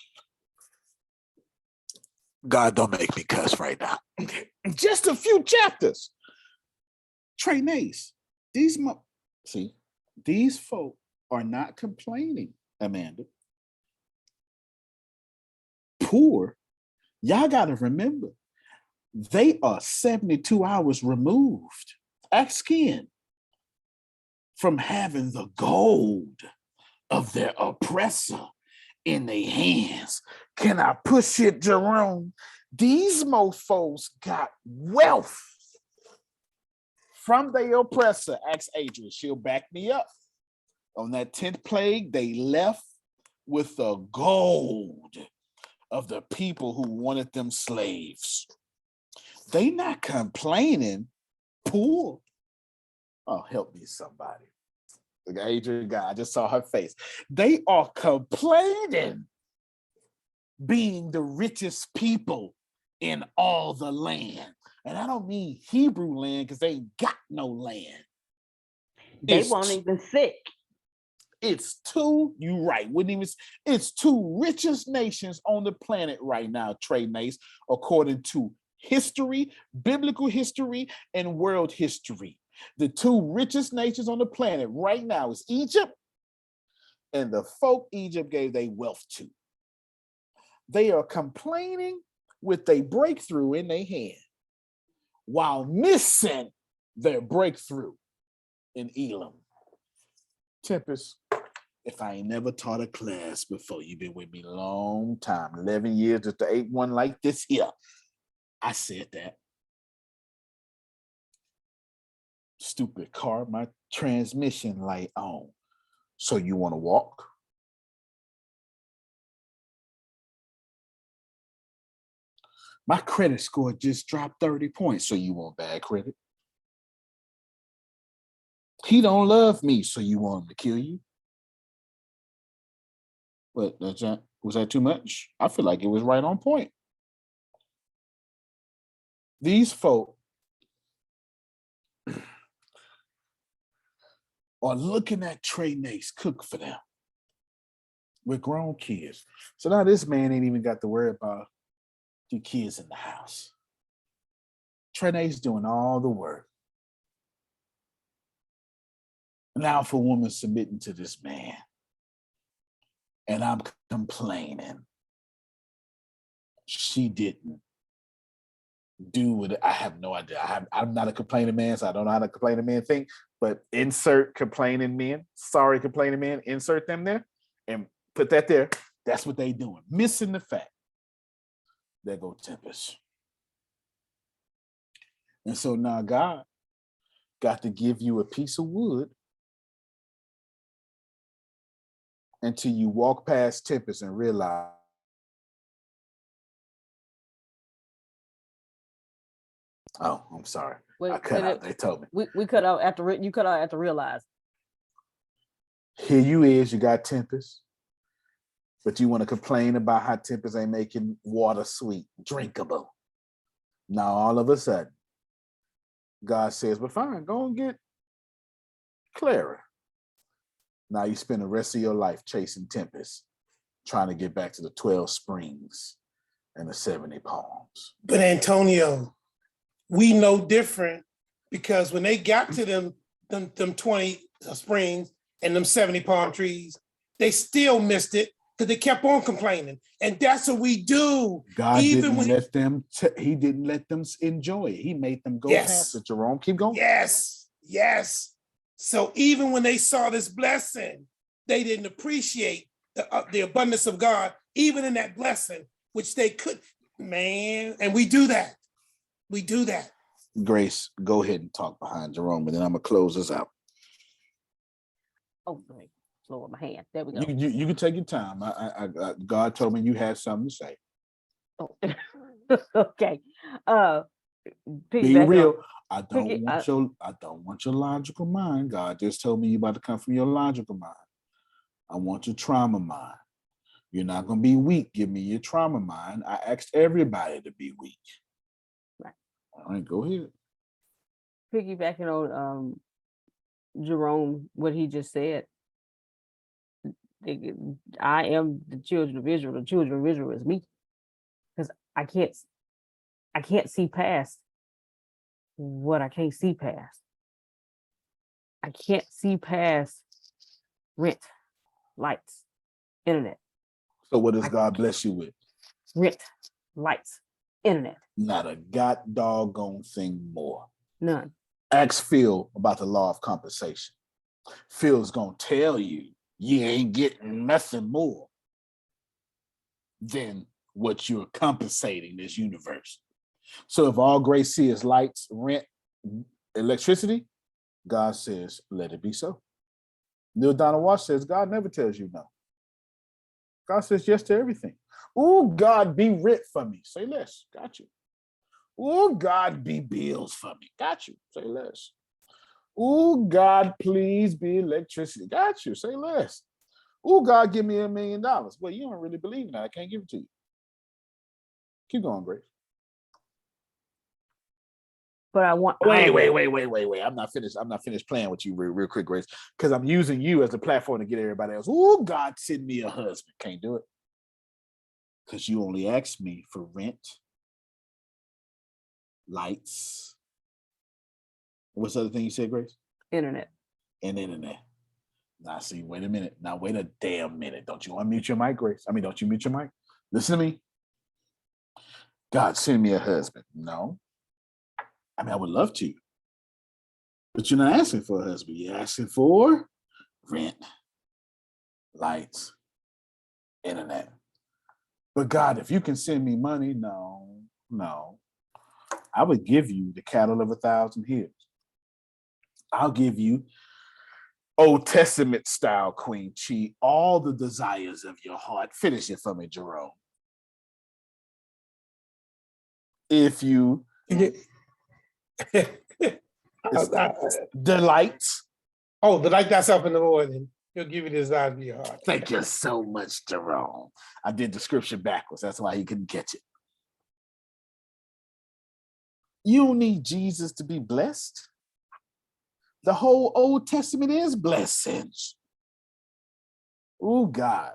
God, don't make me cuss right now. Just a few chapters. Trey Nace, these folk are not complaining, Amanda. Poor. Y'all got to remember, they are 72 hours removed. Ask Ken. From having the gold of their oppressor in their hands. Can I push it, Jerome? These mofos got wealth from their oppressor. Ask Adrian, she'll back me up. On that 10th plague, they left with the gold of the people who wanted them slaves. They not complaining, poor. Oh, help me, somebody. Adrian, God, I just saw her face. They are complaining being the richest people in all the land. And I don't mean Hebrew land because they ain't got no land. They won't even sick. It's two, you right, wouldn't even, it's 2 richest nations on the planet right now, Trey Nace, according to history, biblical history, and world history. The 2 richest nations on the planet right now is Egypt and the folk Egypt gave their wealth to. They are complaining with a breakthrough in their hand while missing their breakthrough in Elam. Tempest, if I ain't never taught a class before, you've been with me a long time, 11 years, just the 8-1 like this here. I said that. Stupid car, my transmission light on. So you want to walk? My credit score just dropped 30 points, so you want bad credit? He don't love me, so you want him to kill you? But was that too much? I feel like it was right on point. These folk are looking at Trey Nace cook for them with grown kids. So now this man ain't even got to worry about the kids in the house. Trey Nace doing all the work. Now for woman submitting to this man. And I'm complaining. She didn't do what I have no idea. I'm not a complaining man, so I don't know how to complaining man think, but insert complaining men. Sorry, complaining men, insert them there and put that there. That's what they doing. Missing the fact. There go Tempest. And so now God got to give you a piece of wood until you walk past Tempest and realize, oh, I'm sorry. I cut out. They told me. We cut out after you cut out after realize. Here you is, you got Tempest, but you want to complain about how Tempest ain't making water sweet, drinkable. Now all of a sudden, God says, "But fine, go and get Clara." Now you spend the rest of your life chasing Tempest, trying to get back to the 12 springs and the 70 palms. But Antonio, we know different, because when they got to them 20 springs and them 70 palm trees, they still missed it because they kept on complaining. And that's what we do. God didn't let them, he didn't let them enjoy it. He made them go past it, Jerome. Keep going. Yes. So even when they saw this blessing, they didn't appreciate the abundance of God, even in that blessing, which they could, man, and we do that. We do that. Grace, go ahead and talk behind Jerome, and then I'm going to close this out. Oh, wait, lower my hand. There we go. You can take your time. God told me you had something to say. Oh. Okay. Be real. I don't piggy- want your logical mind. God just told me you about to come from your logical mind. I want your trauma mind. You're not gonna be weak. Give me your trauma mind. I asked everybody to be weak. Right. All right, go ahead. Piggybacking on Jerome, what he just said. I am the children of Israel. The children of Israel is me, because I can't see past what I can't see past. I can't see past rent, lights, internet. So what does God bless you with? Rent, lights, internet. Not a god doggone thing more. None. Ask Phil about the law of compensation. Phil's gonna tell you you ain't getting nothing more than what you're compensating this universe. So if all grace see is lights, rent, electricity, God says, let it be so. Neil Donald Walsh says, God never tells you no. God says yes to everything. Oh, God, be rent for me. Say less. Got you. Oh, God, be bills for me. Got you. Say less. Oh, God, please be electricity. Got you. Say less. Oh, God, give me $1 million. Well, you don't really believe in that. I can't give it to you. Keep going, Grace. But I want. Wait. I'm not finished playing with you real quick, Grace, because I'm using you as a platform to get everybody else. Oh, God, send me a husband. Can't do it. Because you only asked me for rent, lights. What's the other thing you said, Grace? Internet. And internet. Now, see, wait a minute. Now, wait a damn minute. Don't you unmute your mic, Grace? Don't you mute your mic? Listen to me. God, send me a husband. No. I would love to. But you're not asking for a husband. You're asking for rent, lights, internet. But God, if you can send me money, no. I would give you the cattle of 1,000 hills. I'll give you Old Testament style Queen Chi, all the desires of your heart. Finish it for me, Jerome. If you delights. Oh, delight thyself in the Lord, and he'll give you the desires of your heart. Thank you so much, Jerome. I did the scripture backwards. That's why he couldn't catch it. You don't need Jesus to be blessed. The whole Old Testament is blessings. Oh, God,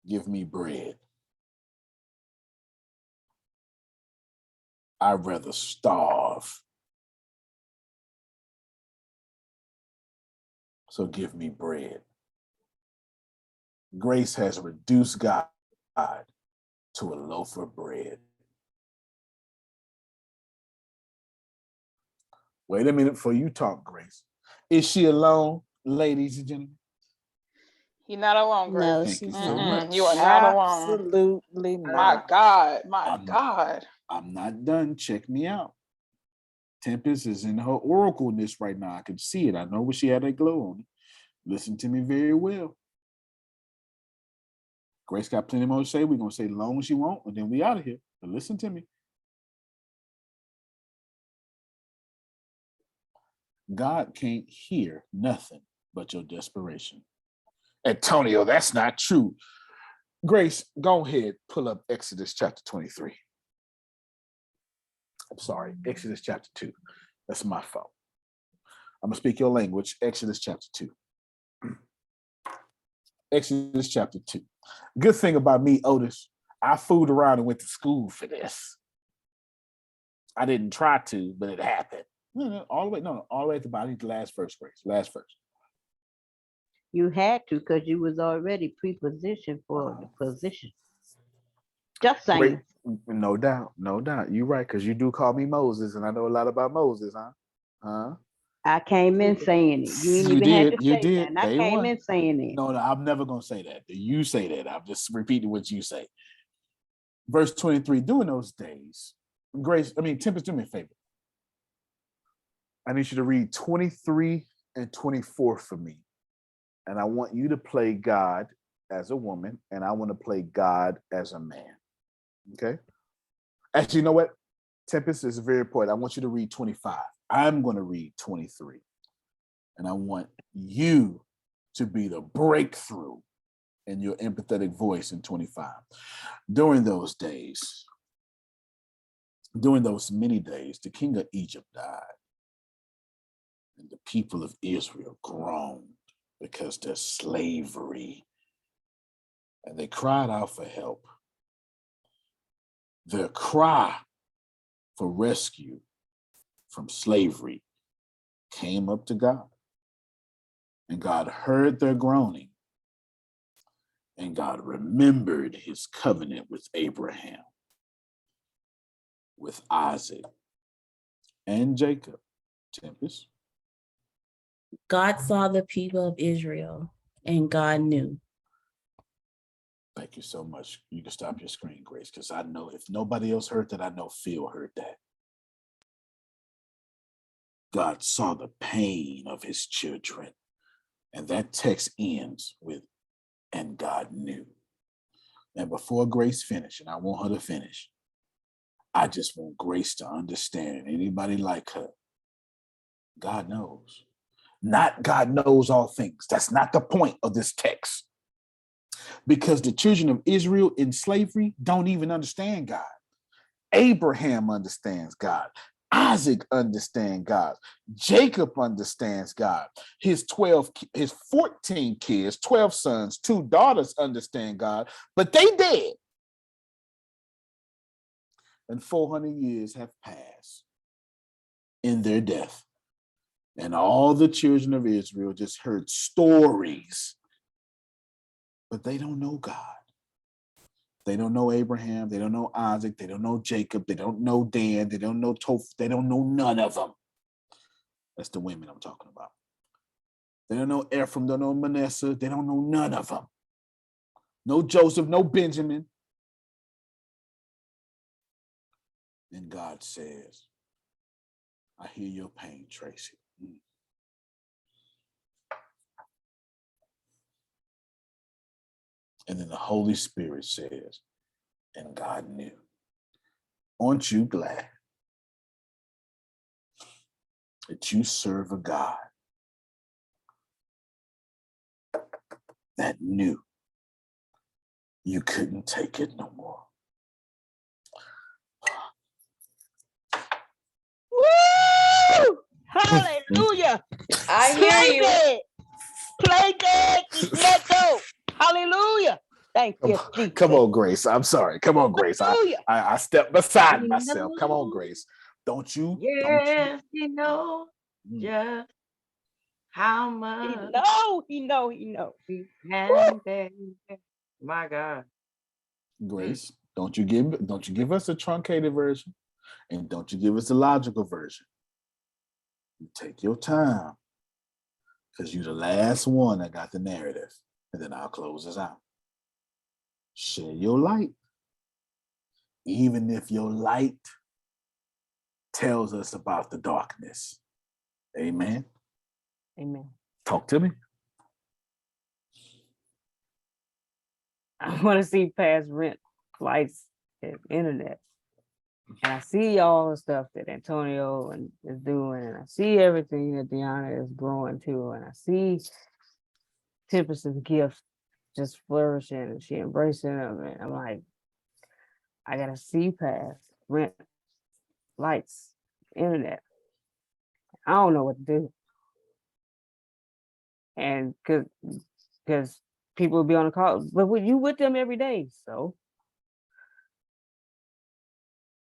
give me bread. I'd rather starve. So give me bread. Grace has reduced God to a loaf of bread. Wait a minute before you talk, Grace. Is she alone, ladies and gentlemen? You're not alone, Grace. No, Thank you she's so not. much. You are not alone. Absolutely My not. God, my God. I'm not done. Check me out. Tempest is in her oracleness right now. I can see it. I know what she had that glow on it. Listen to me very well. Grace got plenty more to say. We're going to say as long as she won't, and then we out of here. But listen to me. God can't hear nothing but your desperation. Antonio, that's not true. Grace, go ahead, pull up Exodus chapter 23. I'm sorry, Exodus chapter 2. That's my fault. I'm going to speak your language, Exodus chapter 2. Exodus chapter 2. Good thing about me, Otis, I fooled around and went to school for this. I didn't try to, but it happened. All the way at the bottom. The last verse, Grace. Last verse. You had to because you was already pre-positioned for the position. Just saying. Great. No doubt. You're right, because you do call me Moses, and I know a lot about Moses, huh? I came in saying it. You ain't You even had did. to You say did. that. I Day came one. in saying it. No, I'm never going to say that. You say that. I'm just repeating what you say. Verse 23, during those days, Tempest, do me a favor. I need you to read 23 and 24 for me. And I want you to play God as a woman, and I want to play God as a man. Okay? Actually, you know what? Tempest is very important. I want you to read 25. I'm going to read 23. And I want you to be the breakthrough in your empathetic voice in 25. During those many days, the king of Egypt died, and the people of Israel groaned because their slavery, and they cried out for help. Their cry for rescue from slavery came up to God, and God heard their groaning, and God remembered his covenant with Abraham, with Isaac, and Jacob. Tempest. God saw the people of Israel, and God knew. Thank you so much. You can stop your screen, Grace, because I know if nobody else heard that, I know Phil heard that. God saw the pain of his children. And that text ends with, and God knew. And before Grace finishes, and I want her to finish, I just want Grace to understand, anybody like her, God knows. Not God knows all things. That's not the point of this text. Because the children of Israel in slavery don't even understand God. Abraham understands God. Isaac understands God. Jacob understands God. His 14 kids, 12 sons, 2 daughters understand God, but they dead. And 400 years have passed in their death. And all the children of Israel just heard stories, but they don't know God. They don't know Abraham. They don't know Isaac. They don't know Jacob. They don't know Dan. They don't know Toph. They don't know none of them. That's the women I'm talking about. They don't know Ephraim. They don't know Manasseh. They don't know none of them. No Joseph, no Benjamin. And God says, I hear your pain, Tracy. And then the Holy Spirit says, and God knew. Aren't you glad that you serve a God that knew you couldn't take it no more? Woo! Hallelujah. I hear you. It. Play dead. Let go. Hallelujah. Thank you, Jesus. Come on, Grace. I'm sorry. Come on, Grace. I stepped beside myself. Come on, Grace. Don't you? Yes, he knows just how much. He know. And my God. Grace, don't you give us a truncated version, and don't you give us a logical version. You take your time, because you're the last one that got the narrative, and then I'll close this out. Share your light. Even if your light tells us about the darkness. Amen. Amen. Talk to me. I want to see past rent, flights, and internet. And I see all the stuff that Antonio is doing, and I see everything that Deanna is growing to, and I see Tempest's gifts just flourishing, and she embracing them. And I'm like, I gotta see past rent, lights, internet. I don't know what to do. And because people will be on the call, but you with them every day. So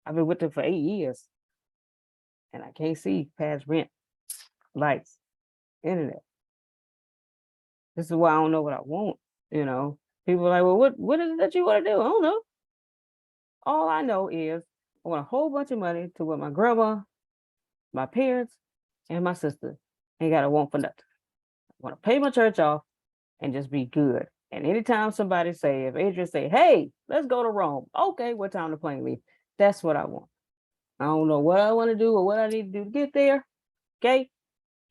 I've been with them for 8 years, and I can't see past rent, lights, internet. This is why I don't know what I want. People are like, well, what is it that you want to do? I don't know. All I know is I want a whole bunch of money to what my grandma, my parents, and my sister ain't got to want for nothing. I want to pay my church off and just be good. And anytime somebody say, if Adrian say, hey, let's go to Rome. Okay, what time the plane leave? That's what I want. I don't know what I want to do or what I need to do to get there. Okay.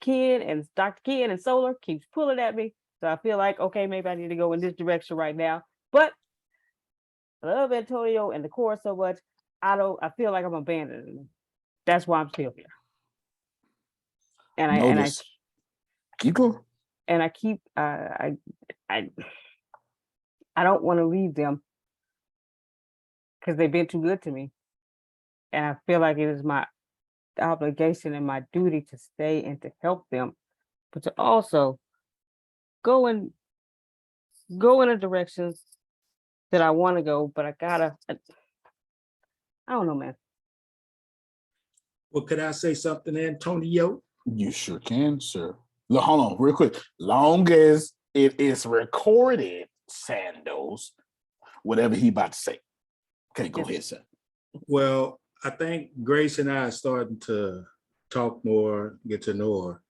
Ken and Dr. Ken and Solar keeps pulling at me. So I feel like, okay, maybe I need to go in this direction right now. But I love Antonio and the course so much. I feel like I'm abandoning them. That's why I'm still here. And Notice. Keep going. And I keep I don't want to leave them because they've been too good to me. And I feel like it is my obligation and my duty to stay and to help them, but to also go in a direction that I want to go, but I don't know, man. Well, could I say something, Antonio? You sure can, sir. Look, hold on, real quick. Long as it is recorded, Sandos, whatever he about to say. Okay, go ahead, sir. Well, I think Grace and I are starting to talk more, get to know her,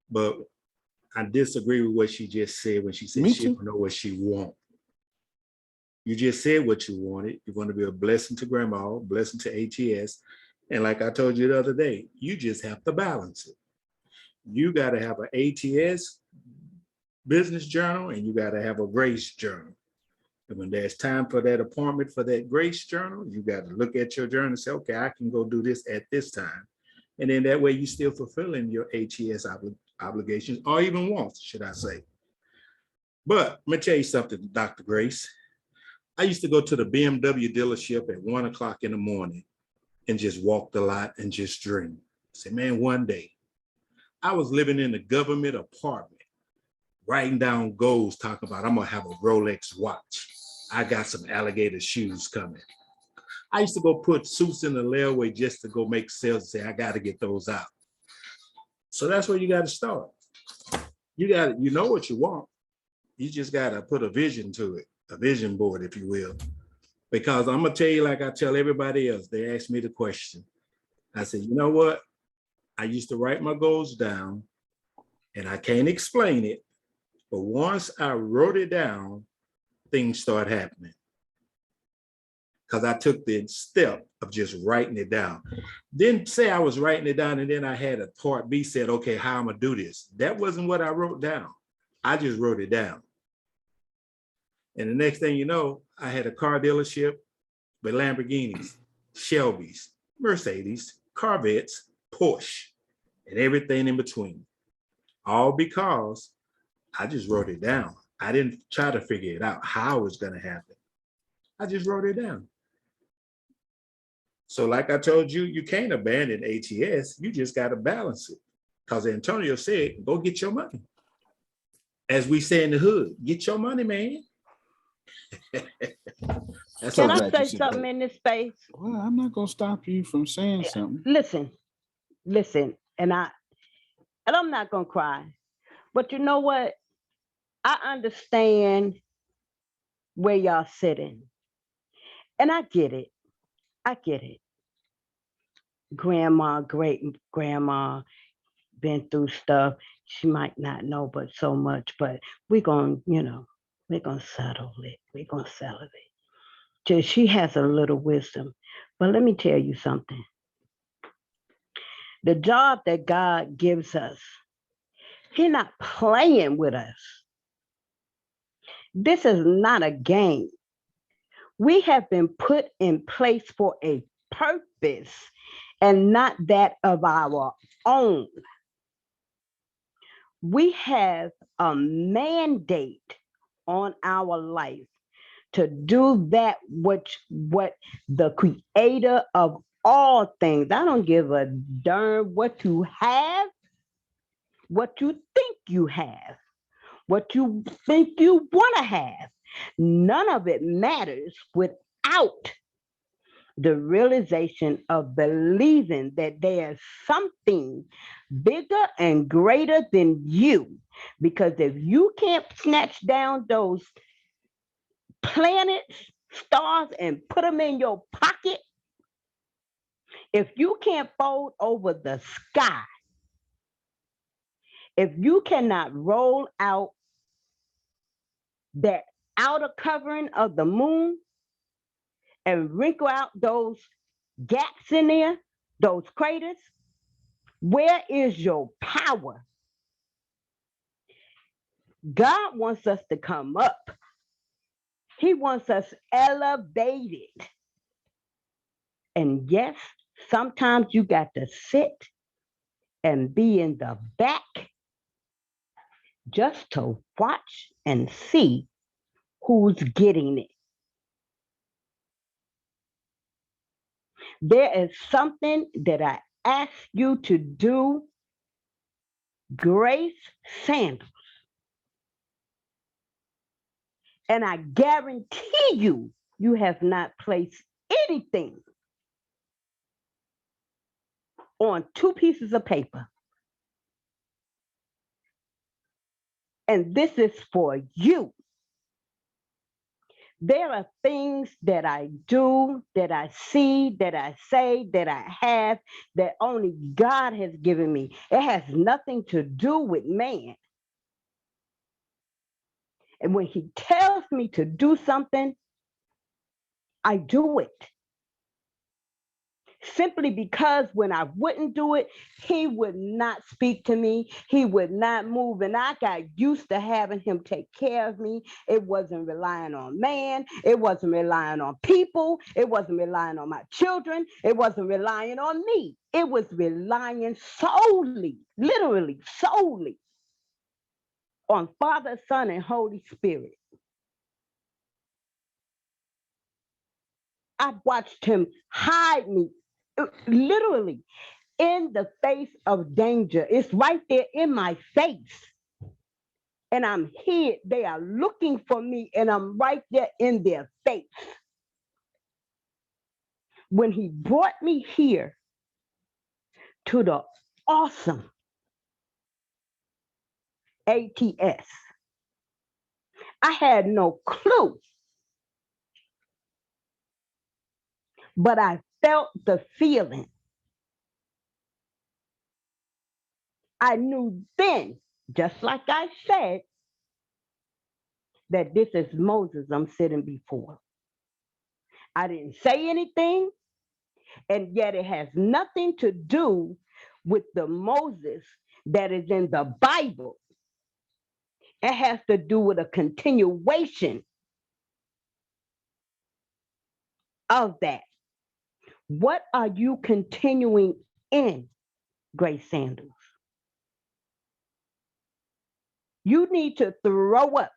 but I disagree with what she just said when she said she don't know what she wants. You just said what you wanted. You want to be a blessing to grandma, blessing to ATS. And like I told you the other day, you just have to balance it. You got to have an ATS business journal and you got to have a Grace journal. And when there's time for that appointment for that Grace journal, you got to look at your journal and say, okay, I can go do this at this time. And then that way you're still fulfilling your ATS obligations, or even wants, should I say. But let me tell you something, Dr. Grace. I used to go to the BMW dealership at 1 o'clock in the morning and just walk the lot and just dream. Say, man, one day I was living in a government apartment, writing down goals, talking about I'm gonna have a Rolex watch. I got some alligator shoes coming. I used to go put suits in the layaway just to go make sales and say, I gotta get those out. So that's where you gotta start. You know what you want. You just gotta put a vision to it, a vision board, if you will. Because I'm gonna tell you, like I tell everybody else, they ask me the question. I said, you know what? I used to write my goals down and I can't explain it. But once I wrote it down, things start happening. Because I took the step of just writing it down. Didn't say I was writing it down and then I had a part B said, okay, how I'm gonna do this. That wasn't what I wrote down. I just wrote it down. And the next thing you know, I had a car dealership with Lamborghinis, Shelbys, Mercedes, Corvettes, Porsche, and everything in between. All because I just wrote it down. I didn't try to figure it out how it was gonna happen. I just wrote it down. So like I told you, you can't abandon ATS. You just got to balance it. Because Antonio said, go get your money. As we say in the hood, get your money, man. That's Can I say something in this space? Well, I'm not going to stop you from saying something. Listen, and I'm not going to cry. But you know what? I understand where y'all sitting. And I get it. Grandma, great grandma, been through stuff. She might not know, but so much. But we're gonna settle it. We're gonna settle it. Till she has a little wisdom. But let me tell you something. The job that God gives us, He's not playing with us. This is not a game. We have been put in place for a purpose and not that of our own. We have a mandate on our life to do that what the creator of all things. I don't give a darn what you have, what you think you have, what you think you want to have. None of it matters without the realization of believing that there's something bigger and greater than you. Because if you can't snatch down those planets, stars, and put them in your pocket, if you can't fold over the sky, if you cannot roll out that outer covering of the moon and wrinkle out those gaps in there, those craters, Where is your power? God wants us to come up. He wants us elevated. And yes, sometimes you got to sit and be in the back just to watch and see who's getting it. There is something that I ask you to do, Grace Sanders. And I guarantee you, you have not placed anything on 2 pieces of paper. And this is for you. There are things that I do, that I see, that I say, that I have, that only God has given me. It has nothing to do with man. And when he tells me to do something, I do it. Simply because when I wouldn't do it, he would not speak to me. He would not move. And I got used to having him take care of me. It wasn't relying on man. It wasn't relying on people. It wasn't relying on my children. It wasn't relying on me. It was relying solely, literally solely on Father, Son, and Holy Spirit. I watched him hide me, literally, in the face of danger. It's right there in my face. And I'm hid. They are looking for me, and I'm right there in their face. When he brought me here to the awesome ATS, I had no clue, but I felt the feeling. I knew then, just like I said, that this is Moses I'm sitting before. I didn't say anything, and yet it has nothing to do with the Moses that is in the Bible. It has to do with a continuation of that. What are you continuing in, Grace Sanders? You need to throw up.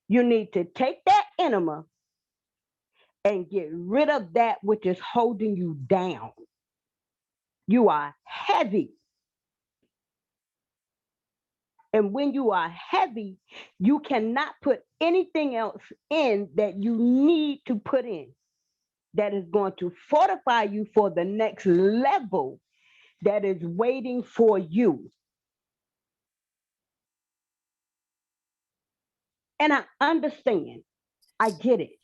You need to take that enema and get rid of that which is holding you down. You are heavy. And when you are heavy, you cannot put anything else in that you need to put in that is going to fortify you for the next level that is waiting for you. And I understand. I get it.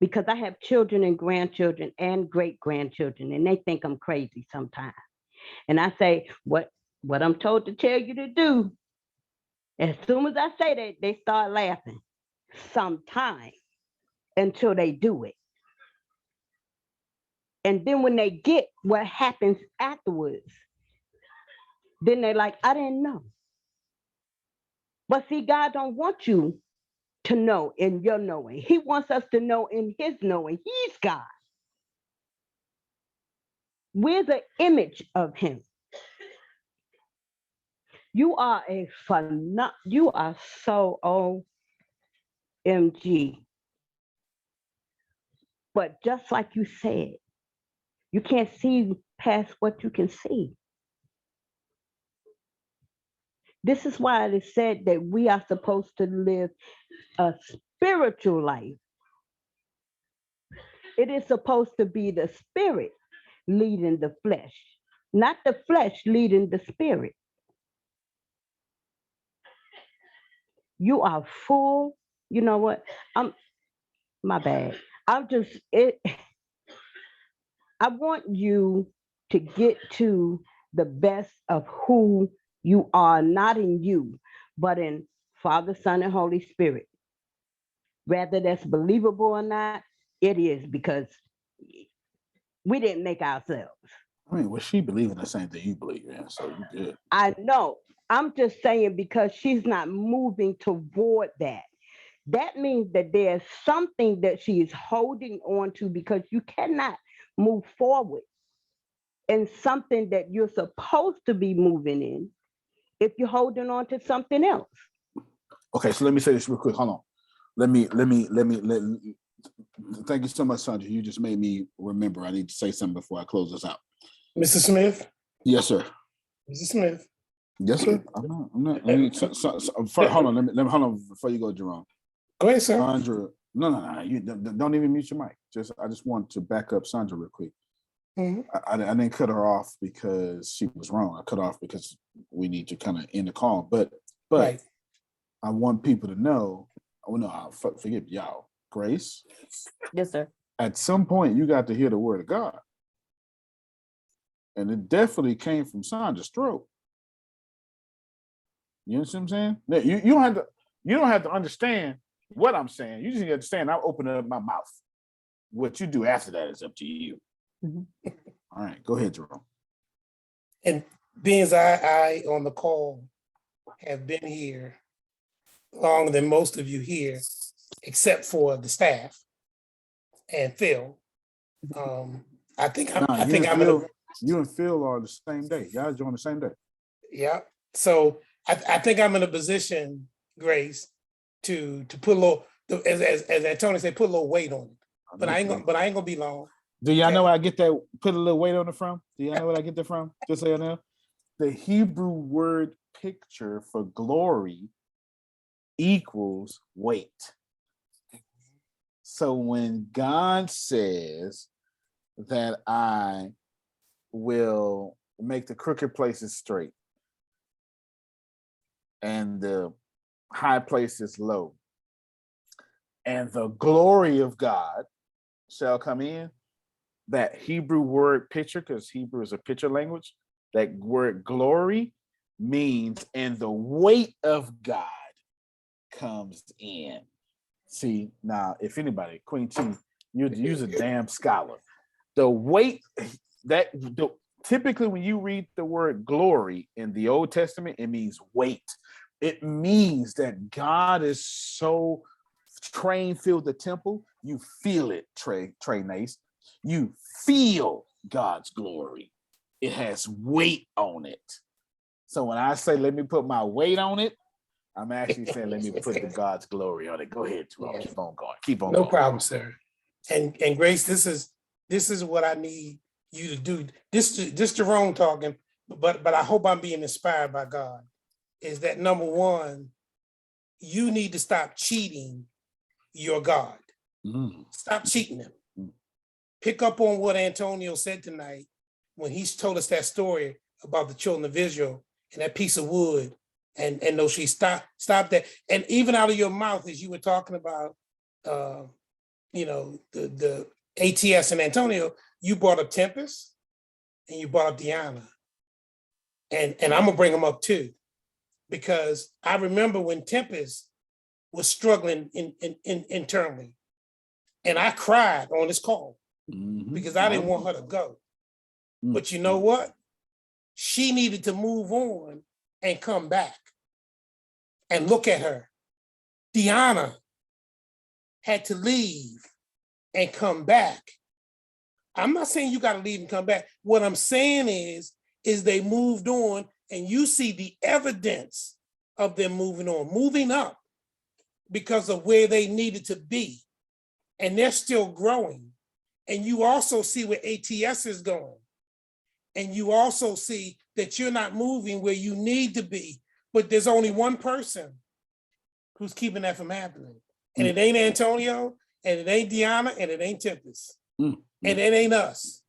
Because I have children and grandchildren and great-grandchildren, and they think I'm crazy sometimes. And I say, what I'm told to tell you to do, as soon as I say that, they start laughing sometime until they do it. And then when they get what happens afterwards, then they're like, I didn't know. But see, God don't want you to know in your knowing. He wants us to know in his knowing. He's God. We're the image of him. You are you are so OMG. But just like you said, you can't see past what you can see. This is why it is said that we are supposed to live a spiritual life. It is supposed to be the spirit leading the flesh, not the flesh leading the spirit. You are full. You know what? My bad. I want you to get to the best of who you are, not in you, but in Father, Son, and Holy Spirit. Whether that's believable or not, it is, because we didn't make ourselves. I mean, well, she believe in the same thing you believe in, so you good. I know. I'm just saying because she's not moving toward that. That means that there's something that she is holding on to because you cannot move forward in something that you're supposed to be moving in if you're holding on to something else. Okay, so let me say this real quick. Hold on. Thank you so much, Sandra. You just made me remember. I need to say something before I close this out. Mr. Smith? Yes, sir. Mr. Smith? Yes, sir. I'm not. I mean, hold on. Let me hold on before you go, Jerome. Go ahead, sir. Sandra, no. You don't even mute your mic. I just want to back up Sandra real quick. Mm-hmm. I didn't cut her off because she was wrong. I cut her off because we need to kind of end the call. But Right. I want people to know. Oh no, forgive y'all. Grace. Yes, sir. At some point, you got to hear the word of God, and it definitely came from Sandra's throat. You know what I'm saying? You don't have to understand what I'm saying. You just need to understand I'm opening up my mouth. What you do after that is up to you. Mm-hmm. All right, go ahead, Jerome. And being as I on the call have been here longer than most of you here, except for the staff and Phil. I think you and Phil are the same day. Y'all join the same day. Yeah. So I think I'm in a position, Grace, to put a little, as Antonio said, put a little weight on it. But I ain't gonna be long. Do y'all know where I get that? Put a little weight on it from? Do y'all know where I get that from? Just so you know, the Hebrew word picture for glory equals weight. So when God says that I will make the crooked places straight and the high places low, and the glory of God shall come in, that Hebrew word picture, because Hebrew is a picture language, that word glory means, and the weight of God comes in. See, now, if anybody, Queen T, you're a damn scholar. The weight, typically when you read the word glory in the Old Testament, it means weight. It means that God is so filled the temple, you feel it, Trey Nace. You feel God's glory. It has weight on it. So when I say, let me put my weight on it, I'm actually saying, let me put the God's glory on it. Go ahead, Jerome. Keep on going. Keep on going. No problem, sir. And Grace, this is what I need you to do. This Jerome talking, but I hope I'm being inspired by God. Is that number one, you need to stop cheating your God. Stop cheating him. Pick up on what Antonio said tonight when he told us that story about the children of Israel and that piece of wood. And no, she stop that. And even out of your mouth, as you were talking about, the ATS and Antonio, you brought up Tempest and you brought up Deanna. And I'm gonna bring them up too, because I remember when Tempest was struggling internally, and I cried on this call because I didn't want her to go. But you know what? She needed to move on and come back. And look at her. Deanna had to leave and come back. I'm not saying you got to leave and come back. What I'm saying is they moved on, and you see the evidence of them moving on, moving up because of where they needed to be. And they're still growing. And you also see where ATS is going. And you also see that you're not moving where you need to be, but there's only one person who's keeping that from happening. And it ain't Antonio, and it ain't Deanna, and it ain't Tempest. And it ain't us.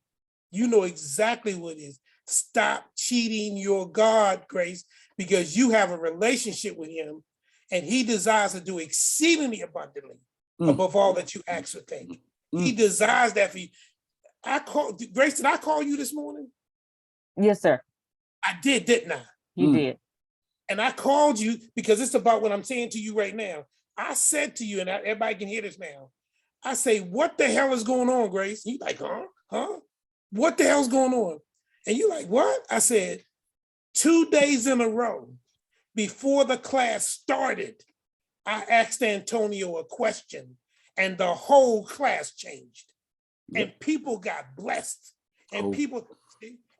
You know exactly what it is. Stop cheating your God, Grace, because you have a relationship with him, and he desires to do exceedingly abundantly above all that you ask or think. He desires that for you. Grace, did I call you this morning? Yes, sir. I did, didn't I? You did. And I called you because it's about what I'm saying to you right now. I said to you, and everybody can hear this now. I say, what the hell is going on, Grace? You like, huh? What the hell's going on? And you like, what? I said, 2 days in a row before the class started, I asked Antonio a question and the whole class changed. And people got blessed. And people,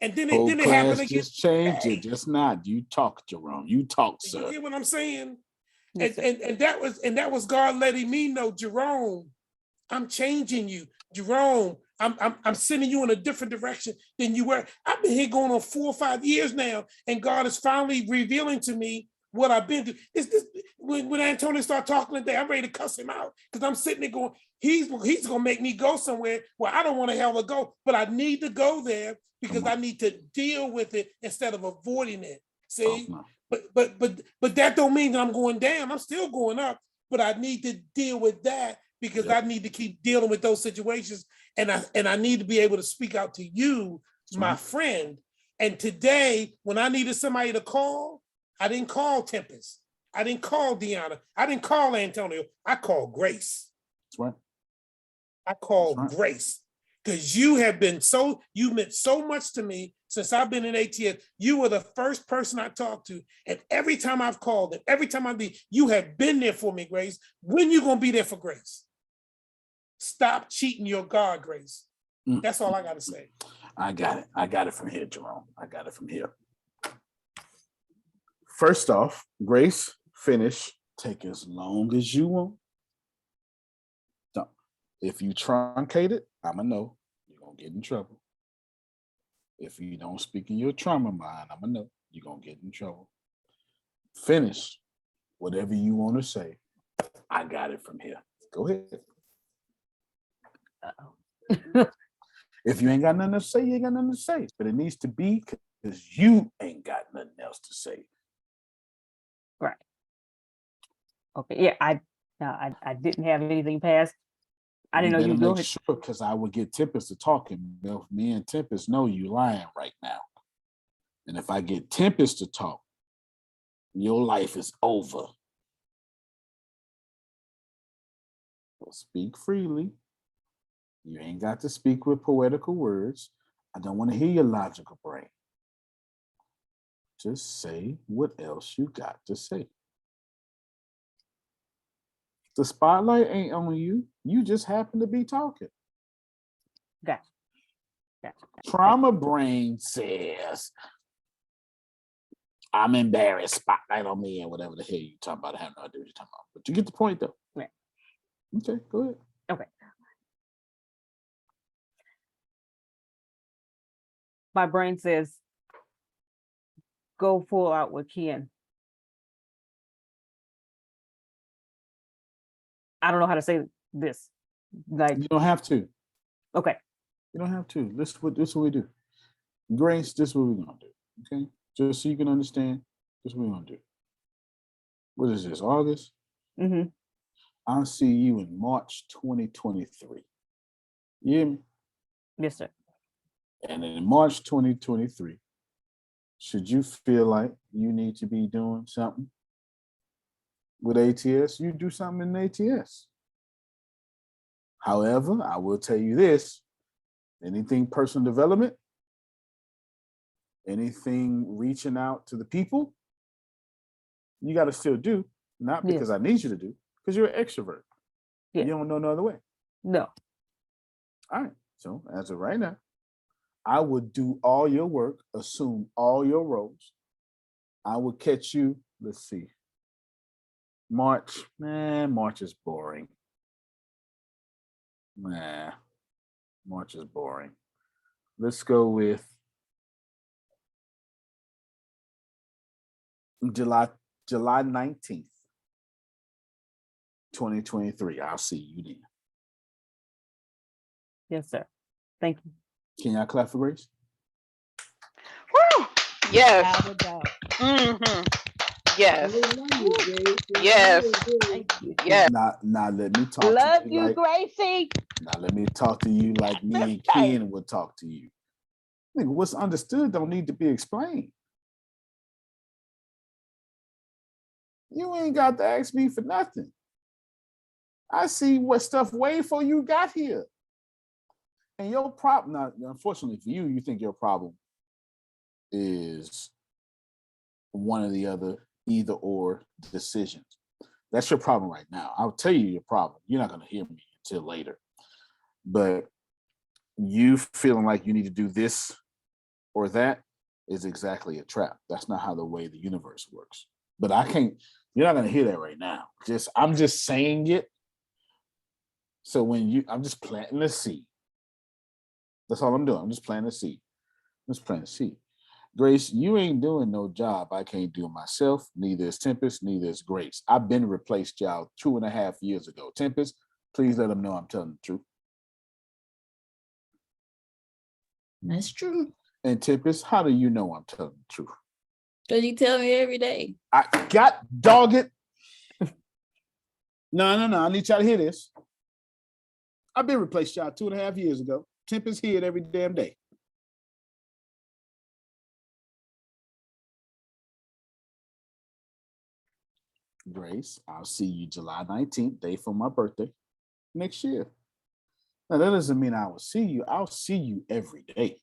and then Whole it happened class again. just changed it, just not. You talk, Jerome. You talk, You sir. get what I'm saying? Yes, And that was God letting me know, Jerome, I'm changing you. Jerome, I'm sending you in a different direction than you were. I've been here going on 4 or 5 years now, and God is finally revealing to me what I've been through. When Antonio started talking today, I'm ready to cuss him out because I'm sitting there going, he's gonna make me go somewhere where I don't want to hell to go, but I need to go there because I need to deal with it instead of avoiding it. See, but that don't mean that I'm going down. I'm still going up, but I need to deal with that because I need to keep dealing with those situations, and I need to be able to speak out to you, my friend. And today, when I needed somebody to call, I didn't call Tempest. I didn't call Deanna. I didn't call Antonio. I called Grace. That's right. I called Grace because you meant so much to me since I've been in ATS. You were the first person I talked to. And every time I've called and every time you have been there for me, Grace. When you gonna be there for Grace? Stop cheating your God, Grace. That's all I gotta say. I got it. I got it from here, Jerome. I got it from here. First off, Grace, finish. Take as long as you want. Don't. If you truncate it, I'm a no. You're gonna get in trouble. If you don't speak in your trauma mind, I'm a no. You're gonna get in trouble. Finish whatever you want to say. I got it from here. Go ahead. If you ain't got nothing to say, you ain't got nothing to say. But it needs to be because you ain't got nothing else to say. Right. Okay. Yeah, I didn't have anything past. I didn't know you better go make sure because I would get Tempest to talking. Me and Tempest know you lying right now. And if I get Tempest to talk, your life is over. So speak freely. You ain't got to speak with poetical words. I don't want to hear your logical brain. Just say what else you got to say. The spotlight ain't on you. You just happen to be talking. Gotcha. Trauma brain says, I'm embarrassed, spotlight on me, and whatever the hell you talking about. I have no idea what you're talking about. But you get the point, though. Right. Okay, go ahead. Okay. My brain says, go full out with Ken. I don't know how to say this. Like, you don't have to. Okay. You don't have to. This is what we do. Grace, this is what we're gonna do. Okay? Just so you can understand, this is what we're gonna do. What is this? August? Mm-hmm. I'll see you in March 2023. You hear me? Yes, sir. And in March 2023, should you feel like you need to be doing something with ATS, you do something in ATS. However, I will tell you this, anything personal development, anything reaching out to the people, you got to still do, not because I need you to do, because you're an extrovert. You don't know no other way. No. All right. So as of right now, I would do all your work, assume all your roles. I would catch you, let's see, March. March is boring. March is boring. Let's go with July 19th, 2023. I'll see you then. Yes, sir. Thank you. Can y'all clap for Grace? Woo! Yes. Mm-hmm. Yes. Yes. Yes. Now let me talk Love to you, like, Gracie. now let me talk to you like me and Ken would talk to you. Nigga, what's understood don't need to be explained. You ain't got to ask me for nothing. I see what stuff way before you got here. And your problem, now, unfortunately for you, you think your problem is one or the other, either or decisions. That's your problem right now. I'll tell you your problem. You're not going to hear me until later. But you feeling like you need to do this or that is exactly a trap. That's not how the way the universe works. But I can't, you're not going to hear that right now. I'm just saying it. So I'm just planting the seed. That's all I'm doing. I'm just planting the seed. Just planting the seed. Grace, you ain't doing no job I can't do myself. Neither is Tempest, neither is Grace. I've been replaced y'all 2.5 years ago. Tempest, please let them know I'm telling the truth. That's true. And Tempest, how do you know I'm telling the truth? Because you tell me every day. I got dog it. No. I need y'all to hear this. I've been replaced y'all 2.5 years ago. Tempest here every damn day. Grace, I'll see you July 19th, day for my birthday, next year. Now, that doesn't mean I will see you. I'll see you every day.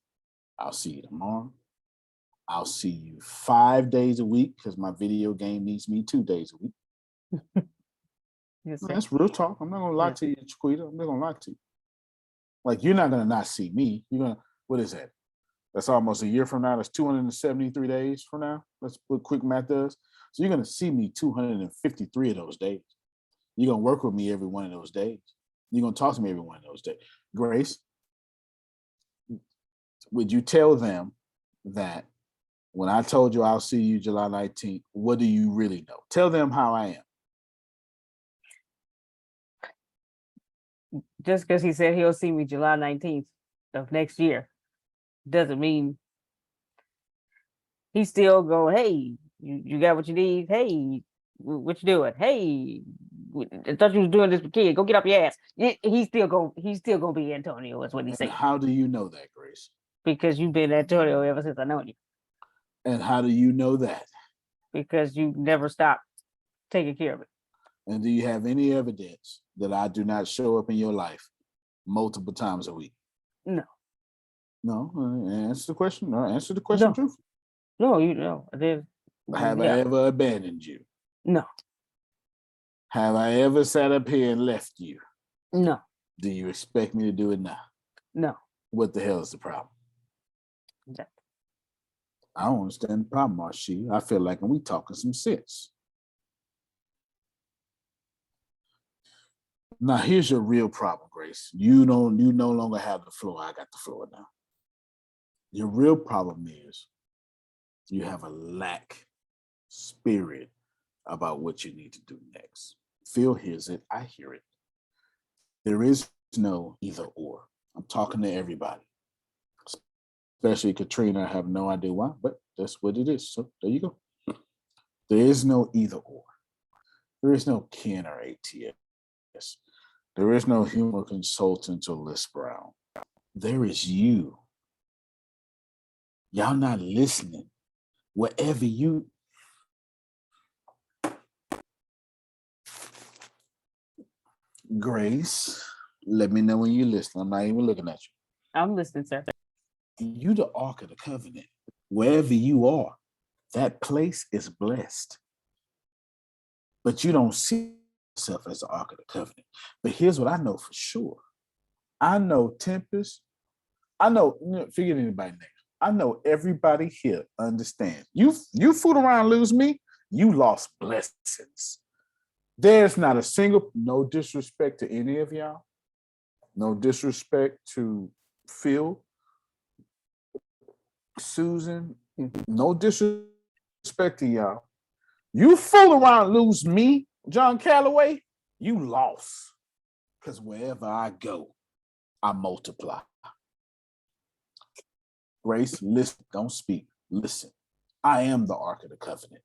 I'll see you tomorrow. I'll see you 5 days a week because my video game needs me 2 days a week. Yes, that's real talk. I'm not going to lie to you, Chiquita. I'm not going to lie to you. Like, you're not going to not see me. You're going to, what is that? That's almost a year from now. That's 273 days from now. That's what quick math does. So you're going to see me 253 of those days. You're going to work with me every one of those days. You're going to talk to me every one of those days. Grace, would you tell them that when I told you I'll see you July 19th, what do you really know? Tell them how I am. Just because he said he'll see me July 19th of next year doesn't mean he still go, hey, you got what you need? Hey, what you doing? Hey, I thought you was doing this for kids. Go get up your ass. He's still gonna be Antonio, is what he's saying. How do you know that, Grace? Because you've been Antonio ever since I know you. And how do you know that? Because you never stopped taking care of it. And do you have any evidence that I do not show up in your life multiple times a week? No. No. Answer the question. No, answer the question No. truthfully. No, you know. Have I ever abandoned you? No. Have I ever sat up here and left you? No. Do you expect me to do it now? No. What the hell is the problem? Exactly. I don't understand the problem, Archie. I feel like we talking some sense. Now, here's your real problem, Grace. You no longer have the floor. I got the floor now. Your real problem is you have a lack spirit about what you need to do next. Phil hears it. I hear it. There is no either or. I'm talking to everybody, especially Katrina. I have no idea why, but that's what it is. So there you go. There is no either or. There is no Ken or ATS. There is no humor consultant or Les Brown. There is you. Y'all not listening. Wherever you. Grace, let me know when you listen. I'm not even looking at you. I'm listening, sir. You the Ark of the Covenant. Wherever you are, that place is blessed. But you don't see yourself as the Ark of the Covenant. But here's what I know for sure. I know Tempest. I know, forget anybody name. I know everybody here understands. You fool around, lose me, you lost blessings. There's not a single, no disrespect to any of y'all. No disrespect to Phil, Susan, no disrespect to y'all. You fool around, lose me, John Calloway, you lost. Because wherever I go, I multiply. Grace, listen, don't speak, listen. I am the Ark of the Covenant.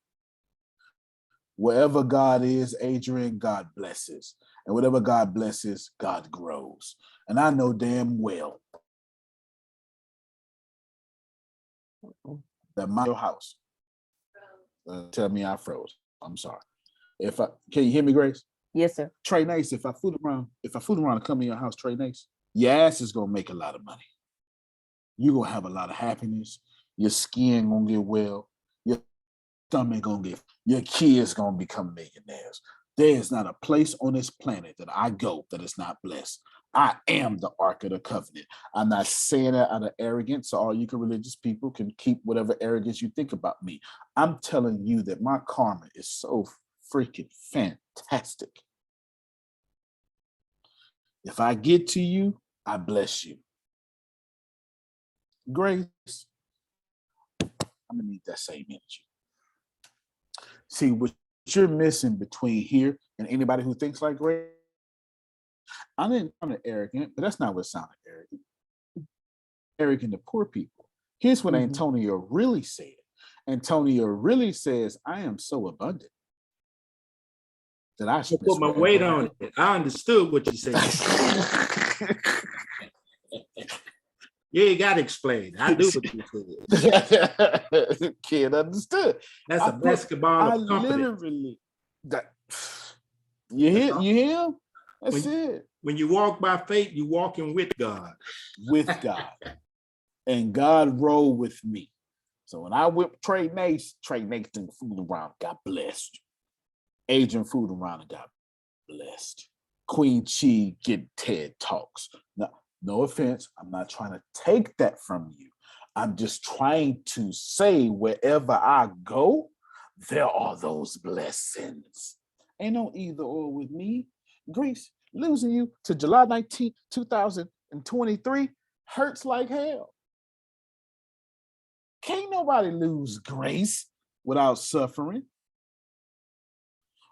Wherever God is, Adrian, God blesses. And whatever God blesses, God grows. And I know damn well that my house, tell me I froze. I'm sorry. Can you hear me, Grace? Yes, sir. Trey Nace, if I fool around and come in your house, Trey Nace, your ass is gonna make a lot of money. You're gonna have a lot of happiness. Your skin gonna get well. Your stomach gonna get. Your kids gonna become millionaires. There is not a place on this planet that I go that is not blessed. I am the Ark of the Covenant. I'm not saying that out of arrogance, so all you can religious people can keep whatever arrogance you think about me. I'm telling you that my karma is so freaking fantastic. If I get to you, I bless you. Grace, I'm gonna need that same energy. See, what you're missing between here and anybody who thinks like Grace, I didn't sound arrogant, but that's not what sounded arrogant. Arrogant to poor people. Here's what Antonio really said. Antonio really says, I am so abundant that I should put my weight on it. I understood what you said. You ain't got to explain. I do what you said. Kid understood. That's a basketball of confidence. Literally. You hear? That's it. When you walk by faith, you're walking with God. With God. And God rolled with me. So when I whipped Trey Nace didn't fool around, got blessed. Agent food around and got blessed. Queen Chi get TED Talks. No offense, I'm not trying to take that from you. I'm just trying to say wherever I go, there are those blessings. Ain't no either or with me. Grace, losing you to July 19, 2023 hurts like hell. Can't nobody lose grace without suffering.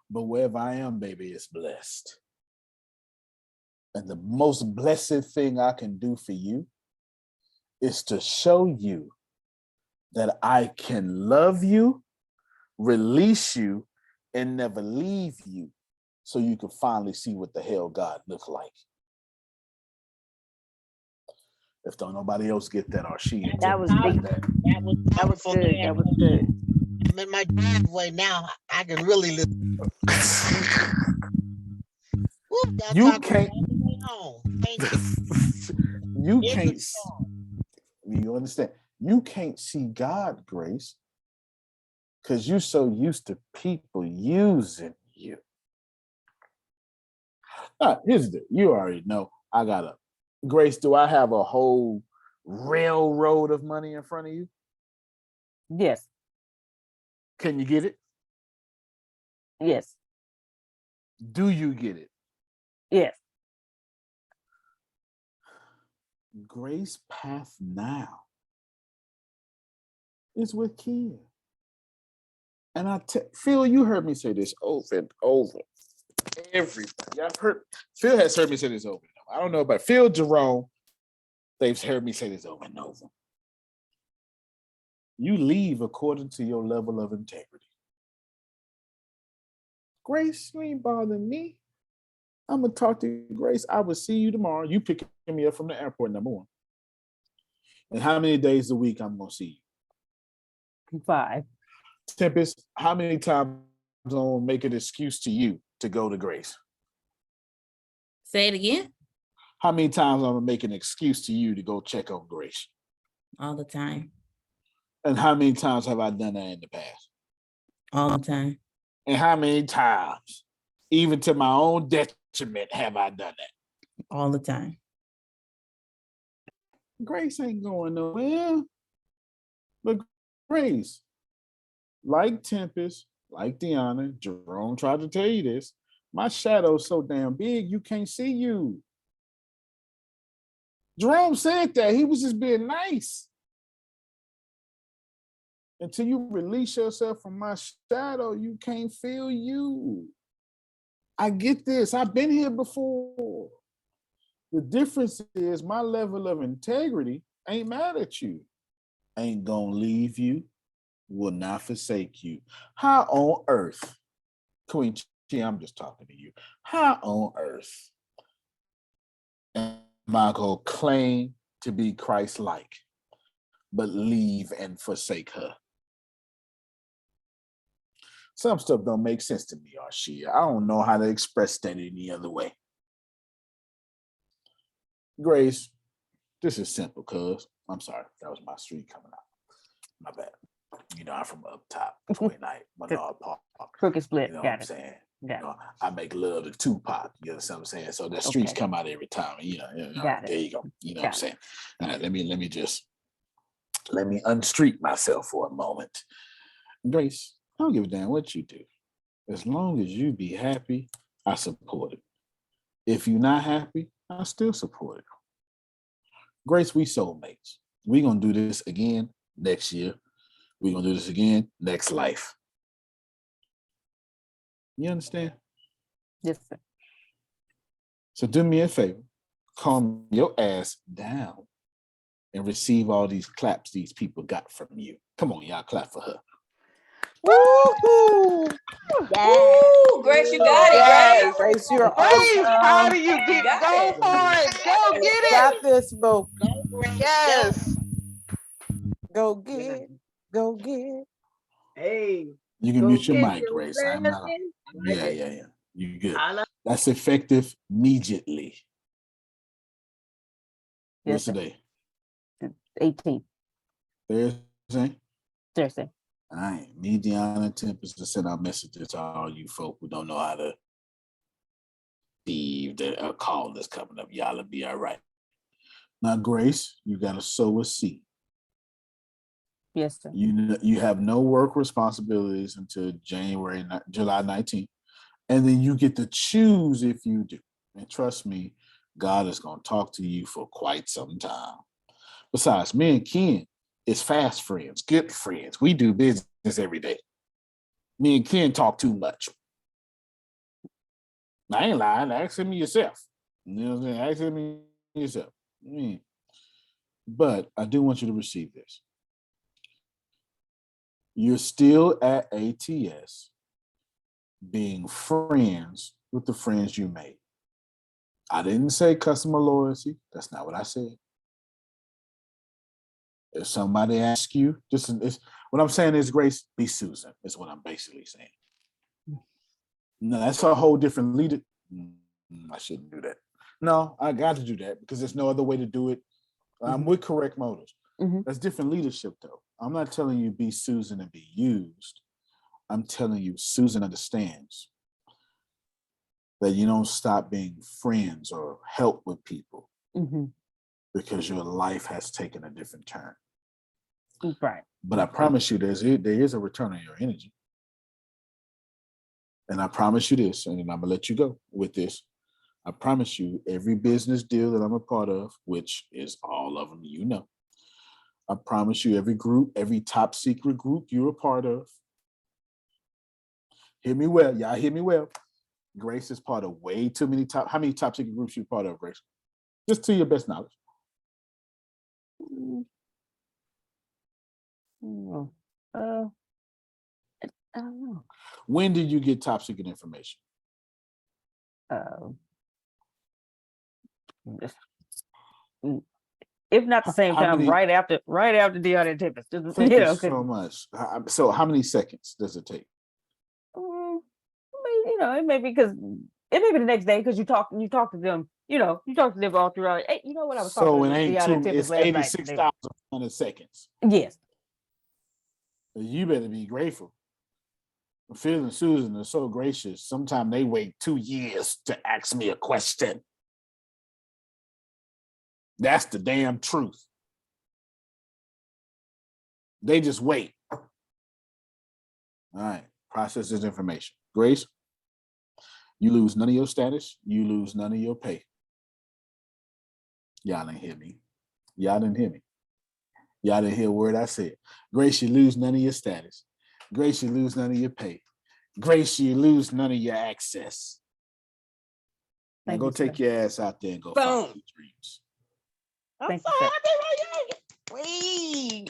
But wherever I am, baby, is blessed. And the most blessed thing I can do for you is to show you that I can love you, release you, and never leave you so you can finally see what the hell God looks like. If don't nobody else get that, or she that was deep. That was good. That was good. I'm in my driveway now. I can really listen. You can't. You can't. You understand? You can't see God, Grace, because you're so used to people using you. Here's the. You already know. I got a. Grace, do I have a whole railroad of money in front of you? Yes. Can you get it? Yes. Do you get it? Yes. Grace path now is with Kia. And Phil, you heard me say this over and over. Everybody, I've heard, Phil has heard me say this over and over. I don't know about Phil, Jerome, they've heard me say this over and over. You leave according to your level of integrity. Grace, you ain't bothering me. I'm going to talk to you, Grace. I will see you tomorrow. You picking me up from the airport, number one. And how many days a week I'm going to see you? 5. Tempest, how many times I'm going to make an excuse to you to go to Grace? Say it again. How many times I'm going to make an excuse to you to go check on Grace? All the time. And how many times have I done that in the past? All the time. And how many times, even to my own detriment, have I done that? All the time. Grace ain't going nowhere. But Grace, like Tempest, like Deanna, Jerome tried to tell you this, my shadow's so damn big, you can't see you. Jerome said that. He was just being nice. Until you release yourself from my shadow, you can't feel you. I get this. I've been here before. The difference is my level of integrity ain't mad at you. Ain't gonna leave you, will not forsake you. How on earth, Queen Chi, I'm just talking to you. How on earth am I gonna claim to be Christ-like, but leave and forsake her? Some stuff don't make sense to me, Arshia. I don't know how to express that any other way. Grace, this is simple, cuz. I'm sorry, that was my street coming out. My bad. You know, I'm from up top, 29th, Menard Park. Crooked split. You know Got what I'm it. saying? Got You know, I make love to Tupac. You understand what I'm saying? So the streets Okay. come out every time. You know, Got it. there you go. You know Got what I'm saying? All right, let me unstreak myself for a moment. Grace, I don't give a damn what you do. As long as you be happy, I support it. If you're not happy, I still support it. Grace, we soulmates. We're gonna do this again next year. We're gonna do this again next life. You understand? Yes, sir. So do me a favor, calm your ass down and receive all these claps these people got from you. Come on, y'all clap for her. Woo-hoo. Woo, Grace, you got it, Yes. Grace. Grace, you're Grace, how awesome. do you get? got Go it. for it. Go You get it. got this, boo. Yes. Go get, go get. Hey, You can go mute your get mic, your Grace. I'm not. blessing. I like it. Yeah. You good. I like That's effective immediately. Yes, What's sir. today? 18th. Thursday? Thursday. All right. Me, Deanna, and Tempest to send out messages to all you folk who don't know how to receive a call that's coming up. Y'all will be all right. Now, Grace, you got to sow a seed. Yes, sir. You have no work responsibilities until July 19th. And then you get to choose if you do. And trust me, God is going to talk to you for quite some time. Besides, me and Ken is fast friends, good friends. We do business every day. Me and Ken talk too much. I ain't lying. Ask him yourself. You know what I'm saying? Ask him yourself. But I do want you to receive this. You're still at ATS being friends with the friends you made. I didn't say customer loyalty. That's not what I said. If somebody asks you, what I'm saying is, Grace, be Susan, is what I'm basically saying. No, that's a whole different leader. I shouldn't do that. No, I got to do that because there's no other way to do it. With correct motives. That's different leadership, though. I'm not telling you be Susan and be used. I'm telling you, Susan understands that you don't stop being friends or help with people because your life has taken a different turn. Right. But I promise you, there is a return on your energy. And I promise you this, and then I'm going to let you go with this. I promise you, every business deal that I'm a part of, which is all of them, you know, I promise you, every group, every top secret group you're a part of, hear me well, y'all hear me well. Grace is part of way too many how many top secret groups you're part of, Grace? Just to your best knowledge. I don't know. When did you get top secret information? If not the same time, right after Deanna and Tempest. Thank you so much. So how many seconds does it take? It may be because it may be the next day because you talk to them. You talk to them all throughout. Hey, you know what I was talking to Deanna and Tempest last night. It's 86,100 seconds. Yes. You better be grateful. Phil and Susan are so gracious. Sometimes they wait 2 years to ask me a question. That's the damn truth. They just wait. All right. Process this information. Grace, you lose none of your status. You lose none of your pay. Y'all didn't hear me. Y'all didn't hear me. Y'all didn't hear a word I said. Grace, you lose none of your status. Grace, you lose none of your pay. Grace, you lose none of your access. Now go take your ass out there and go follow your dreams. I'm so happy for you. Please.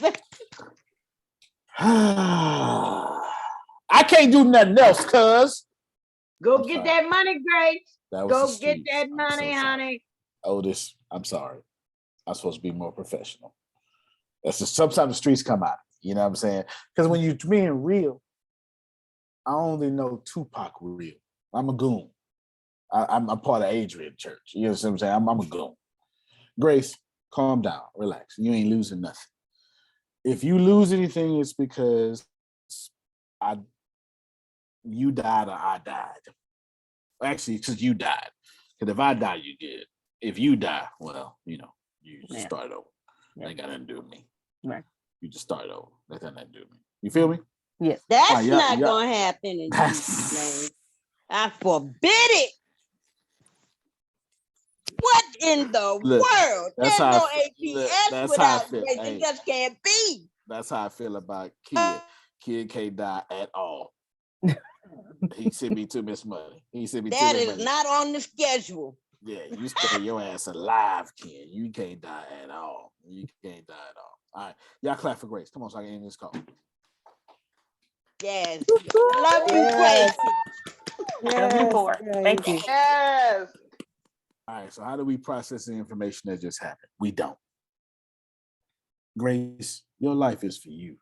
I can't do nothing else, cuz. Go get that money, Grace. Go get streets. that money, honey. Otis, I'm sorry. I'm supposed to be more professional. That's just sometimes the streets come out. You know what I'm saying? Because when you're being real, I only know Tupac real. I'm a goon. I'm a part of Adrian Church. You know what I'm saying? I'm a goon. Grace, Calm down, relax. You ain't losing nothing. If you lose anything, it's because you died or I died. Actually, because you died. Because if I die, you good. If you die, well, you just start over. That ain't got nothing to do with me. Right. You just start over. That got nothing to do with me. You feel me? Yes. That's not gonna happen in Jesus' name. I forbid it. What in the world? That's There's how no I APS that's how I without feel. grace. Hey, It just can't be. that's how I feel about Kid. Kid can't die at all. He sent me too much money. He sent me too That much is money. not on the schedule. Yeah, you stay your ass alive, kid. You can't die at all. You can't die at all. All right. Y'all clap for Grace. Come on, so I can end this call. Yes. Love you, Grace. Love you for it. Thank you. Yes. All right. So how do we process the information that just happened? We don't. Grace, your life is for you.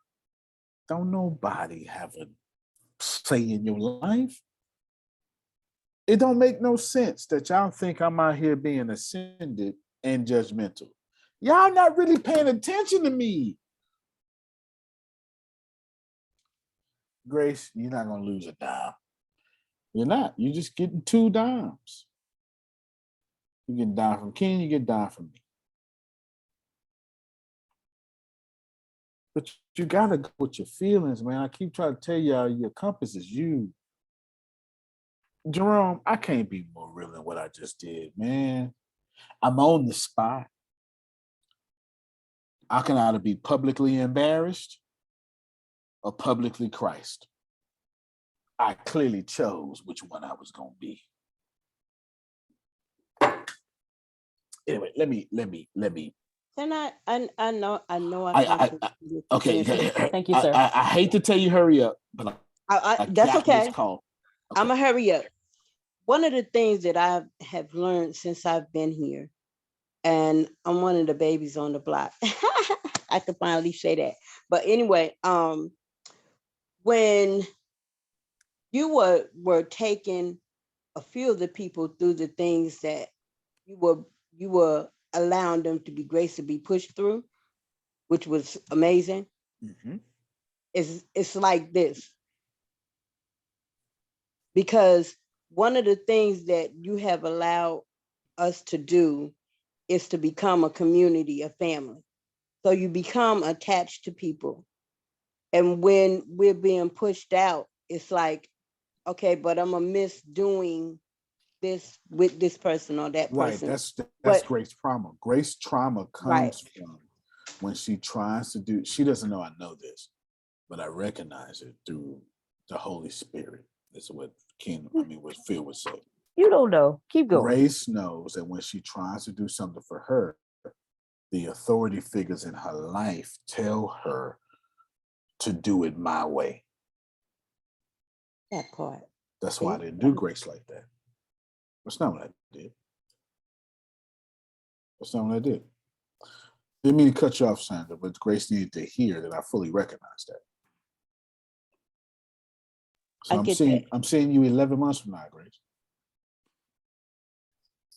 Don't nobody have a say in your life. It don't make no sense that y'all think I'm out here being ascended and judgmental. Y'all not really paying attention to me. Grace, you're not going to lose a dime. You're not. You're just getting 2 dimes. You get a dime from Ken, you get a dime from me. But you got to go with your feelings, man. I keep trying to tell y'all your compass is you. Jerome, I can't be more real than what I just did, man. I'm on the spot. I can either be publicly embarrassed or publicly Christ. I clearly chose which one I was going to be. Anyway, let me. Can I know Okay. Thank you, sir. I hate to tell you hurry up, but that's got okay. this call. Okay. I'm gonna hurry up. One of the things that I have learned since I've been here, and I'm one of the babies on the block. I can finally say that. But anyway, when you were taking a few of the people through the things that you were allowing them to be graced to be pushed through, which was amazing. Mm-hmm. It's like this. Because one of the things that you have allowed us to do is to become a community, a family. So you become attached to people. And when we're being pushed out, it's like, okay, but I'm gonna miss doing this with this person or that Right. person. That's Grace trauma. Grace trauma comes Right. from when she tries to do, she doesn't know I know this, but I recognize it through the Holy Spirit. That's what what Phil would say. You don't know. Keep going. Grace knows that when she tries to do something for her, the authority figures in her life tell her to do it my way. That part. That's why I didn't do Grace like that. That's not what I did. That's not what I did. Didn't mean to cut you off, Sandra, but Grace needed to hear that I fully recognize that. So I'm seeing you 11 months from now, Grace.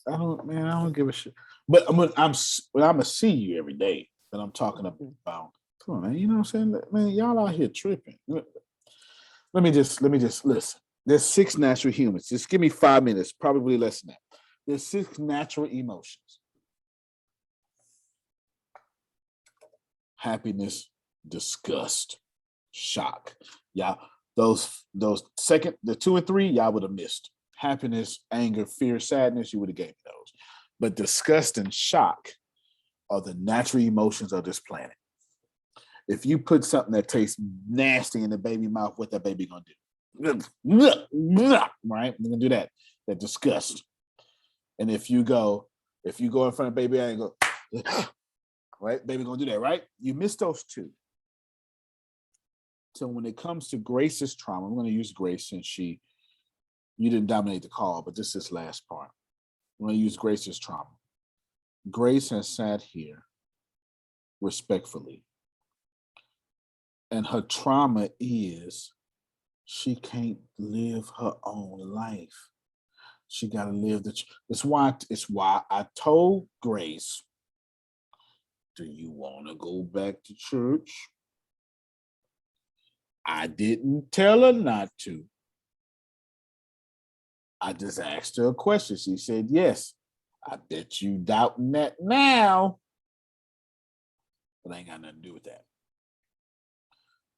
I don't give a shit. But I'm gonna see you every day. That I'm talking about. Come on, man. You know what I'm saying? Man, y'all out here tripping. Let me just listen. There's 6 natural humans. Just give me 5 minutes, probably less than that. There's 6 natural emotions. Happiness, disgust, shock. Y'all, those second, the 2 and 3, y'all would have missed. Happiness, anger, fear, sadness, you would have gave me those. But disgust and shock are the natural emotions of this planet. If you put something that tastes nasty in the baby mouth, what that baby gonna do? Right? We're gonna do that. That disgust. And if you go in front of baby and go, right? Baby gonna do that, right? You miss those 2. So when it comes to Grace's trauma, I'm gonna use Grace since you didn't dominate the call, but this is last part. I'm gonna use Grace's trauma. Grace has sat here respectfully. And her trauma is she can't live her own life. She got to live it's why I told Grace Do you want to go back to church? I didn't tell her not to. I just asked her a question. She said yes. I bet you doubting that now. But I ain't got nothing to do with that.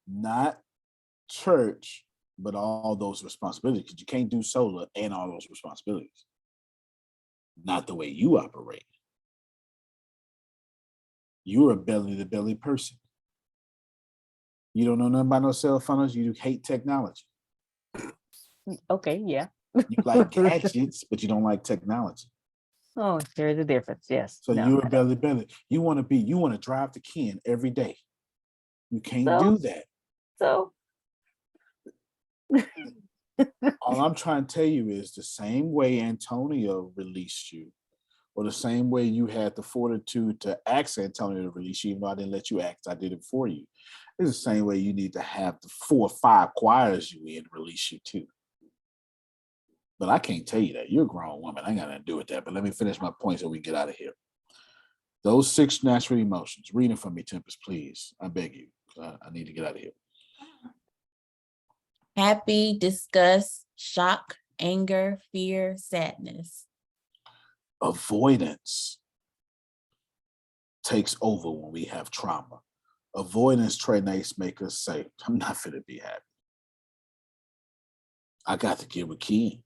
Not church, but all those responsibilities. Because you can't do solar and all those responsibilities. Not the way you operate. You're a belly-to-belly person. You don't know nothing about no cell phones. You hate technology. Okay, yeah. You like gadgets, but you don't like technology. Oh, there's a difference. Yes. So No, you're a I don't. belly-belly. You want to drive to Ken every day. You can't So? do that. So All I'm trying to tell you is the same way Antonio released you, or the same way you had the fortitude to ask Antonio to release you, even though I didn't let you ask, I did it for you. It's the same way you need to have the 4 or 5 choirs you in release you too. But I can't tell you that. You're a grown woman. I ain't got nothing to do with that. But let me finish my point so we get out of here. Those 6 natural emotions. Read it for me, Tempest, please. I beg you. I need to get out of here. Happy, disgust, shock, anger, fear, sadness. Avoidance takes over when we have trauma. Avoidance traits make us say, I'm not fit to be happy. I got to get with Ken.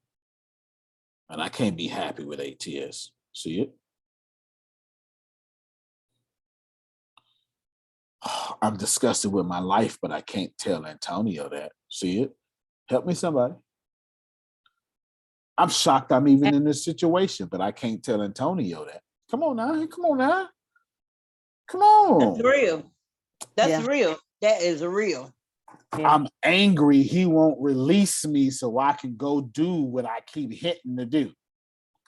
And I can't be happy with ATS. See it? I'm disgusted with my life, but I can't tell Antonio that. See it? Help me, somebody. I'm shocked I'm even in this situation, but I can't tell Antonio that. Come on now. Come on now. Come on. That's real. That's Yeah. real. That is real. Yeah. I'm angry he won't release me so I can go do what I keep hitting to do.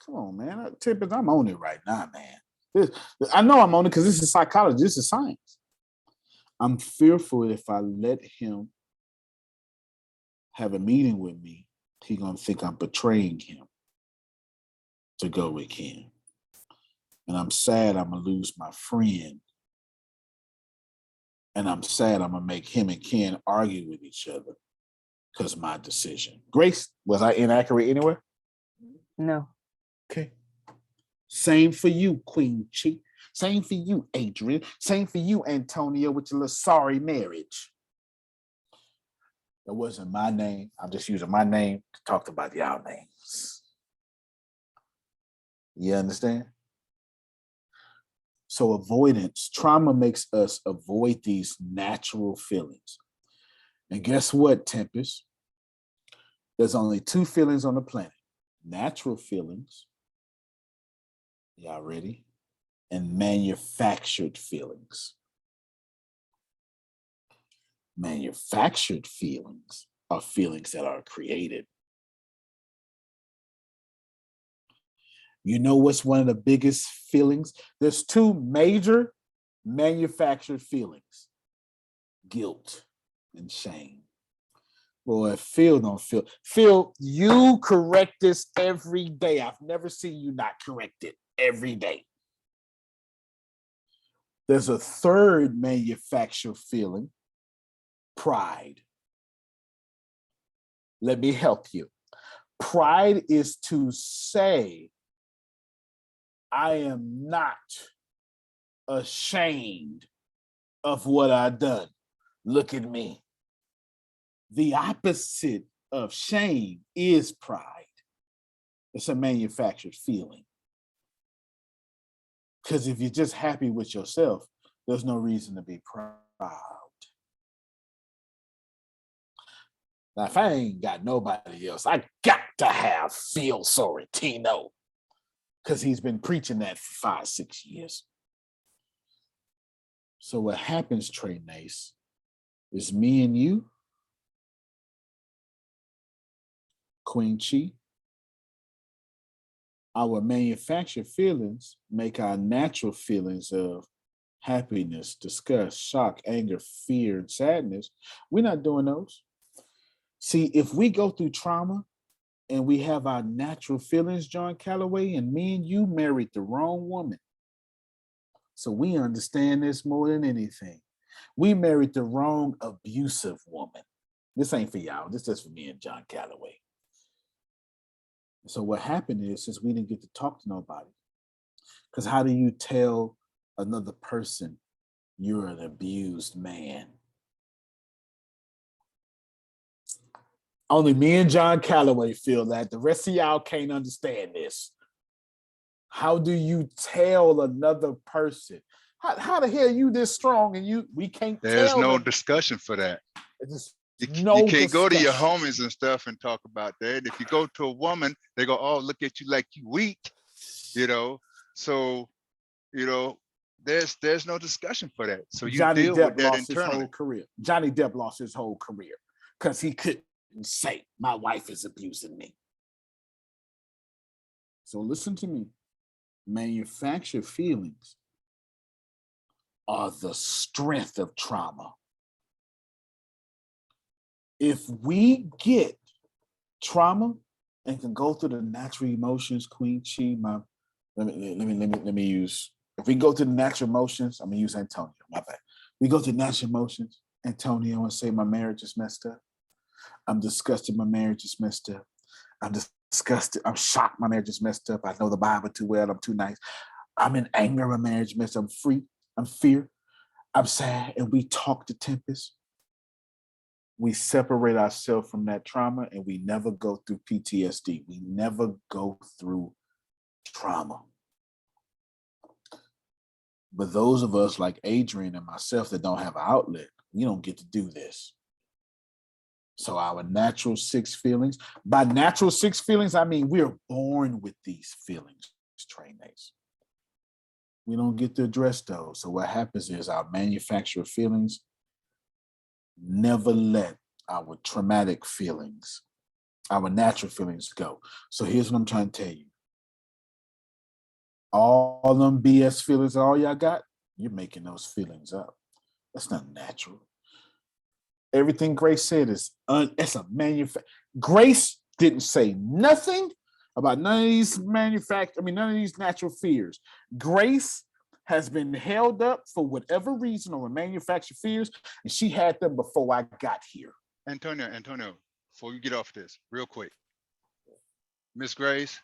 Come on, man. Tempest, I'm on it right now, man. I know I'm on it because this is psychology. This is science. I'm fearful if I let him have a meeting with me, he's going to think I'm betraying him to go with Ken. And I'm sad I'm going to lose my friend. And I'm sad I'm going to make him and Ken argue with each other because of my decision. Grace, was I inaccurate anywhere? No. Okay. Same for you, Queen Chi. Same for you, Adrian. Same for you, Antonio, with your little sorry marriage. That wasn't my name. I'm just using my name to talk about y'all names. You understand? So avoidance, trauma makes us avoid these natural feelings. And guess what, Tempest? There's only 2 feelings on the planet. Natural feelings. Y'all ready? And manufactured feelings. Manufactured feelings are feelings that are created. You know what's one of the biggest feelings? There's 2 major manufactured feelings: guilt and shame. Boy, Phil don't feel. Phil, you correct this every day. I've never seen you not correct it every day. There's a 3rd manufactured feeling: pride. Let me help you. Pride is to say, I am not ashamed of what I've done. Look at me. The opposite of shame is pride. It's a manufactured feeling. Because if you're just happy with yourself, there's no reason to be proud. Now, if I ain't got nobody else, I got to have Phil Sorrentino, because he's been preaching that for 5-6 years. So what happens, Trey Nace, is me and you, Queen Chi, our manufactured feelings make our natural feelings of happiness, disgust, shock, anger, fear, and sadness. We're not doing those. See, if we go through trauma and we have our natural feelings, John Calloway, and me and you married the wrong woman. So we understand this more than anything. We married the wrong abusive woman. This ain't for y'all. This is for me and John Calloway. So what happened is, since we didn't get to talk to nobody, because how do you tell another person you're an abused man? Only me and John Calloway feel that. The rest of y'all can't understand this. How do you tell another person? How the hell are you this strong and we can't There's tell no them? discussion for that. No You can't go to your discussion. homies and stuff and talk about that. If you go to a woman, they go, oh, look at you like you weak, you know? So, you know, there's no discussion for that. So you Johnny deal with Depp that lost his internally. whole career. Johnny Depp lost his whole career because he couldn't say, my wife is abusing me. So listen to me. Manufactured feelings are the strength of trauma. If we get trauma and can go through the natural emotions, Queen Chi, let me use, if we go to the natural emotions, I'm gonna use Antonio, my bad. We go to natural emotions, Antonio, and say my marriage is messed up. I'm disgusted, my marriage is messed up. I'm disgusted, I'm shocked, my marriage is messed up. I know the Bible too well, I'm too nice. I'm in anger, my marriage is messed up. I'm free, I'm fear, I'm sad, and we talk to Tempest. We separate ourselves from that trauma and we never go through PTSD. We never go through trauma. But those of us like Adrian and myself that don't have an outlet, we don't get to do this. So our natural six feelings, by natural six feelings, I mean we're born with these feelings, trainees. We don't get to address those. So what happens is our manufactured feelings never let our traumatic feelings, our natural feelings go. So here's what I'm trying to tell you. All them BS feelings, all y'all got, you're making those feelings up. That's not natural. Everything Grace said is, it's a Grace didn't say nothing about none of these none of these natural fears. Grace has been held up for whatever reason over manufactured fears, and she had them before I got here. Antonio, before you get off this, real quick. Miss Grace,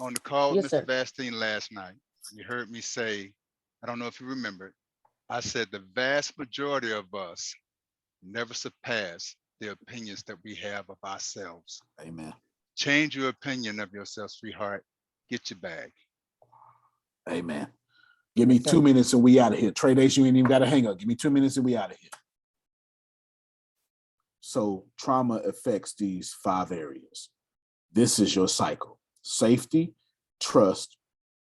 on the call with Yes, Mr. sir. Bastine last night, you heard me say, I don't know if you remember, I said the vast majority of us never surpass the opinions that we have of ourselves. Amen. Change your opinion of yourself, sweetheart. Get your bag. Amen. Give me 2 minutes and we out of here. Trey Days, you ain't even got to hang up. Give me 2 minutes and we out of here. So trauma affects these 5 areas. This is your cycle. Safety, trust,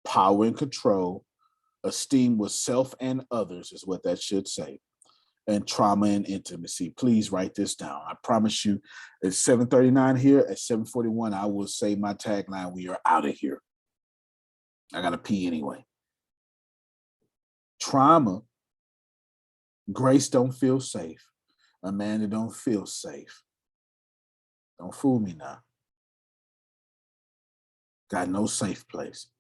power and control, esteem with self and others is what that should say, and trauma and intimacy. Please write this down. I promise you, at 7:39 here, at 7:41, I will say my tagline, we are out of here. I got to pee anyway. Trauma, Grace don't feel safe. Amanda don't feel safe. Don't fool me now. Got no safe place.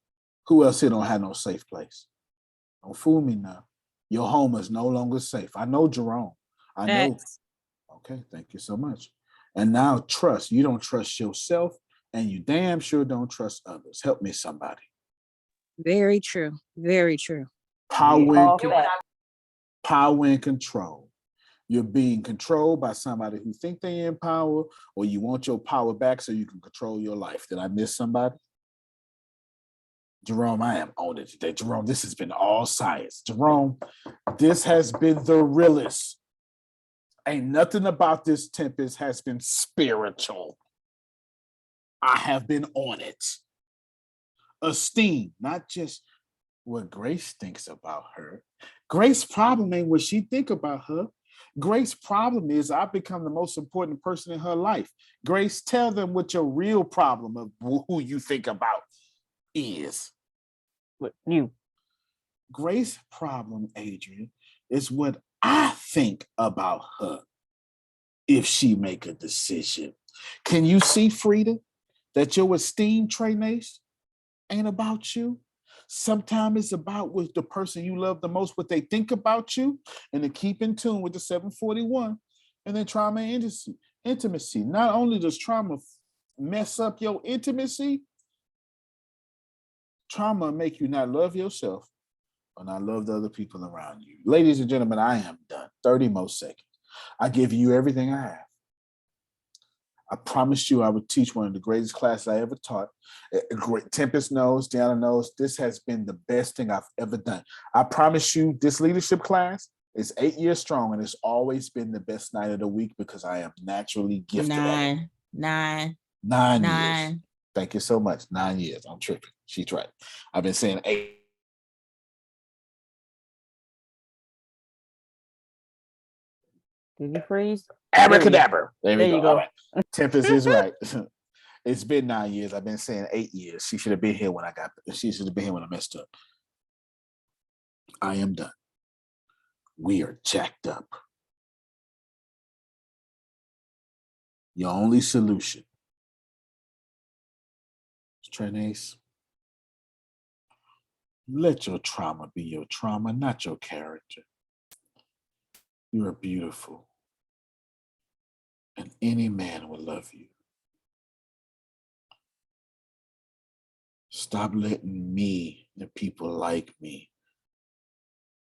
Who else here don't have no safe place? Don't fool me now. Your home is no longer safe. I know, Jerome. I know. Okay, thank you so much. And now trust. You don't trust yourself, and you damn sure don't trust others. Help me, somebody. Very true. Very true. Power and control. You're being controlled by somebody who think they're in power, or you want your power back so you can control your life. Did I miss somebody? Jerome, I am on it today. Jerome, this has been all science. Jerome, this has been the realest. Ain't nothing about this Tempest has been spiritual. I have been on it. Esteem, not just what Grace thinks about her. Grace's problem ain't what she think about her. Grace's problem is I've become the most important person in her life. Grace, tell them what your real problem of who you think about is. What you? Grace's problem, Adrian, is what I think about her if she make a decision. Can you see, Frida, that your esteem, Trey Nace, ain't about you? Sometimes it's about with the person you love the most, what they think about you, and to keep in tune with the 741. And then trauma and intimacy. Not only does trauma mess up your intimacy, trauma make you not love yourself or not love the other people around you. Ladies and gentlemen, I am done. 30 more seconds. I give you everything I have. I promised you I would teach one of the greatest classes I ever taught. Tempest knows, Deanna knows, this has been the best thing I've ever done. I promise you this leadership class is 8 years strong, and it's always been the best night of the week because I am naturally gifted. Nine. 9 years. Thank you so much. 9 years. I'm tripping. She's right. I've been saying 8. Did you freeze? Abracadabra. There we you go. go. All right. Tempest is right. It's been 9 years. I've been saying 8 years. She should have been here when she should have been here when I messed up. I am done. We are jacked up. Your only solution, Trinace, let your trauma be your trauma, not your character. You are beautiful, and any man will love you. Stop letting me and people like me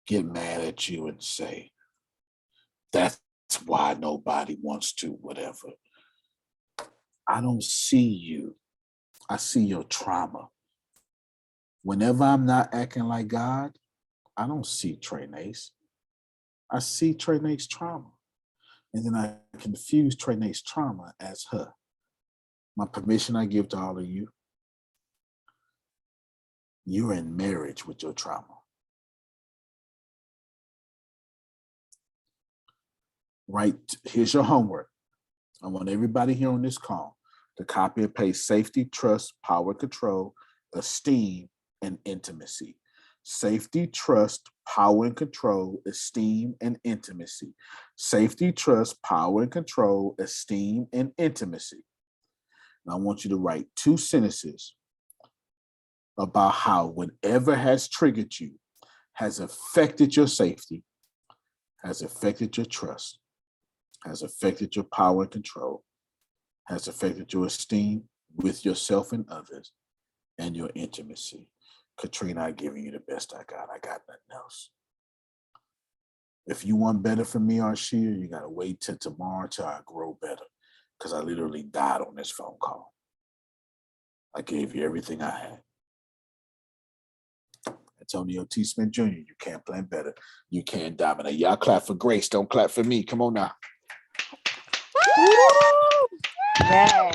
get mad at you and say, that's why nobody wants to, whatever. I don't see you. I see your trauma. Whenever I'm not acting like God, I don't see Trinace. I see Trinace's trauma. And then I confuse Trinace's trauma as her. My permission I give to all of you. You're in marriage with your trauma. Right, here's your homework. I want everybody here on this call to copy and paste safety, trust, power, control, esteem, and intimacy. Safety, trust, power and control, esteem, and intimacy. Safety, trust, power and control, esteem, and intimacy. And I want you to write 2 sentences about how whatever has triggered you has affected your safety, has affected your trust, has affected your power and control, has affected your esteem with yourself and others, and your intimacy. Katrina, I giving you the best I got. I got nothing else. If you want better from me, Arshia, you gotta wait till tomorrow till I grow better, because I literally died on this phone call. I gave you everything I had. Antonio T. Smith Jr., you can't plan better. You can't dominate. Y'all clap for Grace. Don't clap for me. Come on now. Yeah.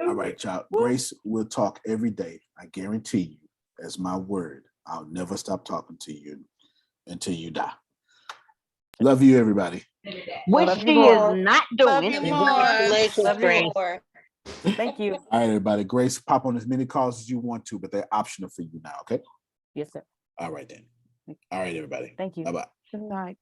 All right, y'all. Grace will talk every day. I guarantee you, as my word, I'll never stop talking to you until you die. Love you, everybody. Which she is not Love doing. you more. Congratulations, Love you Grace. more. Thank you. All right, everybody. Grace, pop on as many calls as you want to, but they're optional for you now, okay? Yes, sir. All right, then. All right, everybody. Thank you. Bye-bye. Good night.